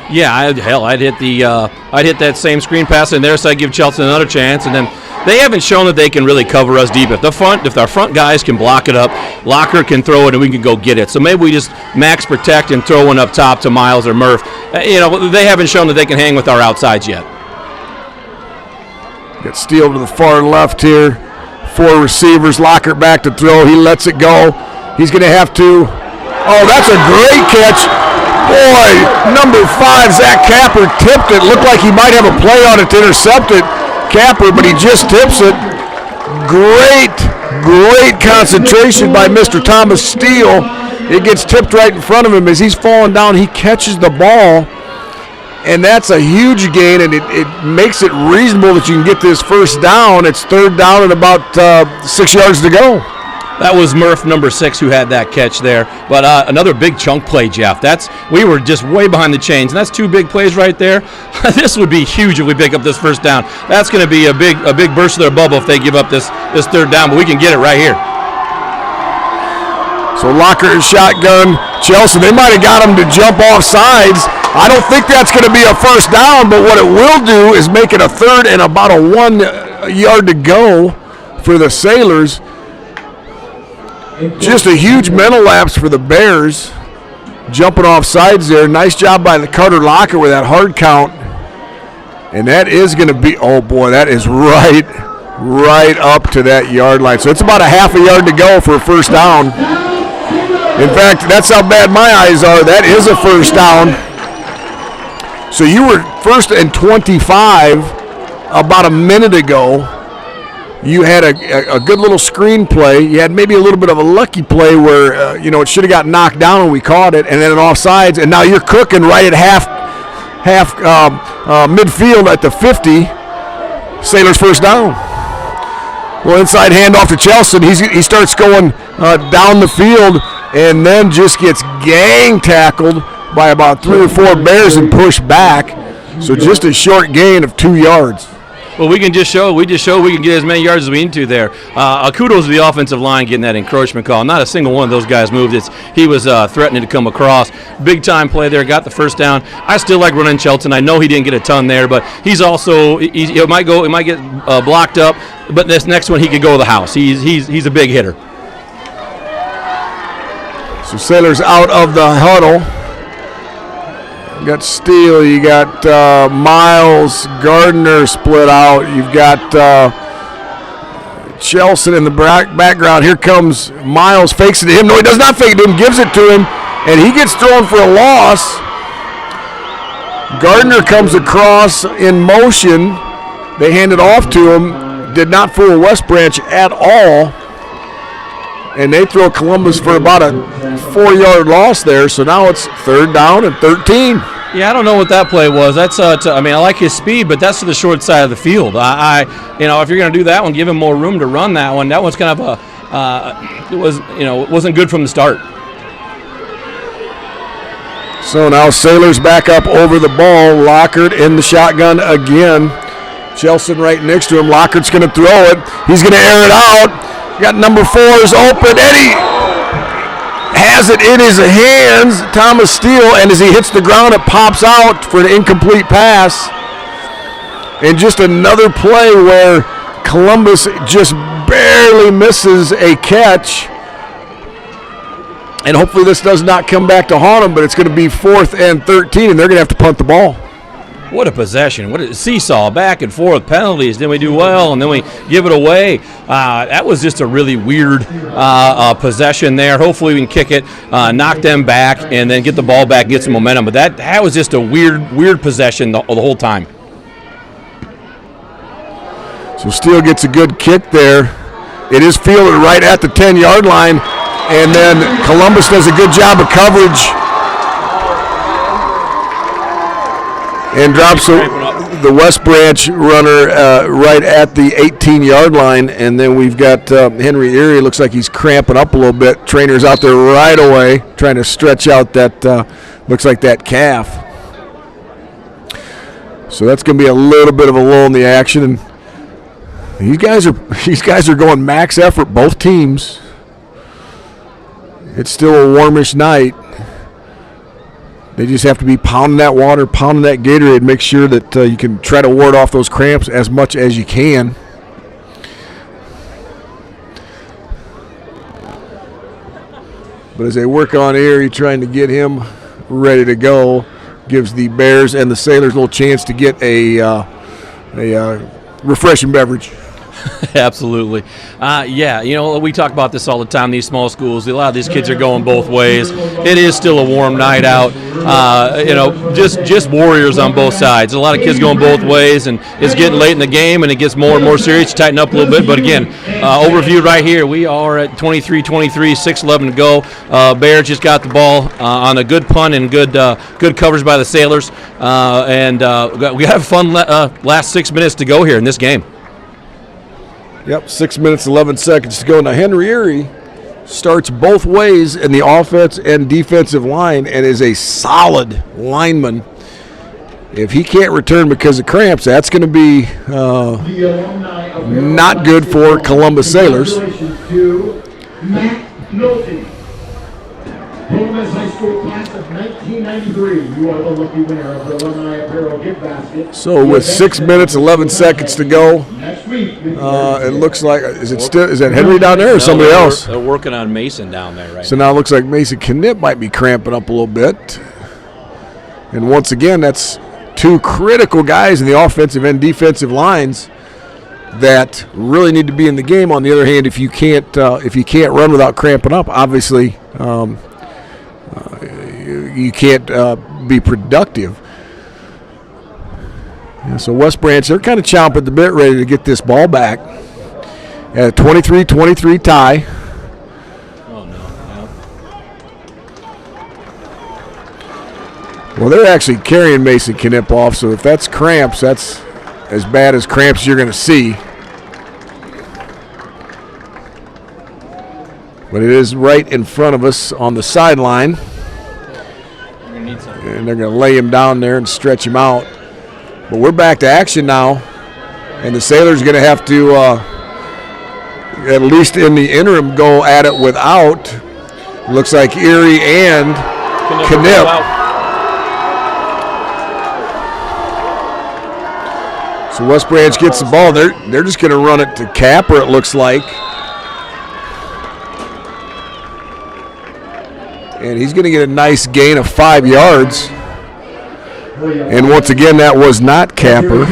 Yeah, I'd hit that same screen pass in there, so I'd give Chelsea another chance. And then they haven't shown that they can really cover us deep. If our front guys can block it up, Locker can throw it, and we can go get it. So maybe we just max protect and throw one up top to Miles or Murph. They haven't shown that they can hang with our outsides yet. Got Steele to the far left here. 4 receivers, Locker back to throw. He lets it go. He's going to have to. Oh, that's a great catch. Boy, number 5, Zach Capper tipped it. Looked like he might have a play on it to intercept it, Capper, but he just tips it. Great concentration by Mr. Thomas Steele. It gets tipped right in front of him. As he's falling down, he catches the ball, and that's a huge gain, and it makes it reasonable that you can get this first down. It's 3rd down and about 6 yards to go. That was Murph, number 6, who had that catch there. But another big chunk play, Jeff. We were just way behind the chains, and that's 2 big plays right there. This would be huge if we pick up this first down. That's going to be a big burst of their bubble if they give up this 3rd down, but we can get it right here. So Locker is shotgun. Chelsea, they might have got him to jump off sides. I don't think that's going to be a first down, but what it will do is make it a 3rd and about a 1 yard to go for the Sailors. Just a huge mental lapse for the Bears. Jumping off sides there. Nice job by the Carter Locker with that hard count. And that is going to be, oh boy, that is right up to that yard line. So it's about a half a yard to go for a first down. In fact, that's how bad my eyes are. That is a first down. So you were 1st and 25 about a minute ago. You had a good little screen play. You had maybe a little bit of a lucky play where, it should have got knocked down and we caught it, and then an offsides, and now you're cooking right at half midfield at the 50. Sailors first down. Well, inside handoff to Chelsea. He starts going down the field and then just gets gang tackled by about 3 or 4 Bears and pushed back. So just a short gain of 2 yards. Well, we just show we can get as many yards as we need to there. Kudos to the offensive line getting that encroachment call. Not a single one of those guys moved. He was threatening to come across. Big time play there, got the first down. I still like running Shelton. I know he didn't get a ton there, but he's also it might get blocked up. But this next one he could go to the house. He's a big hitter. So Sailors out of the huddle. You got Steele, you got Miles, Gardner split out. You've got Chelsea in the background. Here comes Miles, fakes it to him. No, he does not fake it to him, gives it to him, and he gets thrown for a loss. Gardner comes across in motion. They hand it off to him. Did not fool West Branch at all. And they throw Columbus for about a 4-yard loss there. So now it's 3rd down and 13. Yeah, I don't know what that play was. That's I like his speed, but that's to the short side of the field. If you're going to do that one, give him more room to run that one. That one's kind of it wasn't good from the start. So now Sailors back up over the ball. Lockard in the shotgun again. Chelsea right next to him. Lockhardt's going to throw it. He's going to air it out. Got number 4's open. Eddie has it in his hands. Thomas Steele, and as he hits the ground, it pops out for an incomplete pass. And just another play where Columbus just barely misses a catch. And hopefully this does not come back to haunt them, but it's going to be 4th and 13, and they're going to have to punt the ball. What a possession. What a seesaw, back and forth, penalties. Then we do well, and then we give it away. That was just a really weird possession there. Hopefully we can kick it, knock them back, and then get the ball back and get some momentum. But that was just a weird possession the whole time. So Steele gets a good kick there. It is fielded right at the 10-yard line. And then Columbus does a good job of coverage and drops the West Branch runner right at the 18-yard line. And then we've got Henry Erie. Looks like he's cramping up a little bit. Trainer's out there right away trying to stretch out that, looks like that calf. So that's going to be a little bit of a lull in the action. And these guys are going max effort, both teams. It's still a warmish night. They just have to be pounding that water, pounding that Gatorade, make sure that you can try to ward off those cramps as much as you can. But as they work on Erie, trying to get him ready to go, gives the Bears and the Sailors a little chance to get a refreshing beverage. Absolutely. Yeah, we talk about this all the time, these small schools. A lot of these kids are going both ways. It is still a warm night out. Just warriors on both sides. A lot of kids going both ways, and it's getting late in the game, and it gets more and more serious. You tighten up a little bit. But, again, overview right here. We are at 23-23, 6:11 to go. Bears just got the ball on a good punt and good coverage by the Sailors. We have fun last 6 minutes to go here in this game. Yep, 6 minutes, 11 seconds to go. Now, Henry Erie starts both ways in the offense and defensive line and is a solid lineman. If he can't return because of cramps, that's going to be not good for Columbus Sailors. Congratulations to Matt Knowlton, Columbus High School class of 1993. You are the lucky winner of the Alumni Apparel gift basket. So with 6 minutes, 11 seconds to go, Next week, it looks like, is that Henry down there or somebody else? They're working on Mason down there right So now it looks like Mason Knipp might be cramping up a little bit. And once again, that's two critical guys in the offensive and defensive lines that really need to be in the game. On the other hand, if you can't run without cramping up, obviously you can't be productive. Yeah, so West Branch, they're kind of chomping at the bit, ready to get this ball back. At a 23-23 tie. Oh, no. Well, they're actually carrying Mason Knipp off, so if that's cramps, that's as bad as cramps you're going to see. But it is right in front of us on the sideline. And they're going to lay him down there and stretch him out. But we're back to action now. And the Sailors are going to have to, at least in the interim, go at it without. Looks like Erie and Knipp. So West Branch gets the ball. They're just going to run it to Capper, it looks like. And he's going to get a nice gain of 5 yards. And once again, that was not Capper.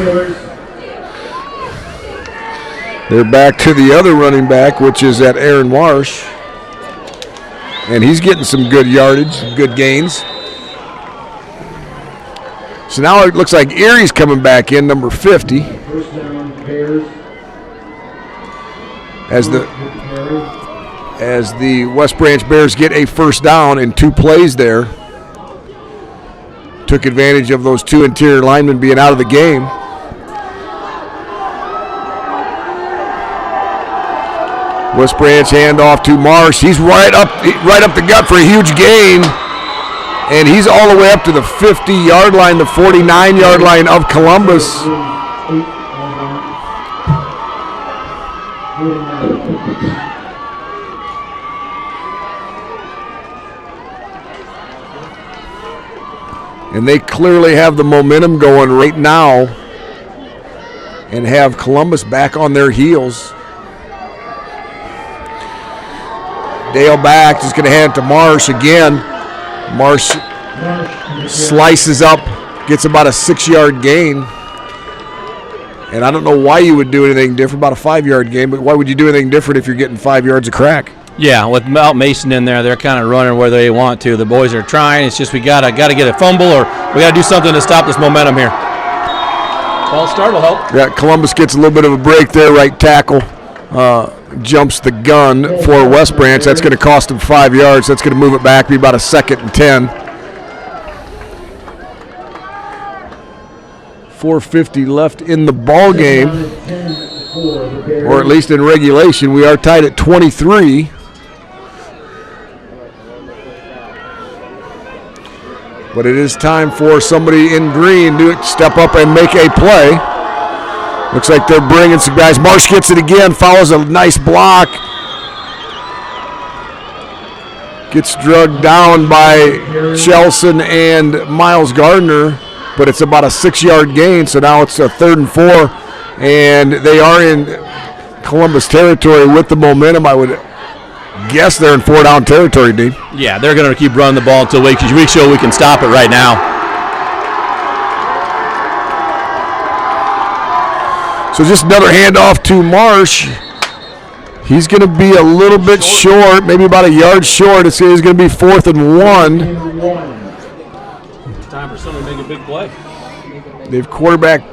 They're back to the other running back, which is at Aaron Marsh. And he's getting some good yardage, some good gains. So now it looks like Erie's coming back in, number 50. First down, Bears. As the West Branch Bears get a first down in 2 plays there. Took advantage of those 2 interior linemen being out of the game. West Branch handoff to Marsh. He's right up the gut for a huge gain. And he's all the way up to the 50-yard line, the 49-yard line of Columbus. And they clearly have the momentum going right now and have Columbus back on their heels. Dale back, just going to hand it to Marsh again. Marsh slices up, gets about a 6-yard gain. And I don't know why you would do anything different, about a 5-yard gain, but why would you do anything different if you're getting 5 yards of crack? Yeah, without Mason in there, they're kind of running where they want to. The boys are trying. It's just we gotta get a fumble, or we gotta do something to stop this momentum here. False start will help. Yeah, Columbus gets a little bit of a break there, right tackle. jumps the gun for West Branch. That's going to cost him 5 yards. That's going to move it back, be about a 2nd and 10. 4:50 left in the ball game, or at least in regulation. We are tied at 23. But it is time for somebody in green to step up and make a play. Looks like they're bringing some guys. Marsh gets it again, follows a nice block. Gets drugged down by Chelson and Miles Gardner, but it's about a 6-yard gain, so now it's a 3rd and 4, and they are in Columbus territory with the momentum. I would guess they're in 4-down territory, Dean. Yeah, they're going to keep running the ball until we show we can stop it right now. So just another handoff to Marsh. He's going to be a little bit short, maybe about a yard short. It's going to be 4th and 1. It's time for someone to make a big play. They've quarterback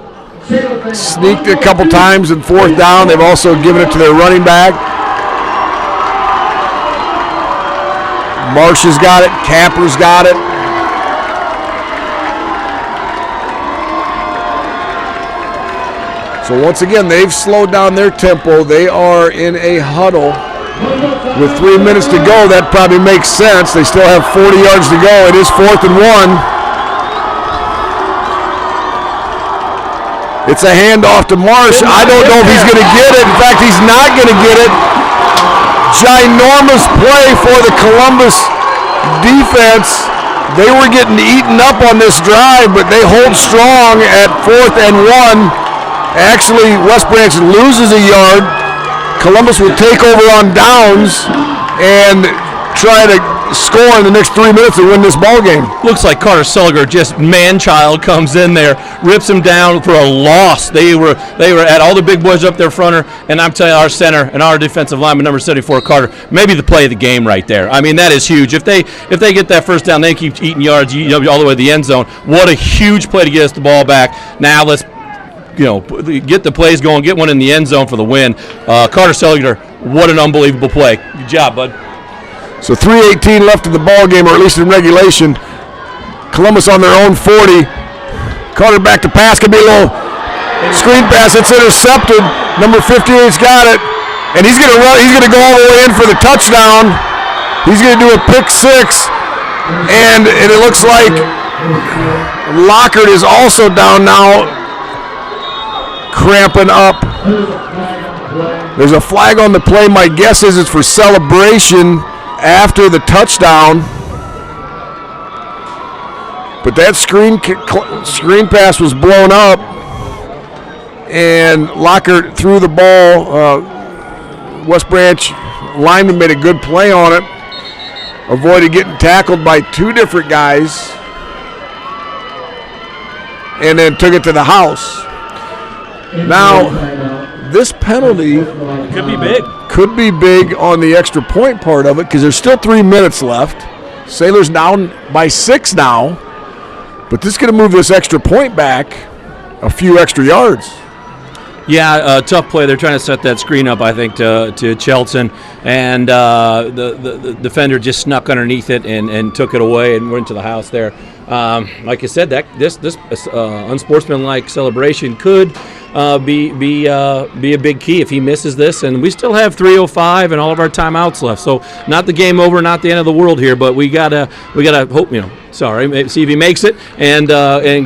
sneaked a couple times in 4th down. They've also given it to their running back. Marsh has got it. Camper's got it. So once again, they've slowed down their tempo. They are in a huddle. With 3 minutes to go, that probably makes sense. They still have 40 yards to go. It is 4th and 1. It's a handoff to Marsh. I don't know if he's going to get it. In fact, he's not going to get it. Ginormous play for the Columbus defense. They were getting eaten up on this drive, but they hold strong at 4th and 1. Actually, West Branch loses a yard. Columbus will take over on downs and try to score in the next 3 minutes and win this ball game. Looks like Carter Sulliger, just man-child, comes in there, rips him down for a loss. They were at all the big boys up there fronter, and I'm telling you, our center and our defensive lineman, number 74, Carter, maybe the play of the game right there. I mean, that is huge. If they get that first down, they keep eating yards all the way to the end zone. What a huge play to get us the ball back. Now let's get the plays going, get one in the end zone for the win. Carter Sulliger, what an unbelievable play. Good job, bud. So 3:18 left in the ball game, or at least in regulation. Columbus on their own 40. Carter back to pass. Could be a little screen pass. It's intercepted. Number 58's got it, and he's going to run. He's going to go all the way in for the touchdown. He's going to do a pick 6, and it looks like Lockhart is also down now, cramping up. There's a flag on the play. My guess is it's for celebration after the touchdown. But that screen pass was blown up, and Lockhart threw the ball. West Branch lineman made a good play on it, avoided getting tackled by 2 different guys, and then took it to the house. Now, this penalty could be big on the extra point part of it, because there's still 3 minutes left. Sailor's down by 6 now, but this is going to move this extra point back a few extra yards. Yeah, tough play. They're trying to set that screen up, I think, to Chelson, and the defender just snuck underneath it and took it away and went to the house there. Like I said, that this unsportsmanlike celebration could be a big key if he misses this, and we still have 3:05 and all of our timeouts left. So not the game over, not the end of the world here, but we gotta hope, see if he makes it and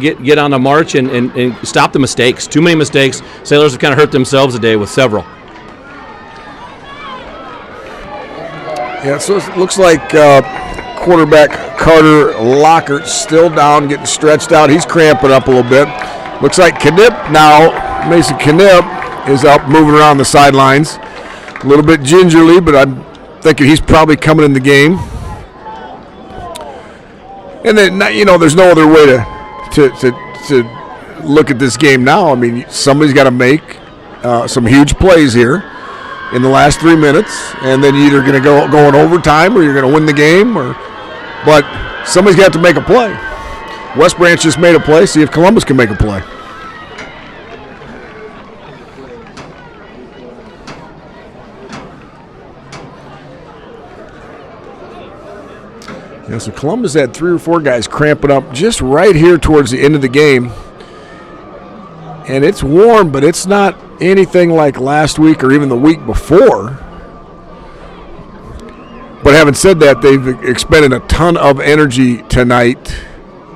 get on the march and stop the mistakes. Too many mistakes. Sailors have kind of hurt themselves today with several. Yeah, so it looks like quarterback Carter Lockhart still down, getting stretched out. He's cramping up a little bit. Looks like Knipp now, Mason Knipp, is up moving around the sidelines. A little bit gingerly, but I'm thinking he's probably coming in the game. And then, there's no other way to look at this game now. I mean, somebody's got to make some huge plays here in the last 3 minutes, and then you're either going to go in overtime or you're going to win the game. But somebody's got to make a play. West Branch just made a play. See if Columbus can make a play. Yeah, so Columbus had 3 or 4 guys cramping up just right here towards the end of the game. And it's warm, but it's not anything like last week or even the week before. But having said that, they've expended a ton of energy tonight,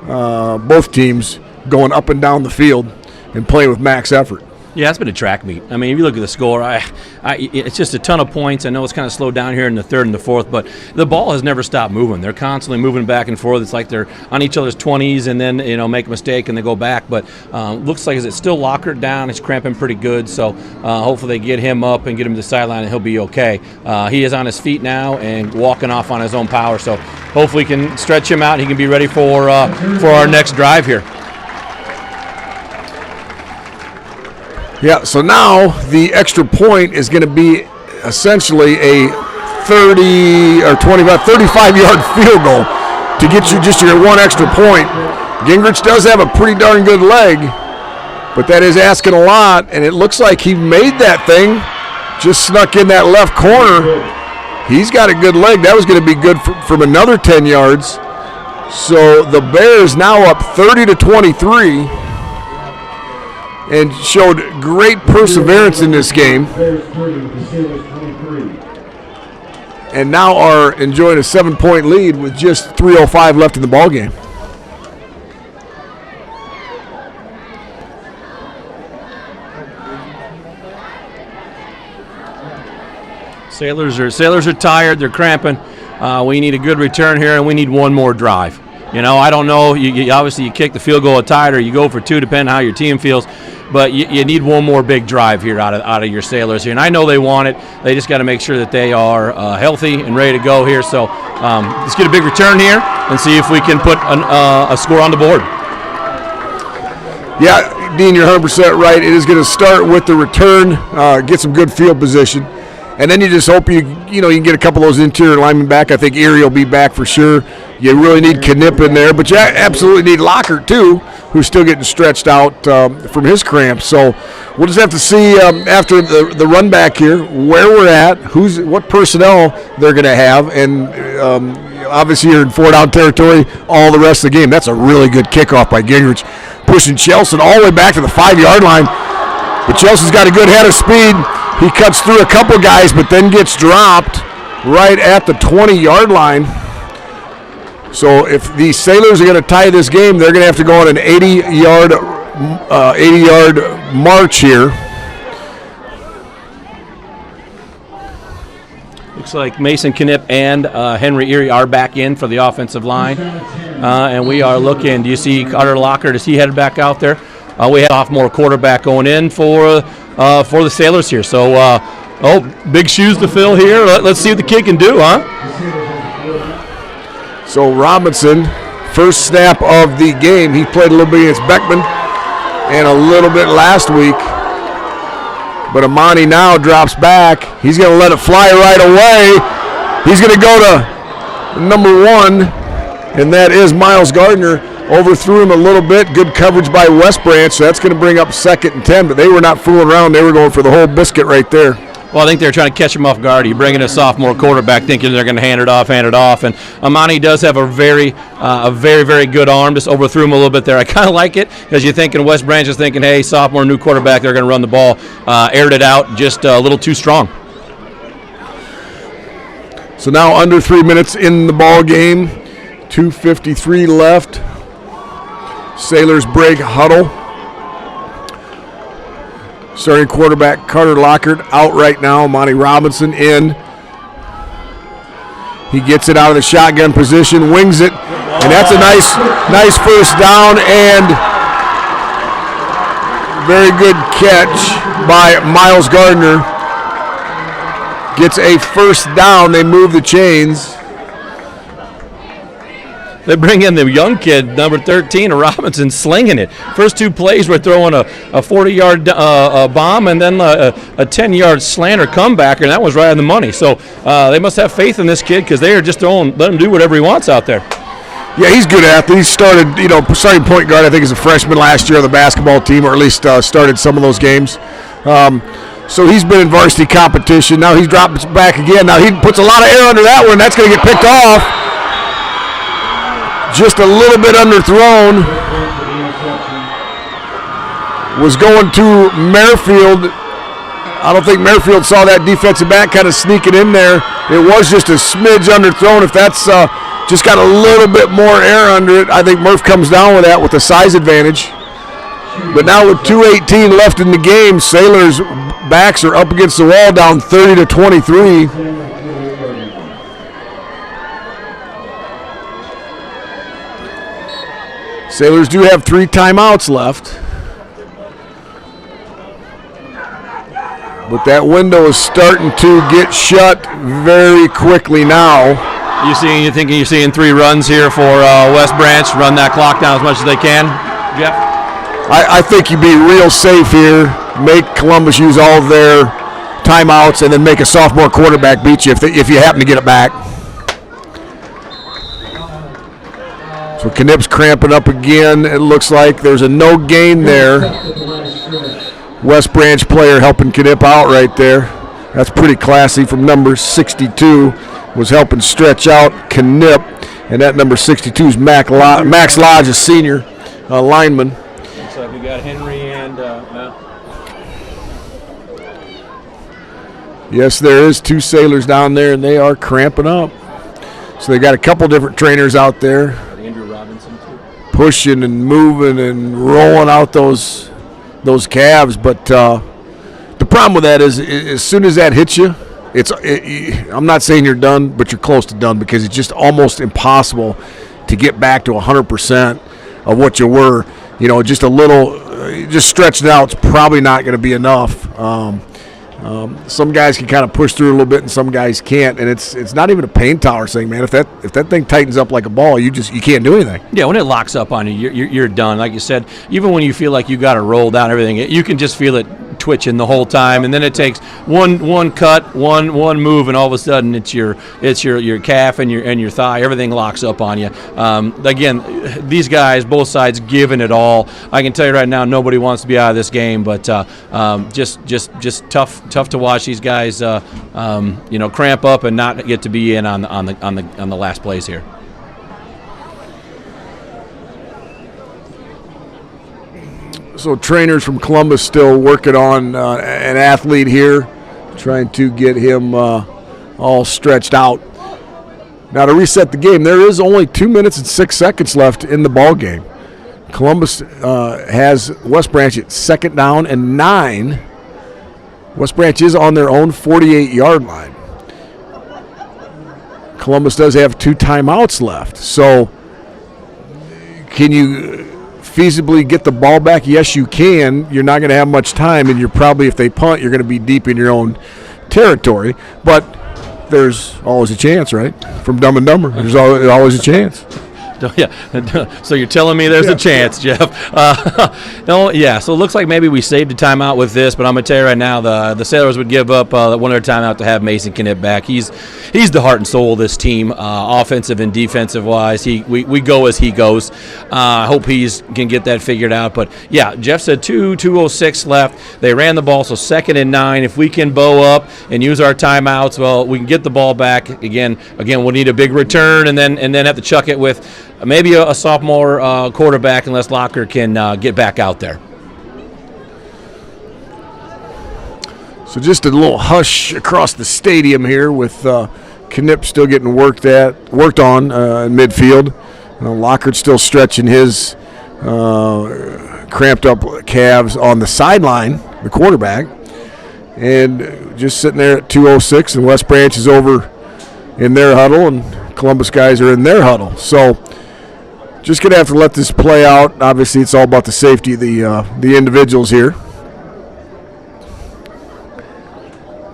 both teams going up and down the field and playing with max effort. Yeah, it's been a track meet. I mean, if you look at the score, it's just a ton of points. I know it's kind of slowed down here in the third and the fourth, but the ball has never stopped moving. They're constantly moving back and forth. It's like they're on each other's 20s and then, make a mistake and they go back. But looks like it's still Lockhart down. He's cramping pretty good, so hopefully they get him up and get him to the sideline and he'll be okay. He is on his feet now and walking off on his own power, so hopefully we can stretch him out and he can be ready for our next drive here. Yeah, so now the extra point is going to be essentially a 30 or 25, 35-yard field goal to get you just your one extra point. Gingrich does have a pretty darn good leg, but that is asking a lot, and it looks like he made that thing, just snuck in that left corner. He's got a good leg. That was going to be good from another 10 yards. So the Bears now up 30-23. And showed great perseverance in this game. And now are enjoying a 7-point lead with just 3:05 left in the ballgame. Sailors are tired. They're cramping. We need a good return here, and we need one more drive. I don't know. You obviously you kick the field goal tied, or you go for 2, depending on how your team feels. But you need one more big drive here out of your Sailors here, and I know they want it. They just got to make sure that they are healthy and ready to go here. So let's get a big return here and see if we can put a score on the board. Yeah, Dean, you're 100% right. It is going to start with the return, get some good field position, and then you just hope you can get a couple of those interior linemen back. I think Erie will be back for sure. You really need Knipp in there, but you absolutely need Lockhart too, who's still getting stretched out from his cramps. So we'll just have to see after the run back here where we're at, what personnel they're going to have, and obviously you're in 4-down territory all the rest of the game. That's a really good kickoff by Gingrich, pushing Chelsea all the way back to the 5-yard line. But Chelsea's got a good head of speed. He cuts through a couple guys, but then gets dropped right at the 20-yard line. So if the Sailors are going to tie this game, they're going to have to go on an 80-yard march here. Looks like Mason Knipp and Henry Erie are back in for the offensive line, and we are looking. Do you see Carter Lockhart? Is he headed back out there? We have a sophomore quarterback going in for the Sailors here. So, big shoes to fill here. Let's see what the kid can do, huh? So Robinson, first snap of the game. He played a little bit against Beckman and a little bit last week. But Amani now drops back. He's going to let it fly right away. He's going to go to number 1, and that is Miles Gardner. Overthrew him a little bit. Good coverage by West Branch. So that's going to bring up 2nd and 10, but they were not fooling around. They were going for the whole biscuit right there. Well, I think they're trying to catch him off guard. You bring in a sophomore quarterback thinking they're going to hand it off. And Amani does have a very, very good arm. Just overthrew him a little bit there. I kind of like it because you're thinking West Branch is thinking, hey, sophomore, new quarterback, they're going to run the ball. Aired it out just a little too strong. So now under 3 minutes in the ball game. 2:53 left. Sailors break huddle. Starting quarterback Carter Lockhart out right now. Monty Robinson in. He gets it out of the shotgun position, wings it, and that's a nice first down and very good catch by Miles Gardner. Gets a first down. They move the chains. They bring in the young kid, number 13, Robinson, slinging it. First 2 plays, we're throwing a 40-yard bomb and then a 10-yard slant or comeback, and that was right on the money. So they must have faith in this kid because they are just let him do whatever he wants out there. Yeah, he's a good athlete. He started, starting point guard, I think, as a freshman last year on the basketball team, or at least started some of those games. So he's been in varsity competition. Now he's dropped back again. Now he puts a lot of air under that one. That's going to get picked off. just a little bit underthrown. Was going to Merrifield. I don't think Merrifield saw that defensive back kind of sneaking in there. It was just a smidge underthrown. If that's just got a little bit more air under it, I think Murph comes down with that with a size advantage. But now with 2:18 left in the game, Sailors' backs are up against the wall, down 30-23. Sailors do have 3 timeouts left. But that window is starting to get shut very quickly now. You're thinking you're seeing 3 runs here for West Branch, run that clock down as much as they can, Jeff? I think you'd be real safe here, make Columbus use all of their timeouts, and then make a sophomore quarterback beat you if you happen to get it back. So Knipp's cramping up again. It looks like there's a no gain there. West Branch player helping Knipp out right there. That's pretty classy from number 62. Was helping stretch out Knipp. And that number 62 is Max Lodge, a senior lineman. Looks like we got Henry and Yes, there is 2 Sailors down there, and they are cramping up. So they got a couple different trainers out there. Andrew Robinson too. Pushing and moving and rolling out those calves, but the problem with that is as soon as that hits you, I'm not saying you're done, but you're close to done because it's just almost impossible to get back to 100% of what you were. Just a little, just stretching out, it's probably not going to be enough. Some guys can kind of push through a little bit, and some guys can't. And it's not even a pain tolerance thing, man. If that thing tightens up like a ball, you can't do anything. Yeah, when it locks up on you, you're done. Like you said, even when you feel like you got to roll down everything, you can just feel it twitching the whole time. And then it takes one cut, one move, and all of a sudden it's your calf and your thigh. Everything locks up on you. Again, these guys, both sides, giving it all. I can tell you right now, nobody wants to be out of this game, but just tough to watch these guys, cramp up and not get to be in on the last plays here. So trainers from Columbus still working on an athlete here, trying to get him all stretched out. Now to reset the game, there is only 2 minutes and 6 seconds left in the ball game. Columbus has West Branch at 2nd down and 9. West Branch is on their own 48-yard line. Columbus does have 2 timeouts left. So can you feasibly get the ball back? Yes, you can. You're not going to have much time, and you're probably, if they punt, you're going to be deep in your own territory. But there's always a chance, right? From Dumb and Dumber, there's always a chance. Yeah, so you're telling me there's a chance, Jeff. So it looks like maybe we saved a timeout with this, but I'm going to tell you right now, the Sailors would give up one other timeout to have Mason Knipp back. He's the heart and soul of this team, offensive and defensive-wise. We go as he goes. I hope he can get that figured out. But, yeah, Jeff said 2:06 left. They ran the ball, so 2nd and 9. If we can bow up and use our timeouts, well, we can get the ball back. Again, we'll need a big return and then have to chuck it with maybe a sophomore quarterback unless Locker can get back out there. So just a little hush across the stadium here with Knipp still getting worked on in midfield. Lockhart still stretching his cramped up calves on the sideline, the quarterback. And just sitting there at 2:06, and West Branch is over in their huddle, and Columbus guys are in their huddle. So just going to have to let this play out. Obviously, it's all about the safety of the individuals here.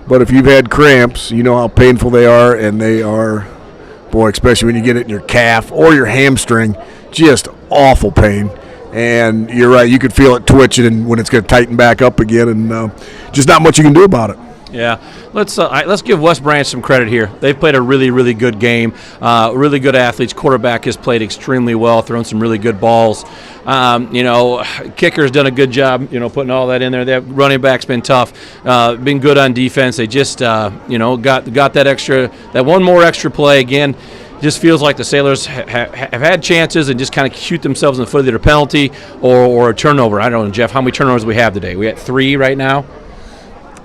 But if you've had cramps, you know how painful they are, and they are, boy, especially when you get it in your calf or your hamstring, just awful pain. And you're right, you could feel it twitching and when it's going to tighten back up again, and just not much you can do about it. Yeah, let's give West Branch some credit here. They've played a really, really good game. Really good athletes. Quarterback has played extremely well, thrown some really good balls. Kicker's done a good job, putting all that in there. That running back's been tough, been good on defense. They just, got that one more extra play again. just feels like the Sailors have had chances and just kind of shoot themselves in the foot of their penalty or a turnover. I don't know, Jeff, how many turnovers we have today? We at 3 right now?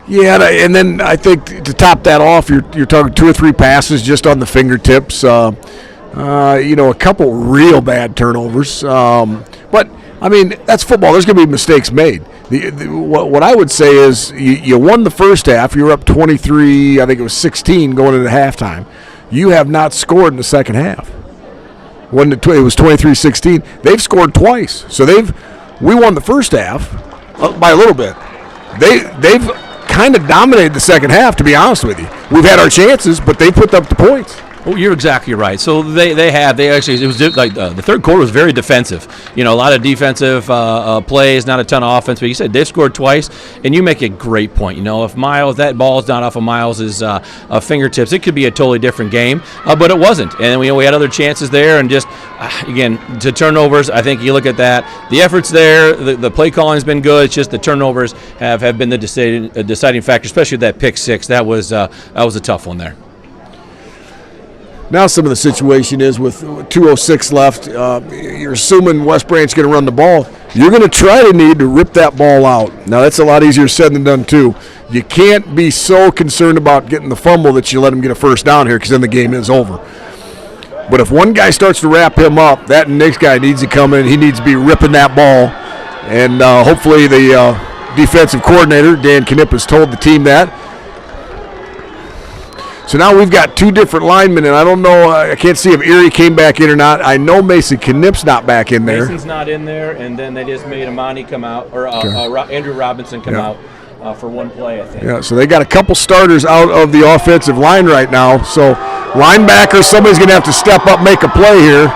Yeah, and then I think to top that off, you're talking 2 or 3 passes just on the fingertips. A couple real bad turnovers. But, I mean, that's football. There's going to be mistakes made. What I would say is you won the first half. You were up 23, I think it was 16 going into halftime. You have not scored in the second half. When it was 23-16, they've scored twice. So we won the first half by a little bit. They've kind of dominated the second half, to be honest with you. We've had our chances, but they put up the points. Oh, you're exactly right. So they actually, it was like the third quarter was very defensive. A lot of defensive plays, not a ton of offense. But you said they've scored twice, and you make a great point. If that ball is not off of Miles's fingertips, it could be a totally different game. But it wasn't, and we had other chances there, and just again to turnovers. I think you look at that, the effort's there, the play calling's been good. It's just the turnovers have been the deciding factor, especially that pick six. That was a tough one there. Now some of the situation is with 2:06 left, you're assuming West Branch going to run the ball. You're going to need to rip that ball out. Now that's a lot easier said than done too. You can't be so concerned about getting the fumble that you let him get a first down here, because then the game is over. But if one guy starts to wrap him up, that next guy needs to come in. He needs to be ripping that ball. And hopefully the defensive coordinator, Dan Knipp, has told the team that. So now we've got 2 different linemen, and I don't know, I can't see if Erie came back in or not. I know Mason Knipp's not back in there. Mason's not in there, and then they just made Amani come out, or Andrew Robinson come out for one play, I think. Yeah, so they got a couple starters out of the offensive line right now. So linebacker, somebody's going to have to step up, make a play here.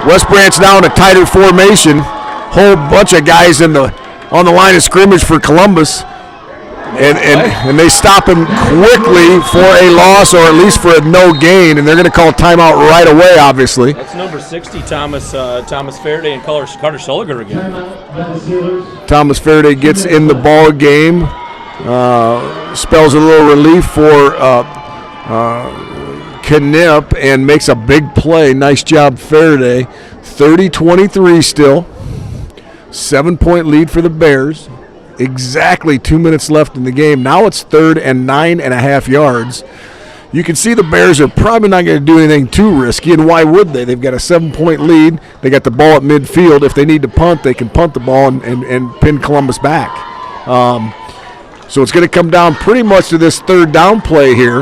West Branch now in a tighter formation. Whole bunch of guys on the line of scrimmage for Columbus. And they stop him quickly for a loss, or at least for a no gain, and they're going to call timeout right away, obviously. That's number 60, Thomas Faraday, and Carter Sulliger again. Thomas Faraday gets in the ball game, spells a little relief for Knipp, and makes a big play. Nice job, Faraday. 30-23 still. 7-point lead for the Bears. Exactly 2 minutes left in the game. Now it's 3rd and 9.5 yards. You can see the Bears are probably not going to do anything too risky, and why would they? They've got a 7-point lead. They got the ball at midfield. If they need to punt, they can punt the ball and pin Columbus back. So it's going to come down pretty much to this 3rd down play here.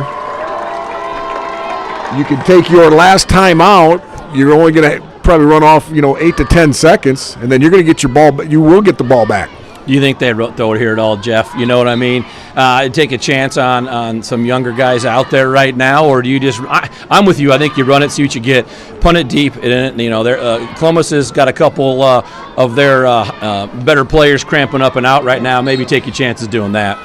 You can take your last time out. You're only going to probably run off 8 to 10 seconds, and then you're going to get your ball, but you will get the ball back. Do you think they'd throw it here at all, Jeff? You know what I mean? Take a chance on some younger guys out there right now, or do you just? I'm with you. I think you run it, see what you get, punt it deep. And Columbus has got a couple of their better players cramping up and out right now. Maybe take your chances doing that.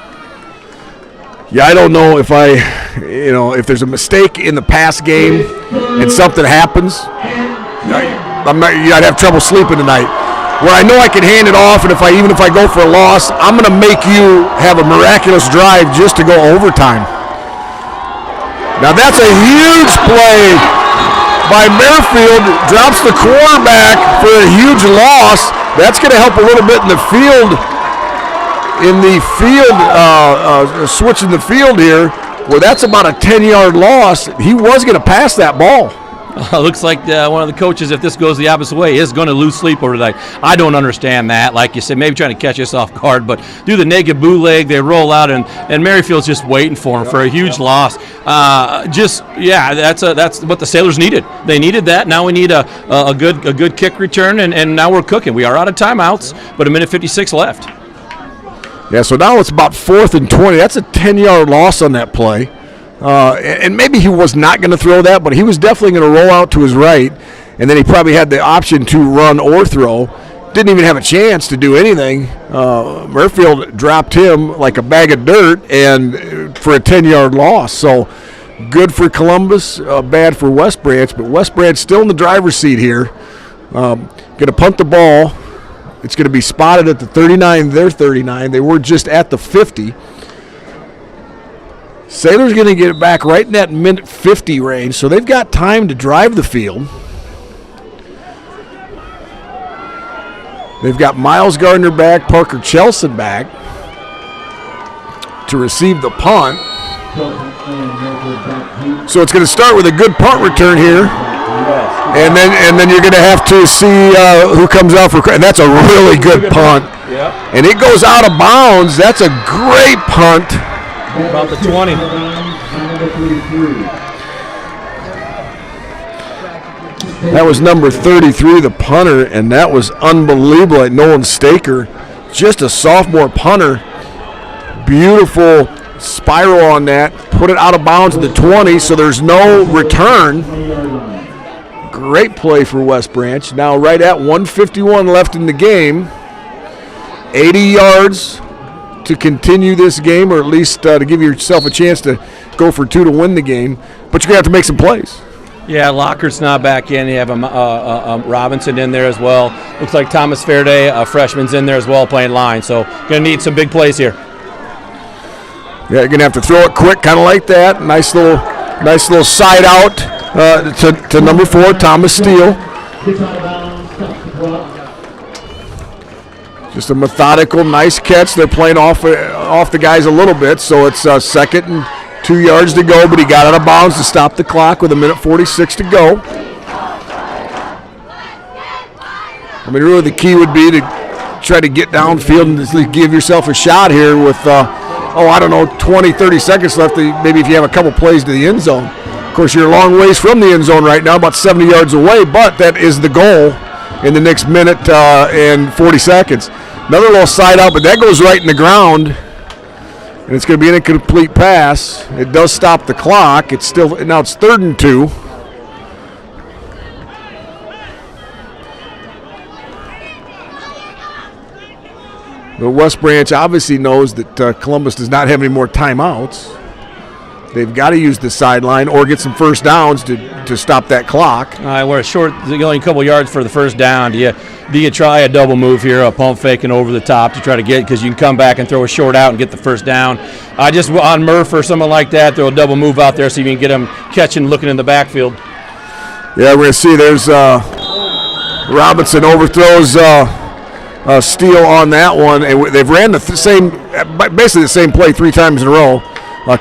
Yeah, I don't know if if there's a mistake in the pass game and something happens, I'd have trouble sleeping tonight. Where I know I can hand it off, and even if I go for a loss, I'm going to make you have a miraculous drive just to go overtime. Now that's a huge play by Merrifield. Drops the quarterback for a huge loss. That's going to help a little bit in the field. Switching the field here, where that's about a 10-yard loss. He was going to pass that ball. Looks like one of the coaches, if this goes the opposite way, is going to lose sleep over tonight. I don't understand that. Like you said, maybe trying to catch us off guard, but do the naked bootleg, they roll out, and Merrifield's just waiting for him for a huge loss. That's what the Sailors needed. They needed that. Now we need a good kick return, and now we're cooking. We are out of timeouts, but 1:56 left. Yeah, so now it's about 4th and 20. That's a 10-yard loss on that play. And maybe he was not going to throw that, but he was definitely going to roll out to his right, and then he probably had the option to run or throw. Didn't even have a chance to do anything. Merrifield dropped him like a bag of dirt and for a 10-yard loss. So good for Columbus, bad for West Branch, but West Branch still in the driver's seat here. Going to punt the ball. It's going to be spotted at the 39, their 39. They were just at the 50. Sailor's going to get it back right in that minute 50 range, so they've got time to drive the field. They've got Miles Gardner back, Parker Chelson back to receive the punt. So it's going to start with a good punt return here. And then you're going to have to see who comes out for credit. That's a really good punt. And it goes out of bounds. That's a great punt. About the 20. That was number 33, the punter, and that was unbelievable at Nolan Staker. Just a sophomore punter. Beautiful spiral on that. Put it out of bounds at the 20, so there's no return. Great play for West Branch. Now right at 1:51 left in the game. 80 yards to continue this game, or at least to give yourself a chance to go for 2 to win the game. But you're going to have to make some plays. Yeah, Lockhart's not back in. You have Robinson in there as well. Looks like Thomas Fairday, a freshman's in there as well, playing line. So going to need some big plays here. Yeah, you're going to have to throw it quick, kind of like that. Nice little side out to number 4, Thomas Steele. Just a methodical, nice catch. They're playing off the guys a little bit, so it's 2nd and 2 yards to go, but he got out of bounds to stop the clock with 1:46 to go. I mean, really the key would be to try to get downfield and at least give yourself a shot here with, 20, 30 seconds left, maybe if you have a couple plays to the end zone. Of course, you're a long ways from the end zone right now, about 70 yards away, but that is the goal in the next minute and 40 seconds. Another little side out, but that goes right in the ground, and it's going to be an incomplete pass. It does stop the clock. Now it's 3rd and 2. But West Branch obviously knows that Columbus does not have any more timeouts. They've got to use the sideline or get some first downs to stop that clock. We're short, only a couple yards for the first down. Do you try a double move here, a pump fake and over the top to try to get, because you can come back and throw a short out and get the first down. Just on Murph or someone like that, throw a double move out there so you can get them catching, looking in the backfield. Yeah, we're going to see there's Robinson overthrows Steele on that one, and they've ran basically the same play 3 times in a row.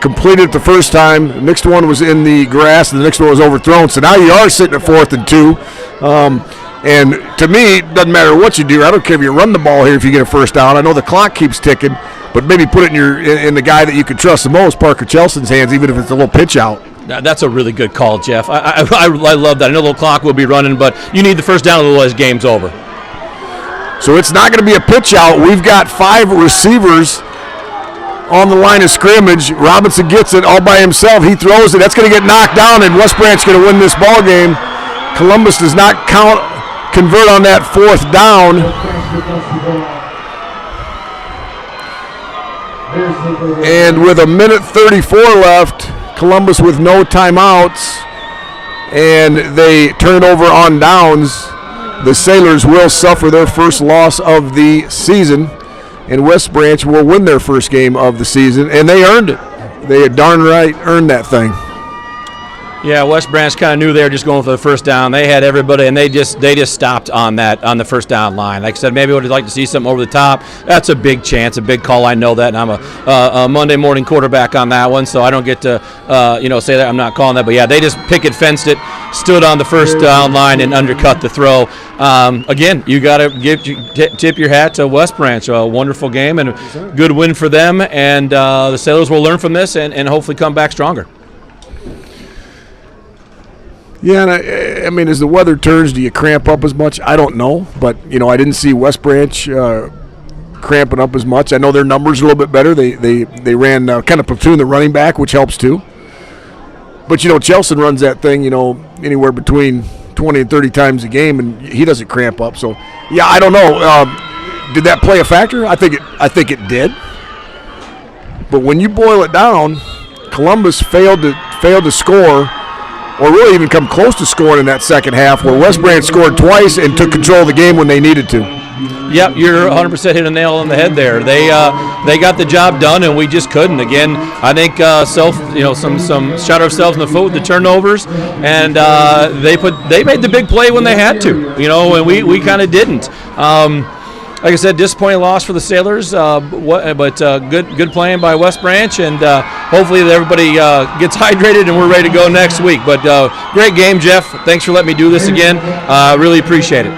Completed it the first time. The next one was in the grass, and the next one was overthrown. So now you are sitting at 4th and 2. And to me, it doesn't matter what you do. I don't care if you run the ball here if you get a first down. I know the clock keeps ticking, but maybe put it in the guy that you can trust the most, Parker Chelson's hands, even if it's a little pitch out. That's a really good call, Jeff. I love that. I know the clock will be running, but you need the first down, otherwise game's over. So it's not going to be a pitch out. We've got 5 receivers on the line of scrimmage. Robinson gets it all by himself. He throws it. That's going to get knocked down, and West Branch going to win this ball game. Columbus does not convert on that 4th down. And with 1:34 left, Columbus with no timeouts, and they turn it over on downs. The Sailors will suffer their first loss of the season, and West Branch will win their first game of the season, and they earned it. They had darn right earned that thing. Yeah, West Branch kind of knew they were just going for the first down. They had everybody, and they just stopped on the first down line. Like I said, maybe I would like to see something over the top. That's a big chance, a big call. I know that, and I'm a Monday morning quarterback on that one, so I don't get to say that I'm not calling that. But yeah, they just picket fenced it, stood on the first down line, and undercut the throw. Again, you got to tip your hat to West Branch. A wonderful game and a good win for them, and the Sailors will learn from this and hopefully come back stronger. Yeah, and I mean, as the weather turns, do you cramp up as much? I don't know, but I didn't see West Branch cramping up as much. I know their numbers are a little bit better. They ran kind of platoon the running back, which helps too. But Chelson runs that thing anywhere between 20 and 30 times a game, and he doesn't cramp up. So yeah, I don't know. Did that play a factor? I think it did. But when you boil it down, Columbus failed to score, or really even come close to scoring in that second half, where West Branch scored twice and took control of the game when they needed to. Yep, you're 100% hit a nail on the head there. They got the job done, and we just couldn't. Again, I think some shot ourselves in the foot with the turnovers, and they made the big play when they had to, and we kind of didn't. Like I said, disappointing loss for the Sailors, but good playing by West Branch, and hopefully everybody gets hydrated and we're ready to go next week. But great game, Jeff. Thanks for letting me do this again. Really appreciate it.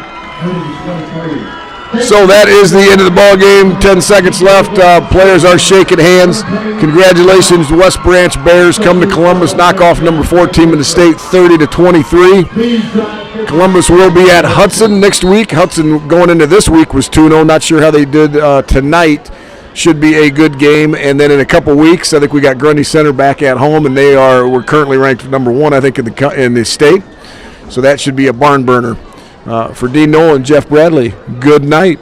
So that is the end of the ball game. 10 seconds left. Players are shaking hands. Congratulations, West Branch Bears come to Columbus, knock off number 4 team in the state 30-23. Columbus will be at Hudson next week. Hudson going into this week was 2-0. Not sure how they did tonight. Should be a good game. And then in a couple weeks, I think we got Grundy Center back at home, and we're currently ranked number 1, I think, in the state. So that should be a barn burner. For Dean Nolan, Jeff Bradley, good night.